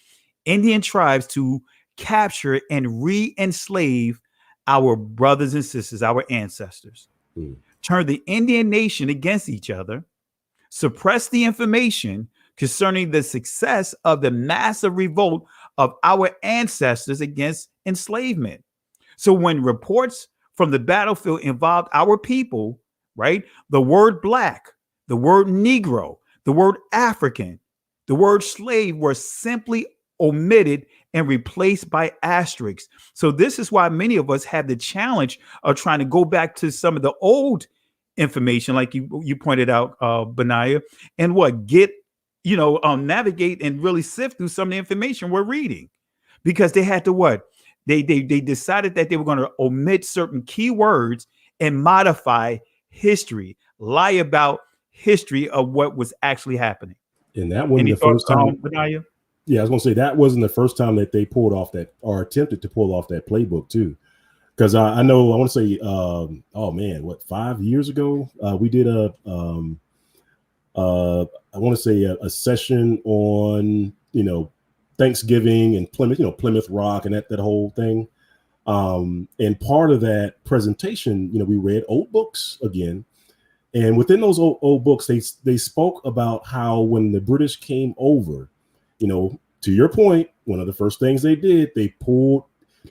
Indian tribes to capture and re-enslave our brothers and sisters, our ancestors. Turn the Indian nation against each other, suppress the information concerning the success of the massive revolt of our ancestors against enslavement. So when reports from the battlefield involved our people, right, the word black, the word Negro, the word African, the word slave were simply omitted and replaced by asterisks. So this is why many of us have the challenge of trying to go back to some of the old information, like you pointed out, Benaiah, and navigate and really sift through some of the information we're reading, because they had to They decided that they were going to omit certain keywords and modify history, lie about history of what was actually happening. And that wasn't Any the thoughts, first time. Benaya? Yeah, I was gonna say that wasn't the first time that they pulled off that or attempted to pull off that playbook too. Because I know I want to say, oh man, what 5 years ago we did I want to say a session on Thanksgiving and Plymouth Rock and that whole thing. And part of that presentation, we read old books again. And within those old books, they spoke about how when the British came over, to your point, one of the first things they did, they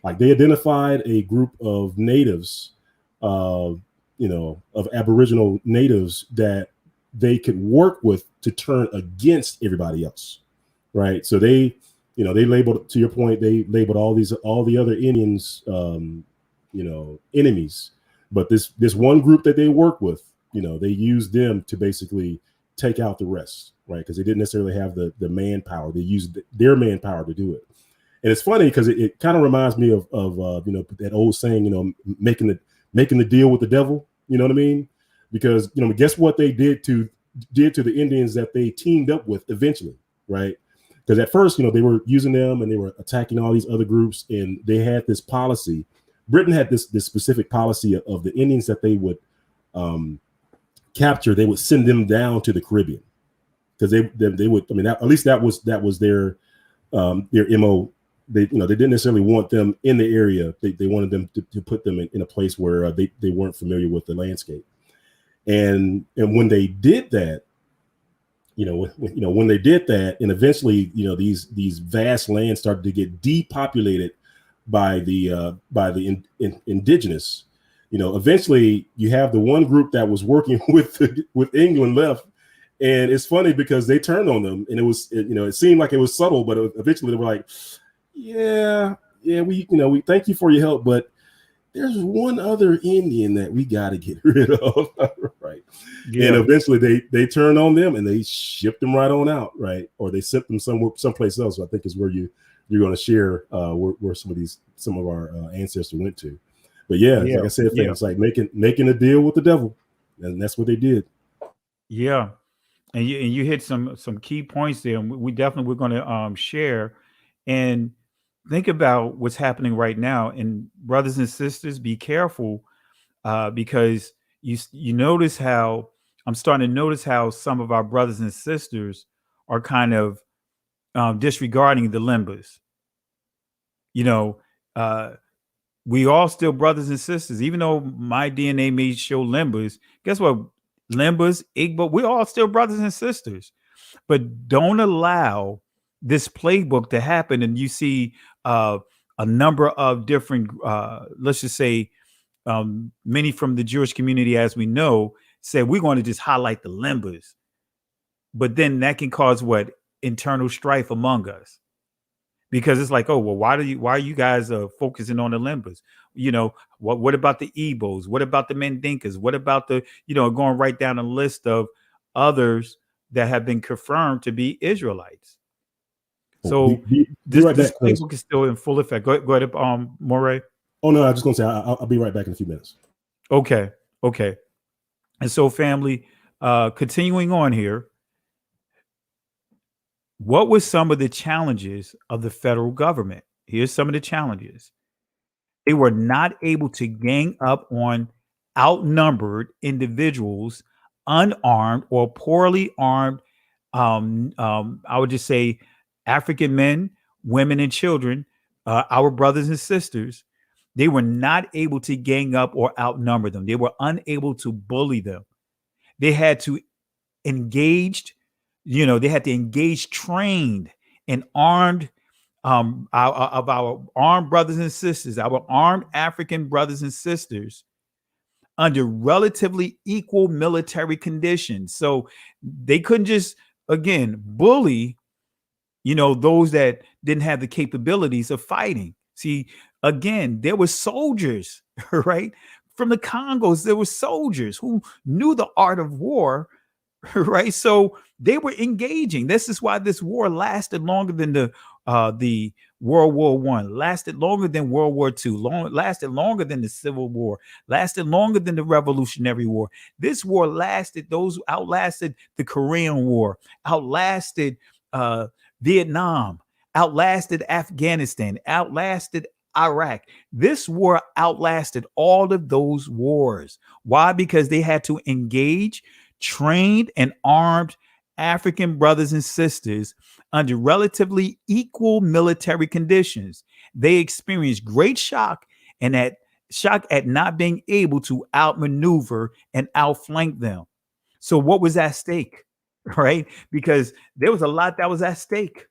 identified a group of natives, of Aboriginal natives that they could work with to turn against everybody else, right? So they labeled, to your point, they labeled all the other Indians, enemies. But this one group that they work with, they used them to basically take out the rest, right? Because they didn't necessarily have the manpower. They used their manpower to do it. And it's funny because it kind of reminds me of that old saying, making the deal with the devil. You know what I mean? Because guess what they did to the Indians that they teamed up with eventually, right? Because at first, they were using them and they were attacking all these other groups, and they had this policy. Britain had this specific policy of the Indians that they would capture. They would send them down to the Caribbean because they would. I mean, at least that was their MO. They didn't necessarily want them in the area. They wanted them to put them in a place where they weren't familiar with the landscape. And when they did that, when they did that, and eventually, these vast lands started to get depopulated by the indigenous. Eventually you have the one group that was working with England left, and it's funny because they turned on them, and it seemed like it was subtle, but eventually they were like, yeah, we thank you for your help, but there's one other Indian that we got to get rid of, right? Yeah. And eventually they turned on them and they shipped them right on out, right? Or they sent them someplace else. So I think is where you're going to share where some of our ancestors went to. But like I said, it's like making a deal with the devil, and that's what they did. Yeah, and you hit some key points there. And we're going to share and think about what's happening right now. And brothers and sisters, be careful because you notice how I'm starting to notice how some of our brothers and sisters are kind of disregarding the limbas. We all still brothers and sisters, even though my DNA may show limbas. Guess what? Limbas, Igbo, we're all still brothers and sisters. But don't allow this playbook to happen, and you see a number of different, let's just say, many from the Jewish community, as we know, say we're going to just highlight the limbas, but then that can cause what? Internal strife among us, because it's like, oh well, why are you guys focusing on the limbas? What about the Igbos? What about the Mandinkas? What about the going right down a list of others that have been confirmed to be Israelites? So this playbook is still in full effect. Go ahead, Moray. Oh no, I was just gonna say I'll be right back in a few minutes. Okay. And so, family, continuing on here, what were some of the challenges of the federal government? Here's some of the challenges. They were not able to gang up on outnumbered individuals, unarmed or poorly armed. I would just say African men, women, and children, our brothers and sisters. They were not able to gang up or outnumber them. They were unable to bully them. They had to engage, trained and armed of our armed brothers and sisters, our armed African brothers and sisters, under relatively equal military conditions. So they couldn't just, again, bully, those that didn't have the capabilities of fighting. See, again, there were soldiers, right? From the Congos, there were soldiers who knew the art of war, right? So they were engaging. This is why this war lasted longer than the World War One, lasted longer than World War II, lasted longer than the Civil War, lasted longer than the Revolutionary War. This war outlasted the Korean War, outlasted Vietnam, outlasted Afghanistan, outlasted Iraq. This war outlasted all of those wars. Why? Because they had to engage trained and armed African brothers and sisters under relatively equal military conditions. They experienced great shock at not being able to outmaneuver and outflank them. So what was at stake, right? Because there was a lot that was at stake.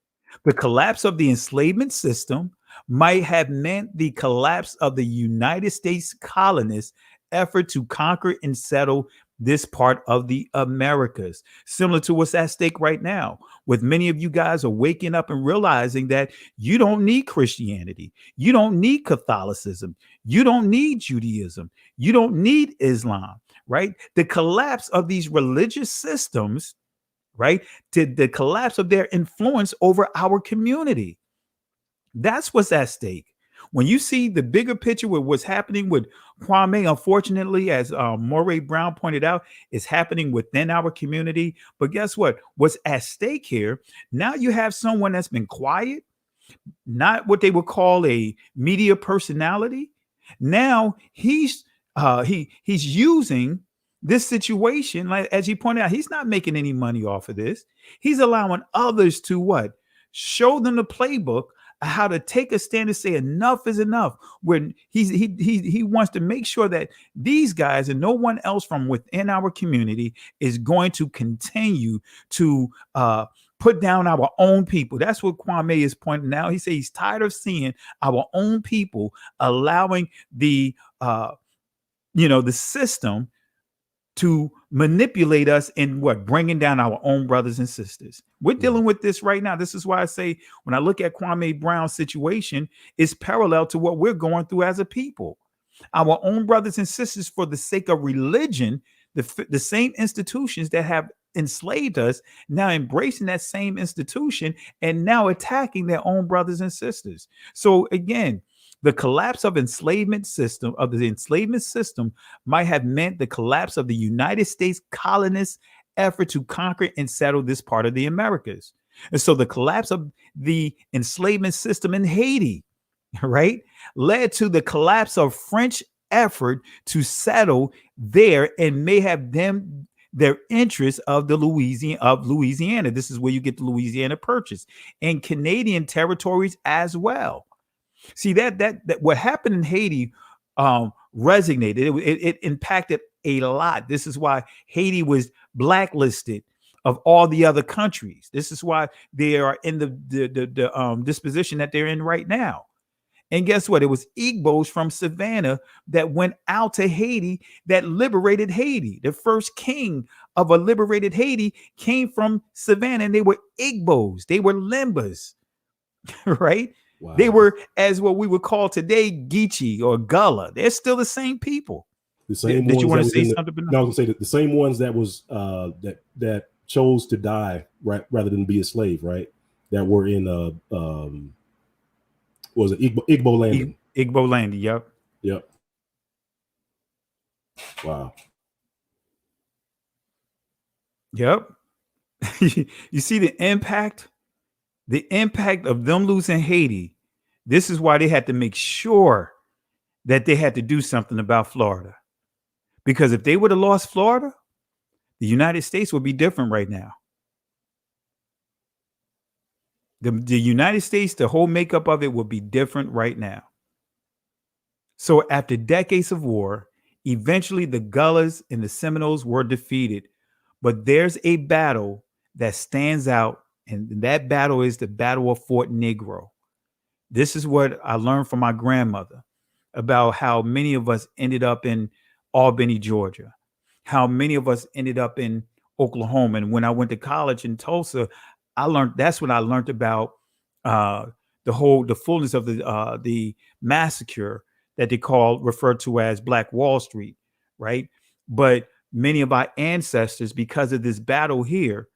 The collapse of the enslavement system might have meant the collapse of the United States colonists' effort to conquer and settle this part of the Americas, similar to what's at stake right now, with many of you guys are waking up and realizing that you don't need Christianity, you don't need Catholicism, you don't need Judaism, you don't need Islam, right? The collapse of these religious systems, right, to the collapse of their influence over our community. That's what's at stake. When you see the bigger picture with what's happening with Kwame, unfortunately, as Kwame Brown pointed out, is happening within our community. But guess what? What's at stake here? Now you have someone that's been quiet, not what they would call a media personality. Now he's using this situation, like as he pointed out, he's not making any money off of this. He's allowing others to what? Show them the playbook, how to take a stand and say enough is enough. When he wants to make sure that these guys and no one else from within our community is going to continue to put down our own people. That's what Kwame is pointing out. He says he's tired of seeing our own people allowing the system to manipulate us in bringing down our own brothers and sisters. We're dealing with this right now. This is why I say when I look at Kwame Brown's situation, it's parallel to what we're going through as a people. Our own brothers and sisters, for the sake of religion, the same institutions that have enslaved us, now embracing that same institution and now attacking their own brothers and sisters. So again, the collapse of the enslavement system might have meant the collapse of the United States colonists' effort to conquer and settle this part of the Americas. And so the collapse of the enslavement system in Haiti, right, led to the collapse of French effort to settle there and may have their interest of Louisiana. This is where you get the Louisiana Purchase and Canadian territories as well. See that what happened in Haiti resonated. It impacted a lot. This is why Haiti was blacklisted of all the other countries. This is why they are in the disposition that they're in right now. And guess what? It was Igbos from Savannah that went out to Haiti that liberated Haiti. The first king of a liberated Haiti came from Savannah, and they were Igbos. They were Limbas, right? Wow. They were, as what we would call today, Geechee or Gullah. They're still the same people. The same. Did you want to say something? No, I was going to say the same ones that was that chose to die rather than be a slave, right? That were in was it Igbo landing? Igbo landing. Yep. Wow. Yep. You see the impact. The impact of them losing Haiti, this is why they had to make sure that they had to do something about Florida. Because if they would have lost Florida, the United States would be different right now. The United States, the whole makeup of it would be different right now. So after decades of war, eventually the Gullahs and the Seminoles were defeated. But there's a battle that stands out. And that battle is the Battle of Fort Negro. This is what I learned from my grandmother about how many of us ended up in Albany, Georgia, how many of us ended up in Oklahoma. And when I went to college in Tulsa, that's when I learned about the fullness of the massacre that they referred to as Black Wall Street, right? But many of our ancestors, because of this battle here,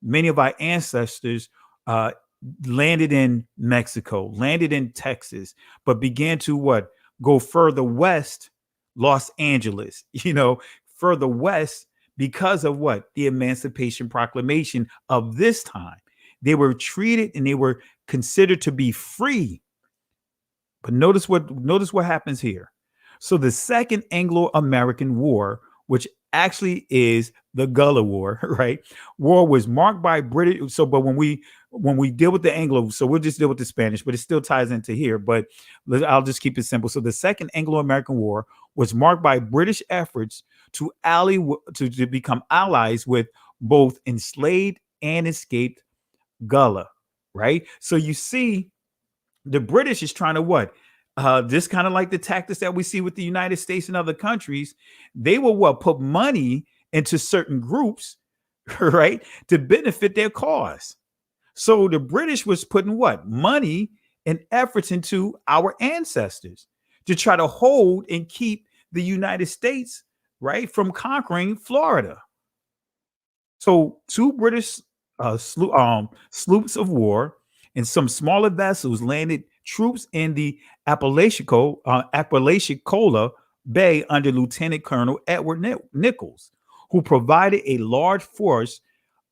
many of our ancestors landed in Mexico, landed in Texas, but began to what? Go further west, Los Angeles, further west because of what? The Emancipation Proclamation of this time. They were treated and they were considered to be free. But notice what happens here. So the Second Anglo-American War, which actually is the Gullah War, right? War was marked by British. So, but when we deal with the Anglo, so we'll just deal with the Spanish, but it still ties into here. But I'll just keep it simple. So the Second Anglo-American War was marked by British efforts to become allies with both enslaved and escaped Gullah, right? So you see, the British is trying to what? Just kind of like the tactics that we see with the United States and other countries. They will what? Put money into certain groups, right, to benefit their cause. So the British was putting what? Money and efforts into our ancestors to try to hold and keep the United States, right, from conquering Florida. So two British sloops of war and some smaller vessels landed troops in the Apalachicola Bay under Lieutenant Colonel Edward Nichols, who provided a large force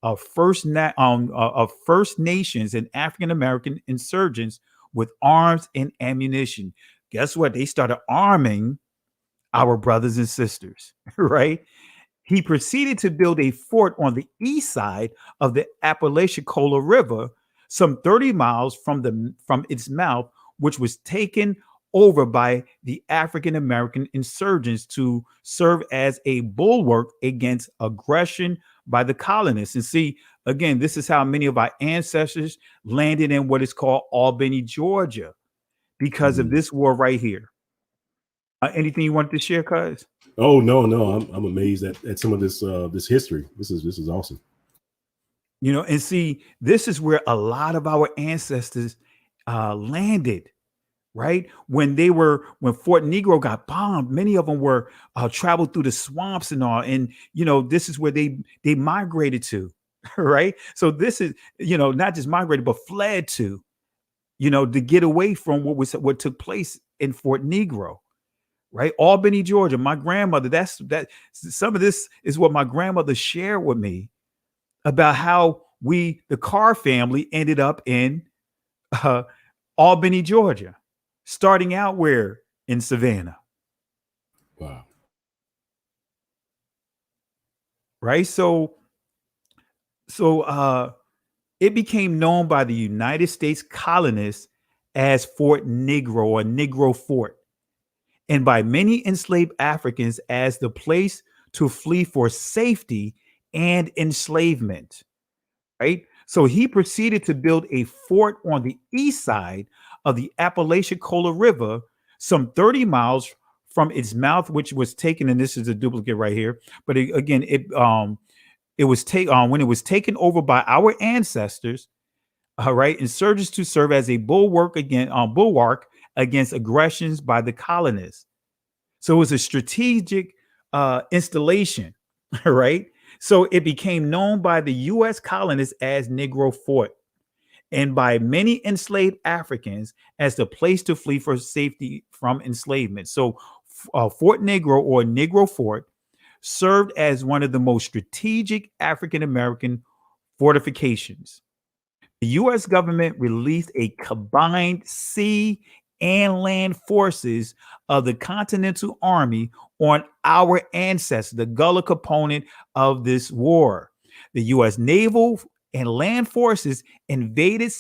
of First Nations and African American insurgents with arms and ammunition. Guess what? They started arming our brothers and sisters, right? He proceeded to build a fort on the east side of the Apalachicola River, some 30 miles from its mouth, which was taken over by the African American insurgents to serve as a bulwark against aggression by the colonists. And see, again, this is how many of our ancestors landed in what is called Albany, Georgia, because of this war right here. Anything you want to share, cuz? Oh no, I'm amazed at some of this history. This is awesome. And see, this is where a lot of our ancestors landed, right? When Fort Negro got bombed, many of them were traveled through the swamps and all, and this is where they migrated to, right? So this is not just migrated but fled to, to get away from what took place in Fort Negro. Right, Albany, Georgia. My grandmother. That. Some of this is what my grandmother shared with me about how the Carr family, ended up in Albany, Georgia, starting out where? In Savannah. Wow. Right. So it became known by the United States colonists as Fort Negro or Negro Fort, and by many enslaved Africans as the place to flee for safety and enslavement, right? So he proceeded to build a fort on the east side of the Apalachicola River, some 30 miles from its mouth, which was taken, and this is a duplicate right here, but when it was taken over by our ancestors, right, insurgents to serve as a bulwark against aggressions by the colonists. So it was a strategic installation, right? So it became known by the U.S. colonists as Negro Fort, and by many enslaved Africans as the place to flee for safety from enslavement. So Fort Negro or Negro Fort served as one of the most strategic African American fortifications. The U.S. government released a combined sea and land forces of the Continental Army on our ancestors, the Gullah component of this war. The U.S. naval and land forces invaded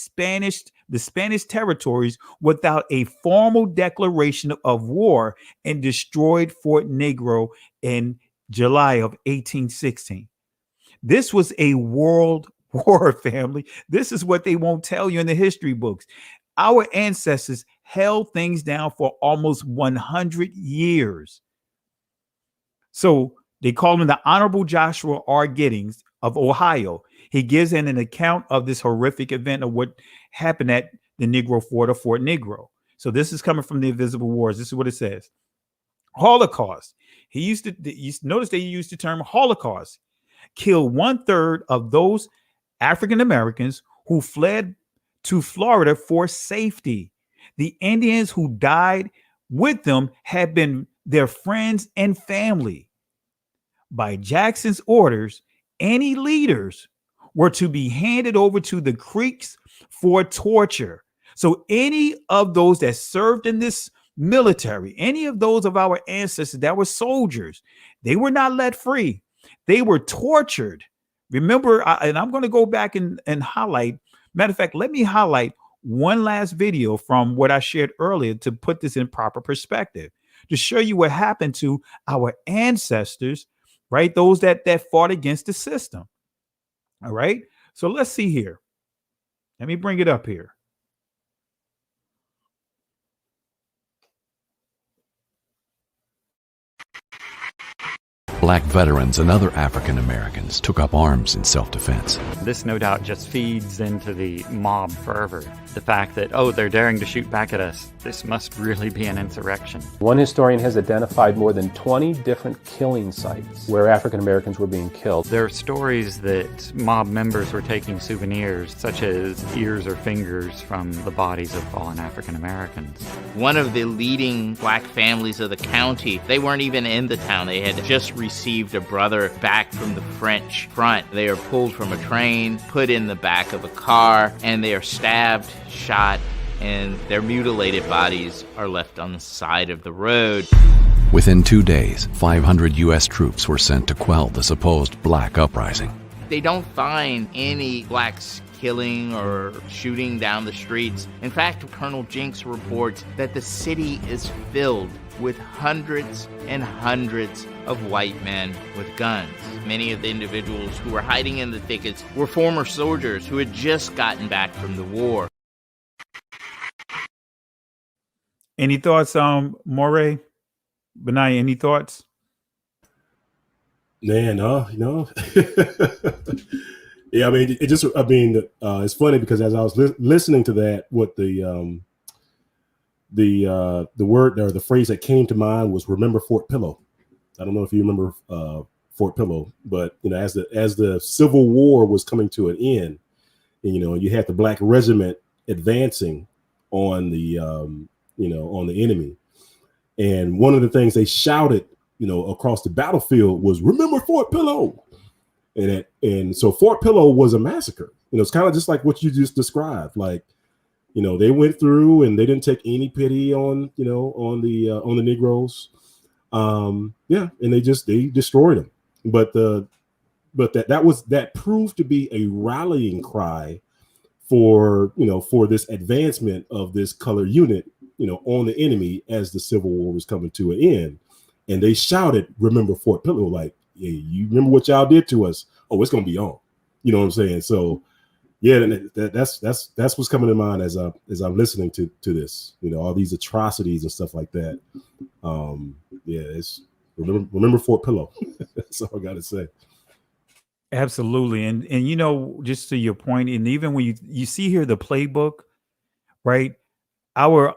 the Spanish territories without a formal declaration of war and destroyed Fort Negro in July of 1816. This was a world war, family. This is what they won't tell you in the history books. Our ancestors held things down for almost 100 years. So they call him the Honorable Joshua R. Giddings of Ohio. He gives an account of this horrific event of what happened at the Negro Fort or Fort Negro. So this is coming from the Invisible Wars. This is what it says. Holocaust. Notice they used the term Holocaust. Killed 1/3 of those African Americans who fled to Florida for safety. The Indians who died with them had been their friends and family. By Jackson's orders, any leaders were to be handed over to the Creeks for torture. So any of those that served in this military, any of those of our ancestors that were soldiers, they were not let free. They were tortured. Remember, and I'm going to go back and highlight. Matter of fact, let me highlight one last video from what I shared earlier to put this in proper perspective, to show you what happened to our ancestors, right? Those that fought against the system. All right. So let's see here. Let me bring it up here. Black veterans and other African Americans took up arms in self-defense. This no doubt just feeds into the mob fervor. The fact that, oh, they're daring to shoot back at us. This must really be an insurrection. One historian has identified more than 20 different killing sites where African Americans were being killed. There are stories that mob members were taking souvenirs, such as ears or fingers from the bodies of fallen African Americans. One of the leading black families of the county, they weren't even in the town. They had just received a brother back from the French front. They are pulled from a train, put in the back of a car, and they are stabbed, shot, and their mutilated bodies are left on the side of the road. Within 2 days, 500 U.S. troops were sent to quell the supposed black uprising. They don't find any blacks killing or shooting down the streets. In fact, Colonel Jinks reports that the city is filled with hundreds and hundreds of white men with guns. Many of the individuals who were hiding in the thickets were former soldiers who had just gotten back from the war. Any thoughts, Moray? Benai, any thoughts? Man, yeah, I mean, it's funny because as I was listening to that, what the word or the phrase that came to mind was "remember Fort Pillow." I don't know if you remember Fort Pillow, but as the Civil War was coming to an end, and you had the Black Regiment advancing on the on the enemy, and one of the things they shouted across the battlefield was "remember Fort Pillow." And so Fort Pillow was a massacre. It's kind of just like what you just described. Like, they went through and they didn't take any pity on the Negroes. And they destroyed them. But that proved to be a rallying cry for this advancement of this color unit, on the enemy as the Civil War was coming to an end. And they shouted, "Remember Fort Pillow," like, "Hey, you remember what y'all did to us? Oh, it's gonna be on." You know what I'm saying? So, yeah, that's what's coming to mind as I'm listening to this. All these atrocities and stuff like that. It's remember Fort Pillow. That's all I got to say. Absolutely, and just to your point, and even when you see here the playbook, right? Our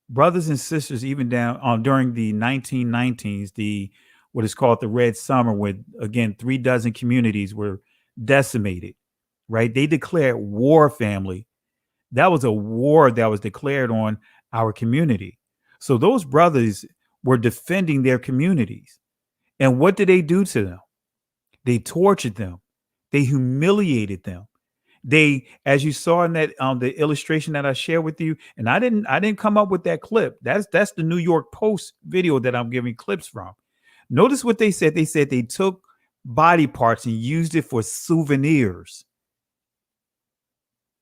brothers and sisters, even down during the 1990s, what is called the Red Summer, where again 36 communities were decimated, right? They declared war, family. That was a war that was declared on our community. So those brothers were defending their communities. And what did they do to them? They tortured them. They humiliated them. They, as you saw in that the illustration that I shared with you, and I didn't come up with that clip. That's the New York Post video that I'm giving clips from. Notice what they said. They said they took body parts and used it for souvenirs.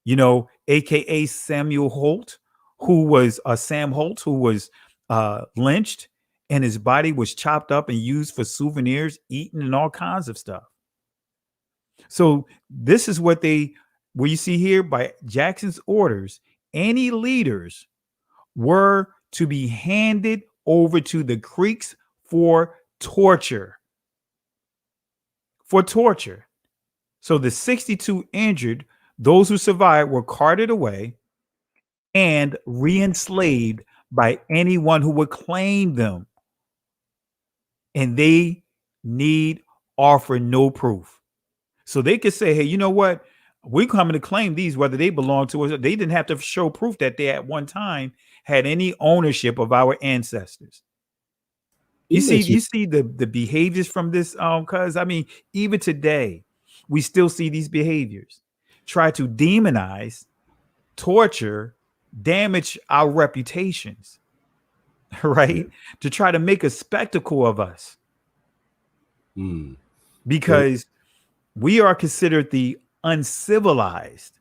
AKA Samuel Holt, who was Sam Holt, who was lynched, and his body was chopped up and used for souvenirs, eaten, and all kinds of stuff. So this is what you see here, by Jackson's orders, any leaders were to be handed over to the Creeks for torture. For torture. So the 62 injured, those who survived, were carted away and re-enslaved by anyone who would claim them. And they need offer no proof. So they could say, hey, you know what? We're coming to claim these, whether they belong to us. They didn't have to show proof that they at one time had any ownership of our ancestors. You see the behaviors from this, because I mean, even today, we still see these behaviors. Try to demonize, torture, damage our reputations, right? To try to make a spectacle of us. Because we are considered the uncivilized.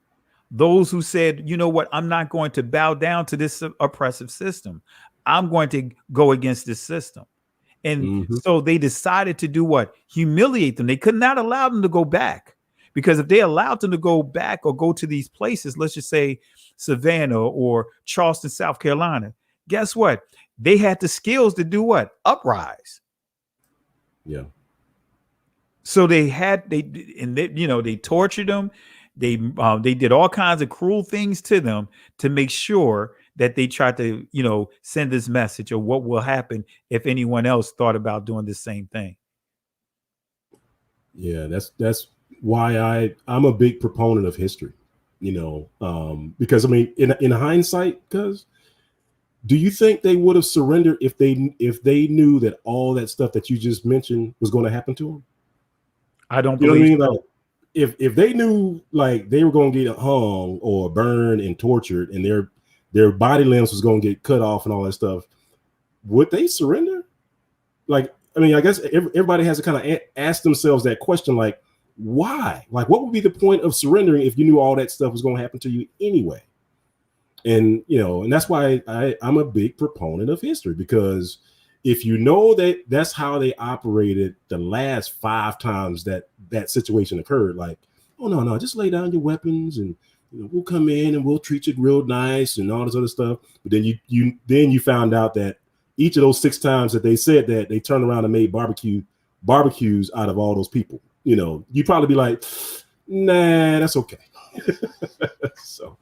Those who said, you know what, I'm not going to bow down to this oppressive system. I'm going to go against this system. And so they decided to do what? Humiliate them. They could not allow them to go back, because if they allowed them to go back or go to these places, let's just say Savannah or Charleston, South Carolina, guess what? They had the skills to do what? Uprise. Yeah. So they tortured them. They did all kinds of cruel things to them to make sure that they tried to, send this message of what will happen if anyone else thought about doing the same thing. Yeah, that's why I'm a big proponent of history, because I mean, in hindsight, because do you think they would have surrendered if they knew that all that stuff that you just mentioned was going to happen to them? I don't believe so. Like, if they knew like they were going to get hung or burned and tortured, and their body limbs was going to get cut off and all that stuff, would they surrender? Like, I mean, I guess everybody has to kind of ask themselves that question, like, why? Like, what would be the point of surrendering if you knew all that stuff was going to happen to you anyway? And, and that's why I'm a big proponent of history, because if you know that that's how they operated the last 5 times that situation occurred, like, oh, no, just lay down your weapons and we'll come in and we'll treat you real nice and all this other stuff. But then you found out that each of those 6 times that they said that, they turned around and made barbecues out of all those people. You'd probably be like, nah, that's okay. So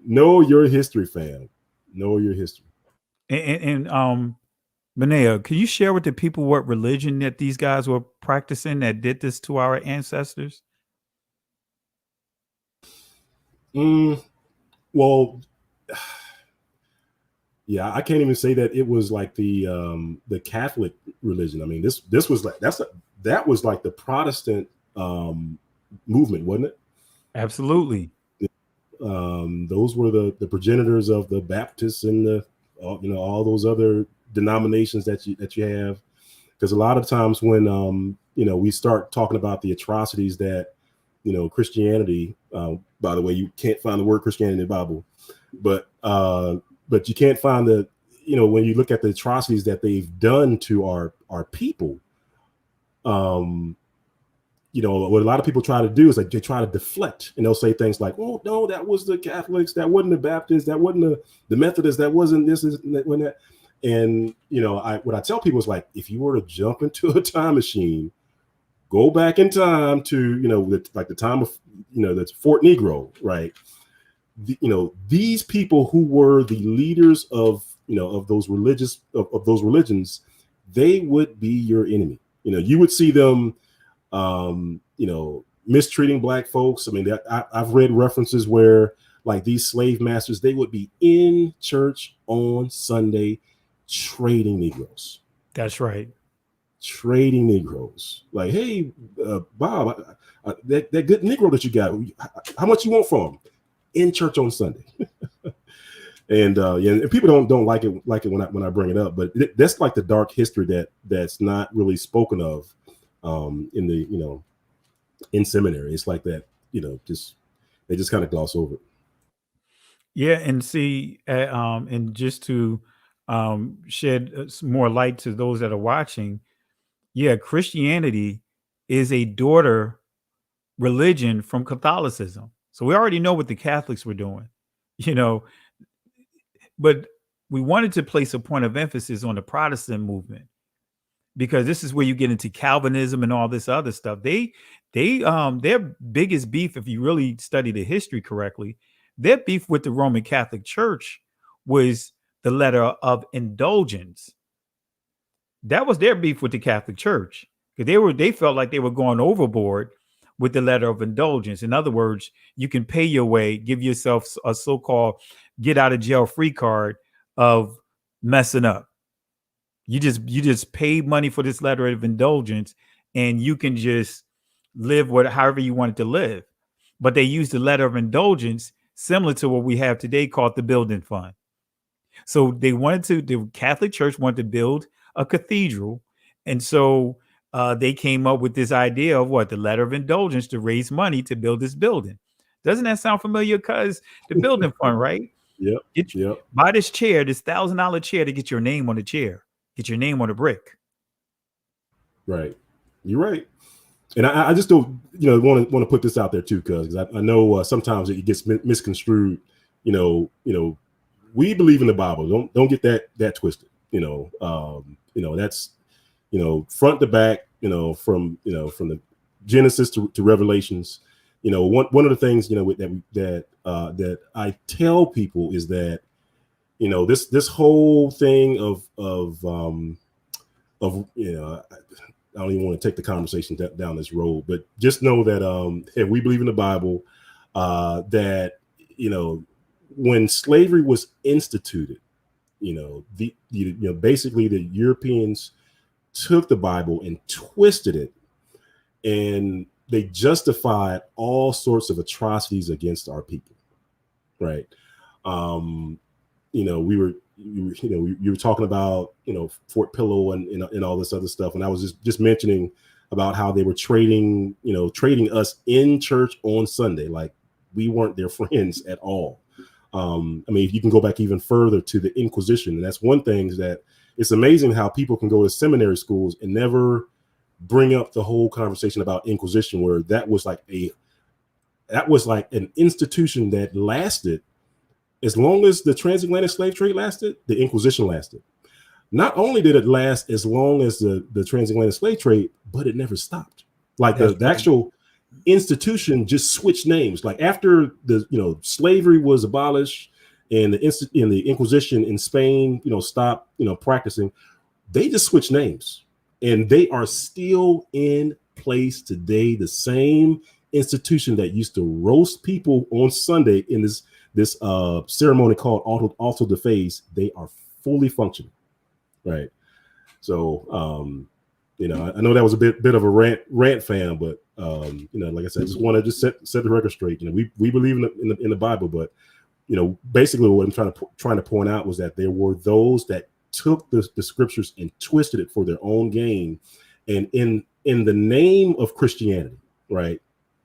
know your history, fam. Know your history. And Benea, can you share with the people what religion that these guys were practicing that did this to our ancestors? Well, yeah, I can't even say that it was like the Catholic religion. I mean, this was like that was like the Protestant movement, wasn't it? Absolutely. Those were the progenitors of the Baptists and all those other denominations that you have, because a lot of times when we start talking about the atrocities that Christianity, by the way, you can't find the word Christianity in the Bible, but you can't find the when you look at the atrocities that they've done to our people, what a lot of people try to do is like they try to deflect, and they'll say things like, oh no, that was the Catholics, that wasn't the Baptists, that wasn't the Methodists, that wasn't this, that wasn't that. And what I tell people is, like, if you were to jump into a time machine, go back in time to the time of that's Fort Negro, right? These people who were the leaders of of those religions, they would be your enemy. You would see them mistreating black folks. I mean, I've read references where like these slave masters, they would be in church on Sunday trading Negroes. That's right. Trading Negroes. Like, hey, Bob, that good Negro that you got, how much you want from him? In church on Sunday. And and people don't like it when I bring it up, but that's like the dark history that's not really spoken of in the in seminary. It's like that, they just kind of gloss over it. Yeah, and see, and just to shed some more light to those that are watching, yeah, Christianity is a daughter religion from Catholicism. So we already know what the Catholics were doing, but we wanted to place a point of emphasis on the Protestant movement, because this is where you get into Calvinism and all this other stuff. Their biggest beef, if you really study the history correctly, their beef with the Roman Catholic Church was the letter of indulgence. That was their beef with the Catholic Church, because they felt like they were going overboard with the letter of indulgence. In other words, you can pay your way, give yourself a so-called get out of jail free card of messing up. You just paid money for this letter of indulgence, and you can just live however you wanted to live. But they used the letter of indulgence similar to what we have today called the building fund. So the Catholic Church wanted to build a cathedral. And so they came up with this idea of the letter of indulgence to raise money to build this building. Doesn't that sound familiar? Because the building fund, right? Yep. Buy this chair, this $1,000 chair to get your name on the chair, get your name on the brick. Right. You're right. And I just don't, want to put this out there too, because I know sometimes it gets misconstrued. We believe in the Bible. Don't get that twisted. That's front to back. From the Genesis to Revelations. One of the things that I tell people is that this whole thing of I don't even want to take the conversation down this road, but just know that if we believe in the Bible, that when slavery was instituted, basically the Europeans took the Bible and twisted it, and they justified all sorts of atrocities against our people, right? You were talking about Fort Pillow and all this other stuff, and I was just mentioning about how they were trading us in church on Sunday, like we weren't their friends at all. You can go back even further to the Inquisition, and that's one thing that it's amazing how people can go to seminary schools and never bring up the whole conversation about Inquisition, where that was like an institution that lasted. As long as the transatlantic slave trade lasted, the Inquisition lasted. Not only did it last as long as the transatlantic slave trade, but it never stopped. Like the actual institution just switched names. Like after the slavery was abolished and the Inquisition in Spain stopped practicing, they just switched names, and they are still in place today. The same institution that used to roast people on Sunday in this ceremony called Alto de Fe, they are fully functioning, right? So I know that was a bit of a rant fan, but like I said, I just want to set the record straight. We believe in the Bible, but basically what I'm trying to point out was that there were those that took the scriptures and twisted it for their own gain, and in the name of Christianity, right?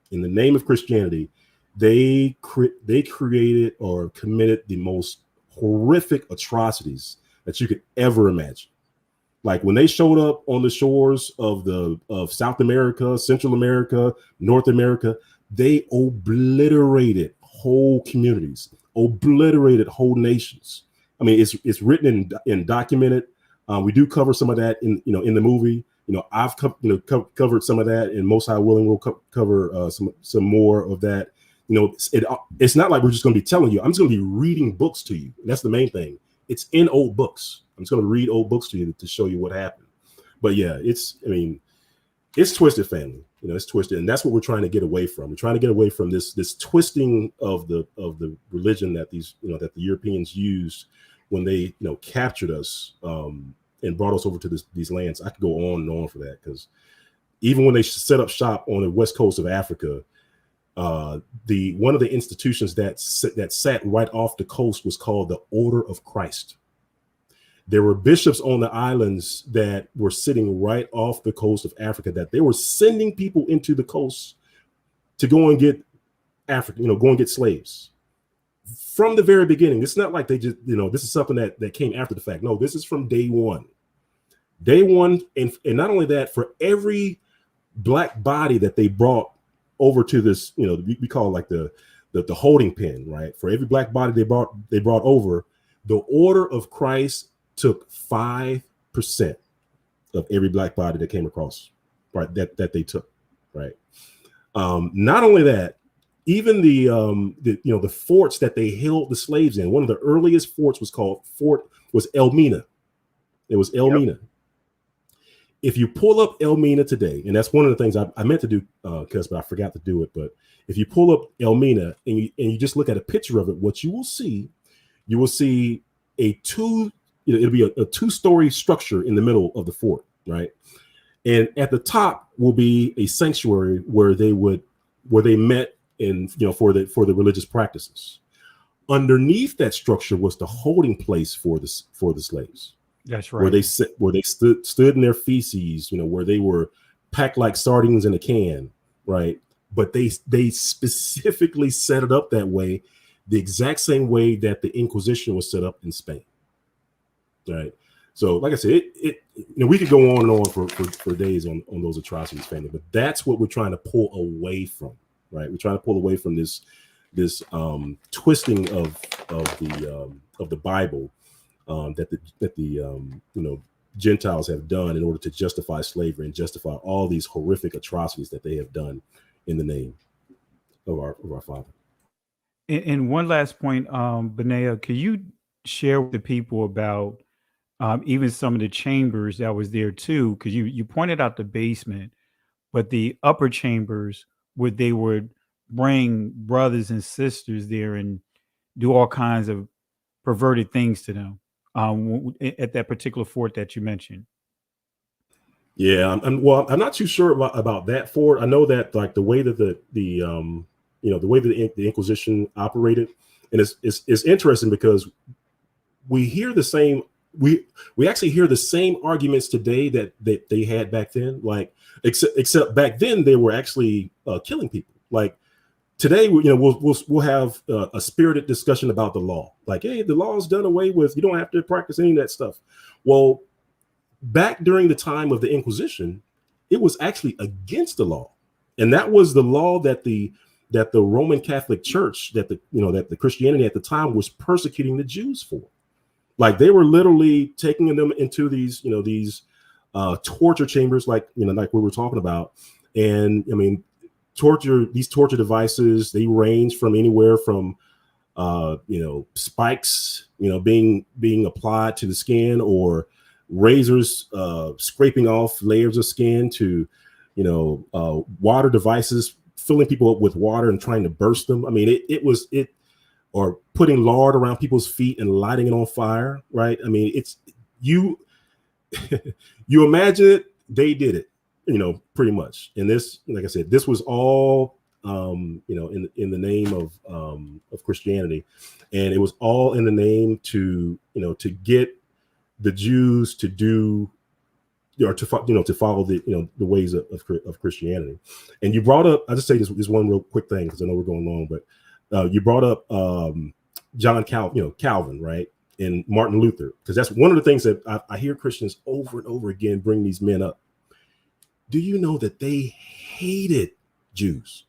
In the name of Christianity, they created or committed the most horrific atrocities that you could ever imagine. Like when they showed up on the shores of South America, Central America, North America, they obliterated whole communities, obliterated whole nations. It's written and documented. We do cover some of that in the movie. I've covered some of that, and Most High willing, we'll cover some more of that. It's not like we're just going to be telling you. I'm just going to be reading books to you. That's the main thing. It's in old books. I'm just going to read old books to you to show you what happened. But yeah, it's twisted, family. It's twisted, and that's what we're trying to get away from. We're trying to get away from this twisting of the religion that that the Europeans used when they captured us and brought us over to these lands. I could go on and on for that, because even when they set up shop on the west coast of Africa, one of the institutions that sat right off the coast was called the Order of Christ. There were bishops on the islands that were sitting right off the coast of Africa, that they were sending people into the coast to go and get Africa, go and get slaves. From the very beginning, it's not like they just, this is something that came after the fact. No, this is from day one. Day one, and not only that, for every black body that they brought over to this, we call it like the holding pen, right? For every black body they brought over, the Order of Christ took 5% of every black body that came across, right? That they took, right? Not only that, even the forts that they held the slaves in. One of the earliest forts was Elmina. It was Elmina. Yep. if you pull up Elmina today, and that's one of the things I meant to do, but I forgot to do it. But if you pull up Elmina and you just look at a picture of it, what you will see it'll be a two-story structure in the middle of the fort, right? And at the top will be a sanctuary where they met for the religious practices. Underneath that structure was the holding place for the slaves. That's right. Where they stood in their feces, where they were packed like sardines in a can, right? But they specifically set it up that way, the exact same way that the Inquisition was set up in Spain, right? So, like I said, we could go on and on for days on those atrocities, family. But that's what we're trying to pull away from, right? We're trying to pull away from this twisting of the Bible that the Gentiles have done in order to justify slavery and justify all these horrific atrocities that they have done in the name of our Father. And one last point, Benea, could you share with the people about even some of the chambers that was there too? Because you pointed out the basement, but the upper chambers where they would bring brothers and sisters there and do all kinds of perverted things to them at that particular fort that you mentioned. Yeah, I'm not too sure about that fort. I know that like the way that the way that the Inquisition operated, and it's interesting because we hear the same. We actually hear the same arguments today that they had back then. Like except back then they were actually killing people. Like today, we'll have a spirited discussion about the law. Like, hey, the law is done away with. You don't have to practice any of that stuff. Well, back during the time of the Inquisition, it was actually against the law, and that was the law that the Roman Catholic Church, that the Christianity at the time was persecuting the Jews for. Like they were literally taking them into these torture chambers, like we were talking about, and I mean, these torture devices, they range from anywhere from spikes being applied to the skin, or razors scraping off layers of skin, to water devices filling people up with water and trying to burst them. I mean, or putting lard around people's feet and lighting it on fire, right? I mean, it's you imagine it, they did it, pretty much. And this, like I said, this was all in the name of Christianity, and it was all in the name to get the Jews to do, or to follow the ways of Christianity. And you brought up, I'll just say this one real quick thing because I know we're going long, but you brought up John Calvin, right, and Martin Luther, because that's one of the things that I hear Christians over and over again bring these men up. Do you know that they hated Jews?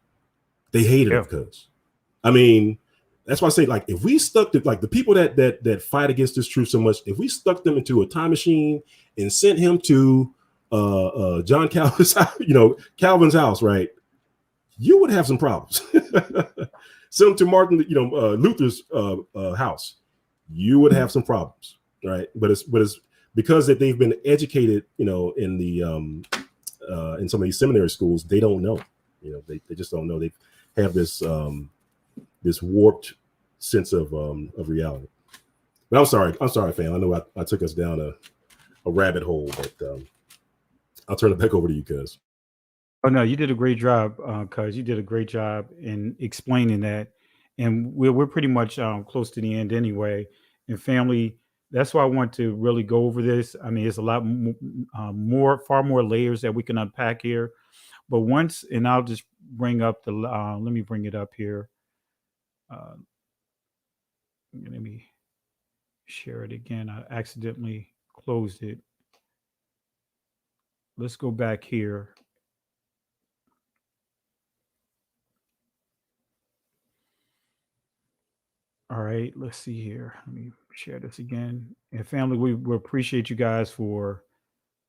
They hated them because, I mean, that's why I say, like, if we stuck to, like, the people that fight against this truth so much, if we stuck them into a time machine and sent him to John Calvin's, Calvin's house, right, you would have some problems. Send them to Martin, Luther's house, you would have some problems, right? But it's because that they've been educated, in the in some of these seminary schools, they don't know, they just don't know. They have this this warped sense of reality. But I'm sorry, fam. I know I took us down a rabbit hole, but I'll turn it back over to you, cuz. Oh no, you did a great job, cuz you did a great job in explaining that, and we're pretty much close to the end anyway. And family, that's why I want to really go over this. I mean, it's a lot far more layers that we can unpack here. But and I'll just bring up let me bring it up here. Let me share it again. I accidentally closed it. Let's go back here. All right, let's see here. Let me share this again. And family, we appreciate you guys for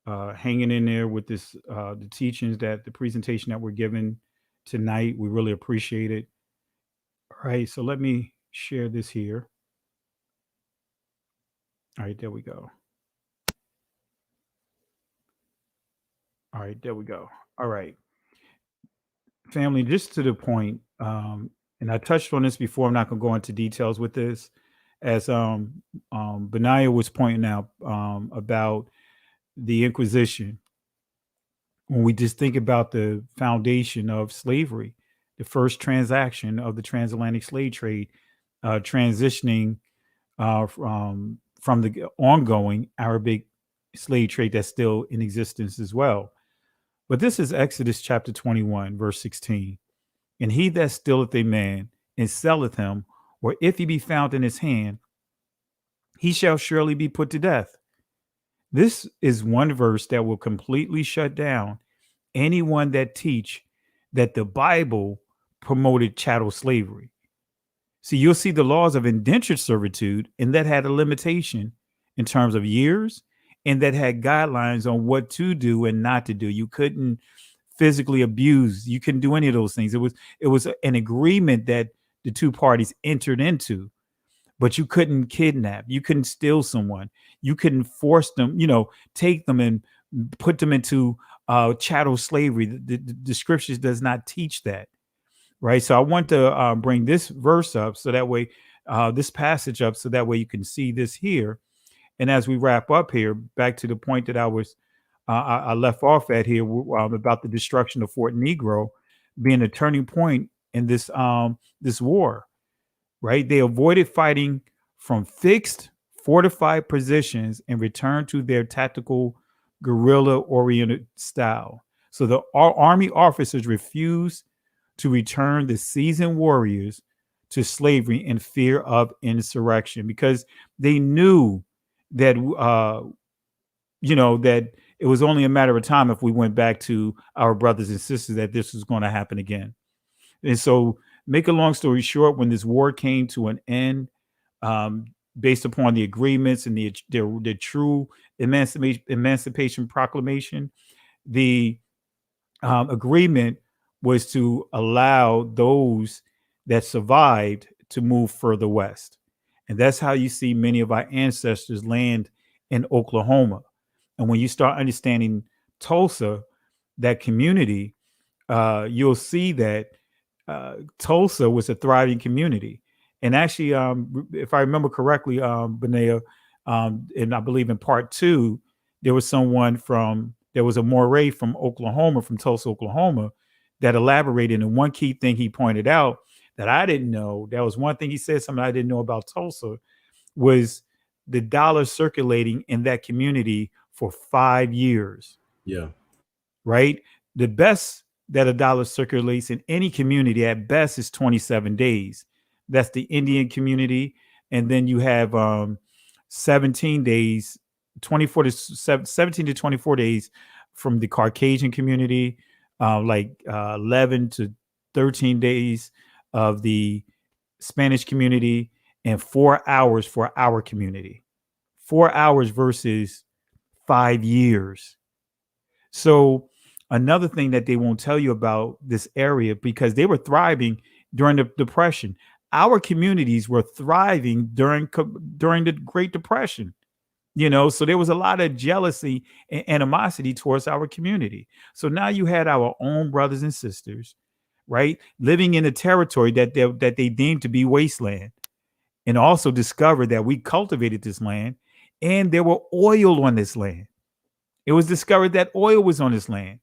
hanging in there with this, the teachings, the presentation that we're given tonight. We really appreciate it. All right, so let me share this here. All right, there we go. All right, there we go. All right, family, just to the point, and I touched on this before. I'm not going to go into details with this, as Benaiah was pointing out about the Inquisition. When we just think about the foundation of slavery, the first transaction of the transatlantic slave trade, transitioning from the ongoing Arabic slave trade that's still in existence as well. But this is Exodus chapter 21, verse 16. And he that stealeth a man and selleth him, or if he be found in his hand, he shall surely be put to death. This is one verse that will completely shut down anyone that teach that the Bible promoted chattel slavery. See, you'll see the laws of indentured servitude, and that had a limitation in terms of years, and that had guidelines on what to do and not to do. You couldn't physically abuse. You couldn't do any of those things. It was an agreement that the two parties entered into, but you couldn't kidnap. You couldn't steal someone. You couldn't force them, take them and put them into chattel slavery. The scriptures does not teach that. Right. So I want to bring this verse up so that way, this passage up so that way you can see this here. And as we wrap up here, back to the point that I left off at here about the destruction of Fort Negro being a turning point in this war. Right. They avoided fighting from fixed fortified positions and returned to their tactical guerrilla oriented style. So the army officers refused to return the seasoned warriors to slavery in fear of insurrection, because they knew that that it was only a matter of time if we went back to our brothers and sisters that this was going to happen again. And so, make a long story short, when this war came to an end, based upon the agreements and the true Emancipation Proclamation, the agreement was to allow those that survived to move further west. And that's how you see many of our ancestors land in Oklahoma. And when you start understanding Tulsa, that community, you'll see that Tulsa was a thriving community. And actually, if I remember correctly, Benaiah, and I believe in part 2, there was a moray from Oklahoma, from Tulsa, Oklahoma, that elaborated. And one key thing he pointed out that I didn't know, that was one thing he said, something I didn't know about Tulsa, was the dollar circulating in that community for 5 years. Yeah. Right? The best that a dollar circulates in any community at best is 27 days. That's the Indian community. And then you have 17 days, 17 to 24 days from the Caucasian community, 11 to 13 days of the Spanish community, and 4 hours for our community. 4 hours versus 5 years. So another thing that they won't tell you about this area, because they were thriving during the Depression. Our communities were thriving during the Great Depression. So there was a lot of jealousy and animosity towards our community. So now you had our own brothers and sisters, right, living in a territory that they deemed to be wasteland, and also discovered that we cultivated this land and there were oil on this land. It was discovered that oil was on this land.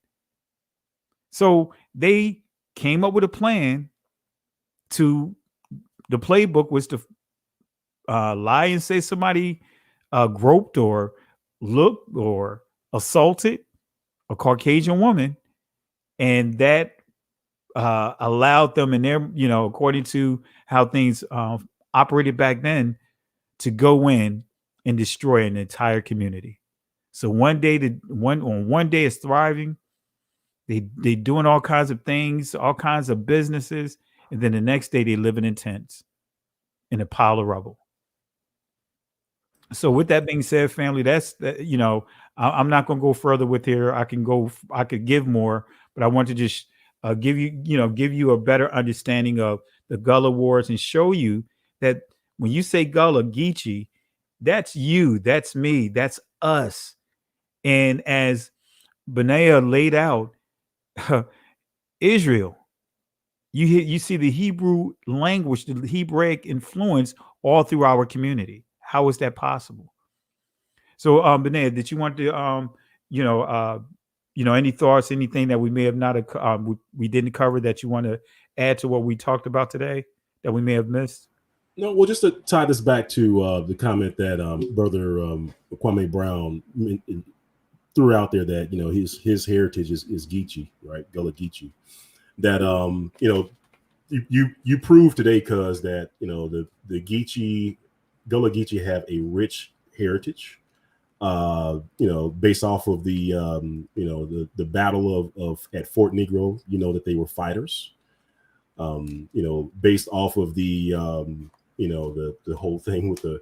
So they came up with a plan the playbook was to lie and say somebody groped or looked or assaulted a Caucasian woman, and that allowed them in their, according to how things operated back then, to go in and destroy an entire community. So one day it's thriving. They doing all kinds of things, all kinds of businesses, and then the next day they living in tents in a pile of rubble. So with that being said, family, I'm not going to go further with here. I could give more, but I want to just give you a better understanding of the Gullah Wars and show you that when you say Gullah, Geechee, that's you, that's me, that's us. And as Benaiah laid out Israel. You see the Hebrew language, the Hebraic influence all through our community. How is that possible? So, Benaiah, did you want to, any thoughts, anything that we may have not, we didn't cover that you want to add to what we talked about today that we may have missed? No, well, just to tie this back to the comment that Brother Kwame Brown threw out there, that his heritage is Geechee, right? Gullah Geechee. That you proved today, cuz that the Geechee, Gullah Geechee have a rich heritage. Based off of the the battle of at Fort Negro, that they were fighters. Based off of the the whole thing with the,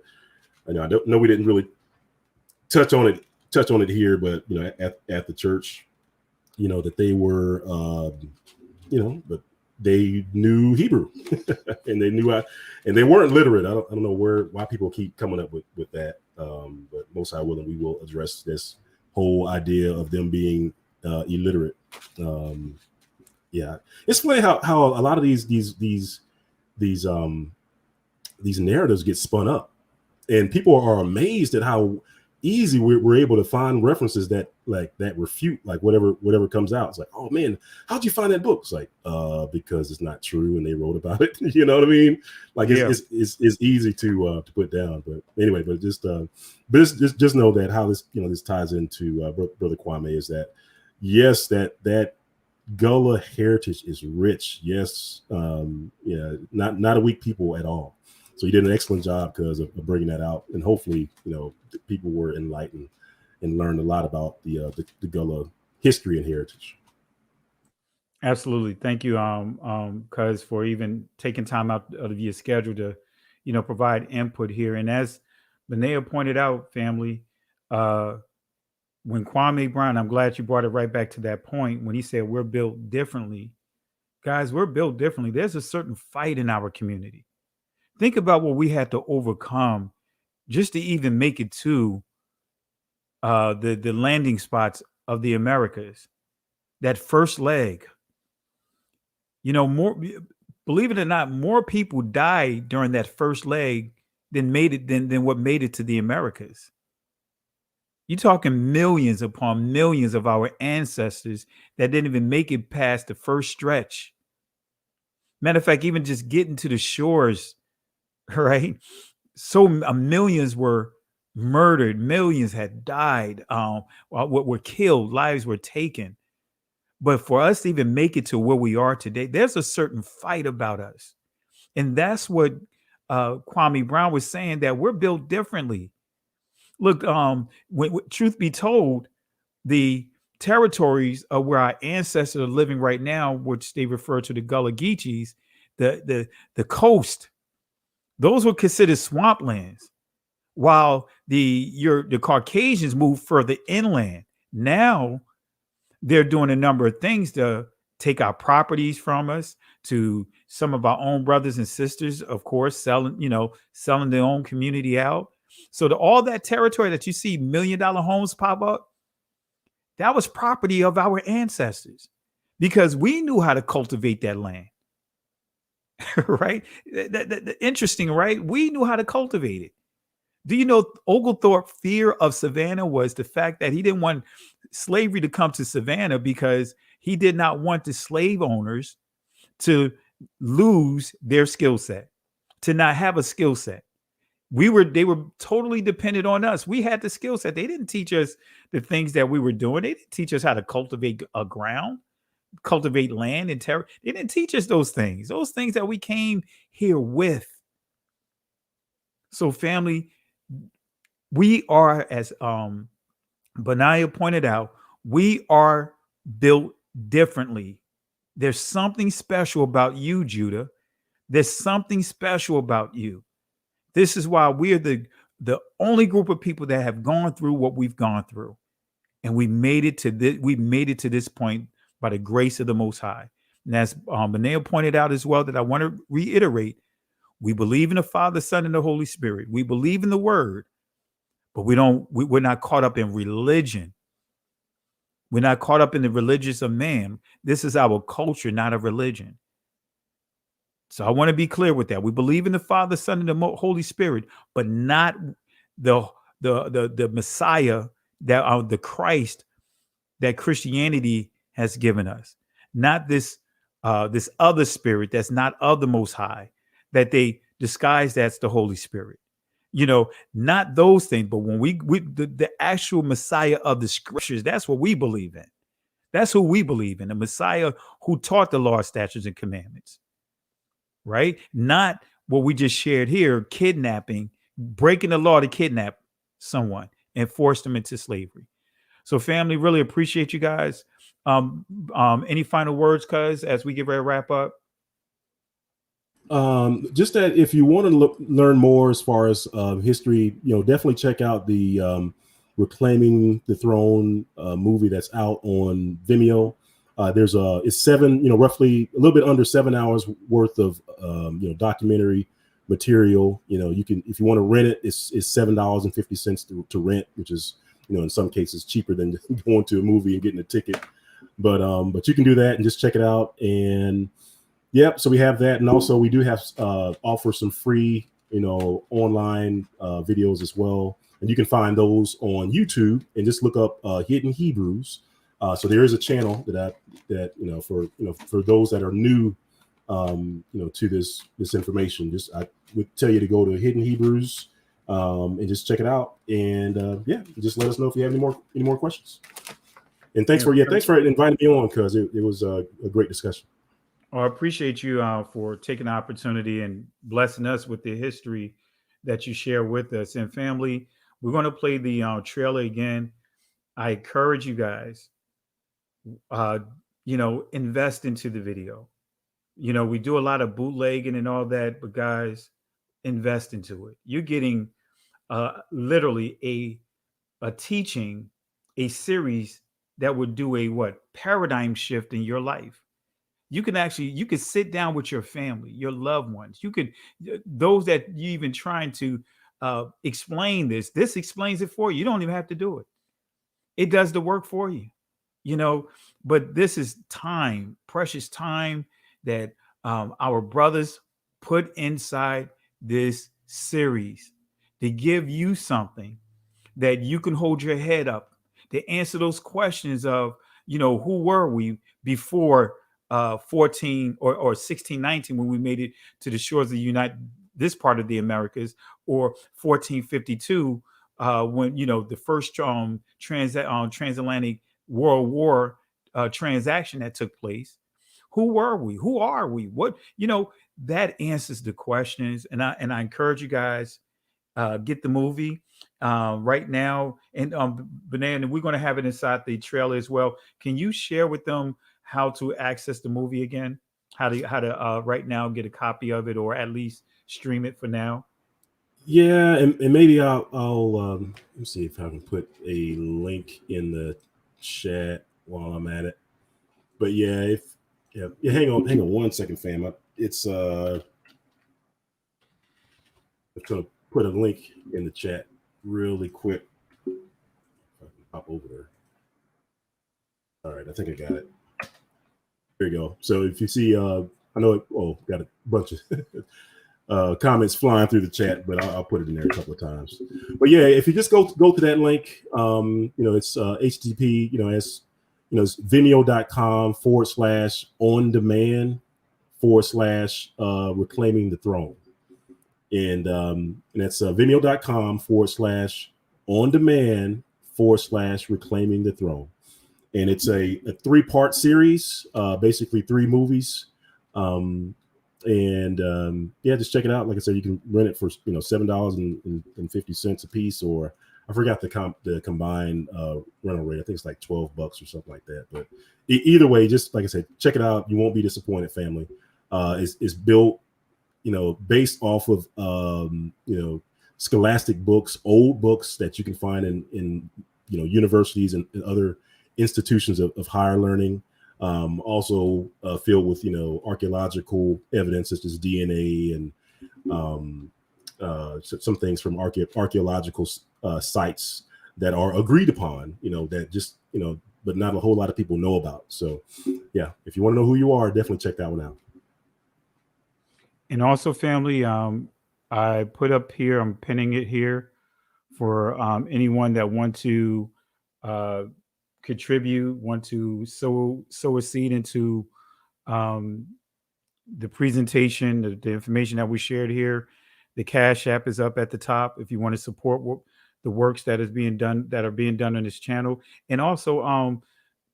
I don't know, we didn't really touch on it here, but at the church, that they were but they knew Hebrew and they knew and they weren't literate. I don't know why people keep coming up with that. But most High willing, we will address this whole idea of them being illiterate. It's funny how a lot of these narratives get spun up, and people are amazed at how easy we're able to find references that refute whatever comes out. It's like, oh man, how'd you find that book? It's like, because it's not true and they wrote about it. You know what I mean? Like it's easy to put down. But anyway, just know that how this this ties into Brother Kwame is that yes, that Gullah heritage is rich. Yes, not a weak people at all. So you did an excellent job because of bringing that out, and hopefully, people were enlightened and learned a lot about the Gullah history and heritage. Absolutely, thank you, cuz, for even taking time out of your schedule to, provide input here. And as Benaiah pointed out, family, when Kwame Brown, I'm glad you brought it right back to that point when he said we're built differently. Guys, we're built differently. There's a certain fight in our community. Think about what we had to overcome just to even make it to the landing spots of the Americas. That first leg, more, believe it or not, more people died during that first leg than what made it to the Americas. You're talking millions upon millions of our ancestors that didn't even make it past the first stretch. Matter of fact, even just getting to the shores, right? So millions were murdered, millions had died, were killed, lives were taken. But for us to even make it to where we are today, there's a certain fight about us. And that's what Kwame Brown was saying, that we're built differently. Look, truth be told, the territories of where our ancestors are living right now, which they refer to the Gullah Geechees, the coast, those were considered swamplands, while the Caucasians moved further inland. Now they're doing a number of things to take our properties from us, to some of our own brothers and sisters, of course, selling their own community out. So all that territory that you see $1 million homes pop up, that was property of our ancestors, because we knew how to cultivate that land. Right? Interesting, right? We knew how to cultivate it. Do you know Oglethorpe's fear of Savannah was the fact that he didn't want slavery to come to Savannah, because he did not want the slave owners to lose their skill set, to not have a skill set. They were totally dependent on us. We had the skill set. They didn't teach us the things that we were doing. They didn't teach us how to cultivate a ground, cultivate land and terror. They didn't teach us those things that we came here with. So family, we are, as Benaiah pointed out, we are built differently. There's something special about you, Judah. There's something special about you. This is why we're the only group of people that have gone through what we've gone through. And we made it to this point by the grace of the Most High. And as Benaiah pointed out as well, that I want to reiterate, we believe in the Father, Son, and the Holy Spirit. We believe in the Word, but we're not caught up in religion. We're not caught up in the religious of man. This is our culture, not a religion. So I want to be clear with that. We believe in the Father, Son, and the Holy Spirit, but not the Messiah, that the Christ that Christianity has given us. Not this this other spirit that's not of the Most High, that they disguise as the Holy Spirit. Not those things, but when the actual Messiah of the Scriptures, that's what we believe in. That's who we believe in, the Messiah who taught the law, statutes, and commandments. Right? Not what we just shared here, kidnapping, breaking the law to kidnap someone and force them into slavery. So family, really appreciate you guys. Any final words, cuz, as we get ready to wrap up? Just that if you want to learn more as far as history, definitely check out the Reclaiming the Throne movie that's out on Vimeo. It's roughly a little bit under 7 hours worth of documentary material. You can, if you want to rent it, it's $7.50 to rent, which is in some cases cheaper than going to a movie and getting a ticket. But you can do that and just check it out. And yep, so we have that, and also we do have offer some free online videos as well, and you can find those on YouTube and just look up Hidden Hebrews. So there is a channel that for those that are new to this information, I would tell you to go to Hidden Hebrews and just check it out, and just let us know if you have any more questions. And thanks for inviting me on, because it was a great discussion. Well, I appreciate you for taking the opportunity and blessing us with the history that you share with us. And family, we're going to play the trailer again. I encourage you guys, invest into the video. We do a lot of bootlegging and all that, but guys, invest into it. You're getting literally a teaching, a series that would do a paradigm shift in your life. You could sit down with your family, your loved ones. You could, those that you even trying to explain this explains it for you. You don't even have to do it. It does the work for you, but this is time, precious time that our brothers put inside this series to give you something that you can hold your head up, to answer those questions of, who were we before 14 or 1619, when we made it to the shores of this part of the Americas, or 1452 when the first transatlantic World War transaction that took place. Who were we? Who are we? What that answers the questions. And I encourage you guys, get the movie right now. And Banana, we're going to have it inside the trailer as well. Can you share with them how to access the movie again? How to right now get a copy of it, or at least stream it for now? Yeah, and maybe I'll let me see if I can put a link in the chat while I'm at it. But hang on 1 second, fam. It's I'm gonna put a link in the chat really quick. If I can pop over there. All right, I think I got it. There you go. So if you see, I know got a bunch of comments flying through the chat, but I'll put it in there a couple of times. But yeah, if you just go to that link, it's HTTP, it's vimeo.com/on-demand/reclaiming the throne. And that's vimeo.com/on-demand/reclaiming the throne. And it's a 3-part series, basically 3 movies. Just check it out. Like I said, you can rent it for $7.50 a piece, or I forgot the combined rental rate. I think it's like $12 or something like that. But either way, just like I said, check it out. You won't be disappointed, family. It's built, based off of scholastic books, old books that you can find in universities and other institutions of higher learning. Also filled with archaeological evidence such as DNA and some things from archaeological sites that are agreed upon, that just but not a whole lot of people know about. So yeah, if you want to know who you are, definitely check that one out. And also, family, I put up here, I'm pinning it here for anyone that want to contribute, want to sow a seed into the presentation, the information that we shared here. The Cash App is up at the top if you want to support the works that are being done on this channel. And also,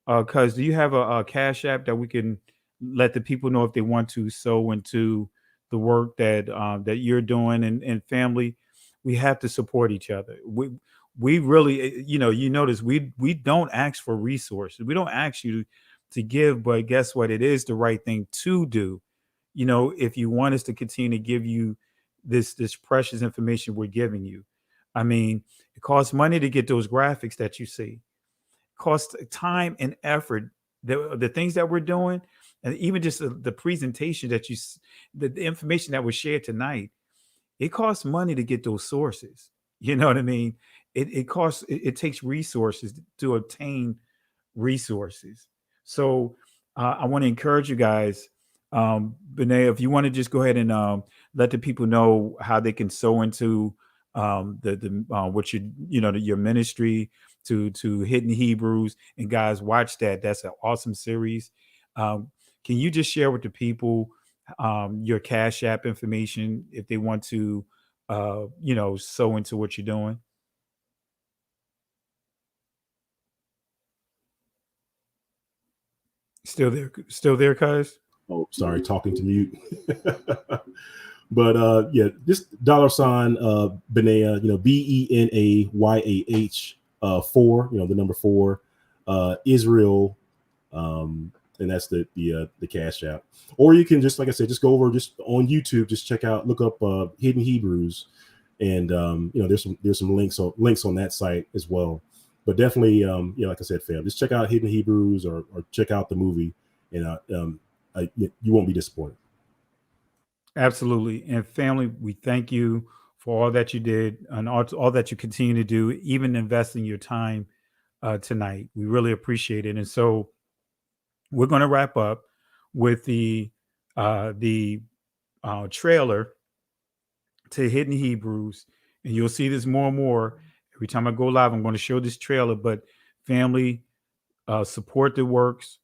Cuz, do you have a Cash App that we can let the people know if they want to sow into the work that that you're doing? And family, we have to support each other. We really, you notice we don't ask for resources. We don't ask you to give, but guess what? It is the right thing to do. If you want us to continue to give you this precious information we're giving you. I mean, it costs money to get those graphics that you see. It costs time and effort. The things that we're doing, and even just the presentation that the information that was shared tonight, it costs money to get those sources. You know what I mean? It takes resources to obtain resources. So I want to encourage you guys, Benay, if you want to just go ahead and let the people know how they can sow into what your ministry to Hidden Hebrews. And guys, watch that. That's an awesome series. Can you just share with the people your Cash App information if they want to sow into what you're doing? Still there, Cuz? Oh, sorry, talking to mute. But yeah, this $sign Benaya, BENAYAH 4, the number 4, Israel, and that's the Cash App. Or you can just, like I said, just go over just on YouTube, just look up Hidden Hebrews, and there's some links on that site as well. But definitely, like I said, fam, just check out Hidden Hebrews or check out the movie, and you won't be disappointed. Absolutely. And family, we thank you for all that you did and all that you continue to do, even investing your time tonight. We really appreciate it. And so we're going to wrap up with the trailer to Hidden Hebrews. And you'll see this more and more. Every time I go live, I'm going to show this trailer. But family, support the works,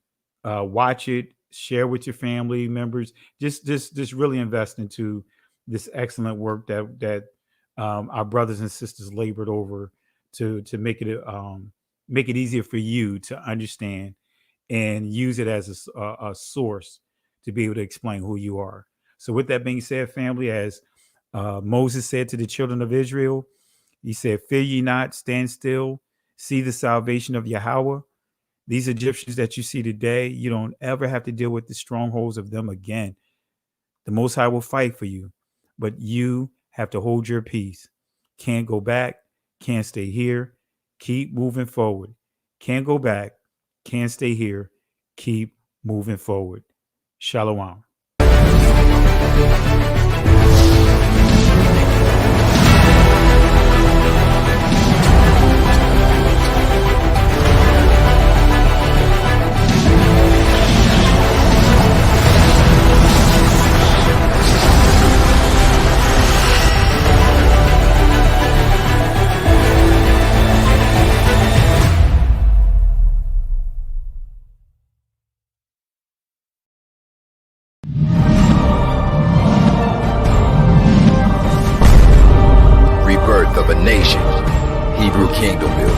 watch it, share with your family members. Just really invest into this excellent work that our brothers and sisters labored over to make it easier for you to understand and use it as a source to be able to explain who you are. So with that being said, family, as Moses said to the children of Israel, he said, "Fear ye not, stand still, see the salvation of Yahweh." These Egyptians that you see today, you don't ever have to deal with the strongholds of them again. The Most High will fight for you, but you have to hold your peace. Can't go back, can't stay here. Keep moving forward. Can't go back, can't stay here. Keep moving forward. Shalom. Of a nation, Hebrew kingdom building.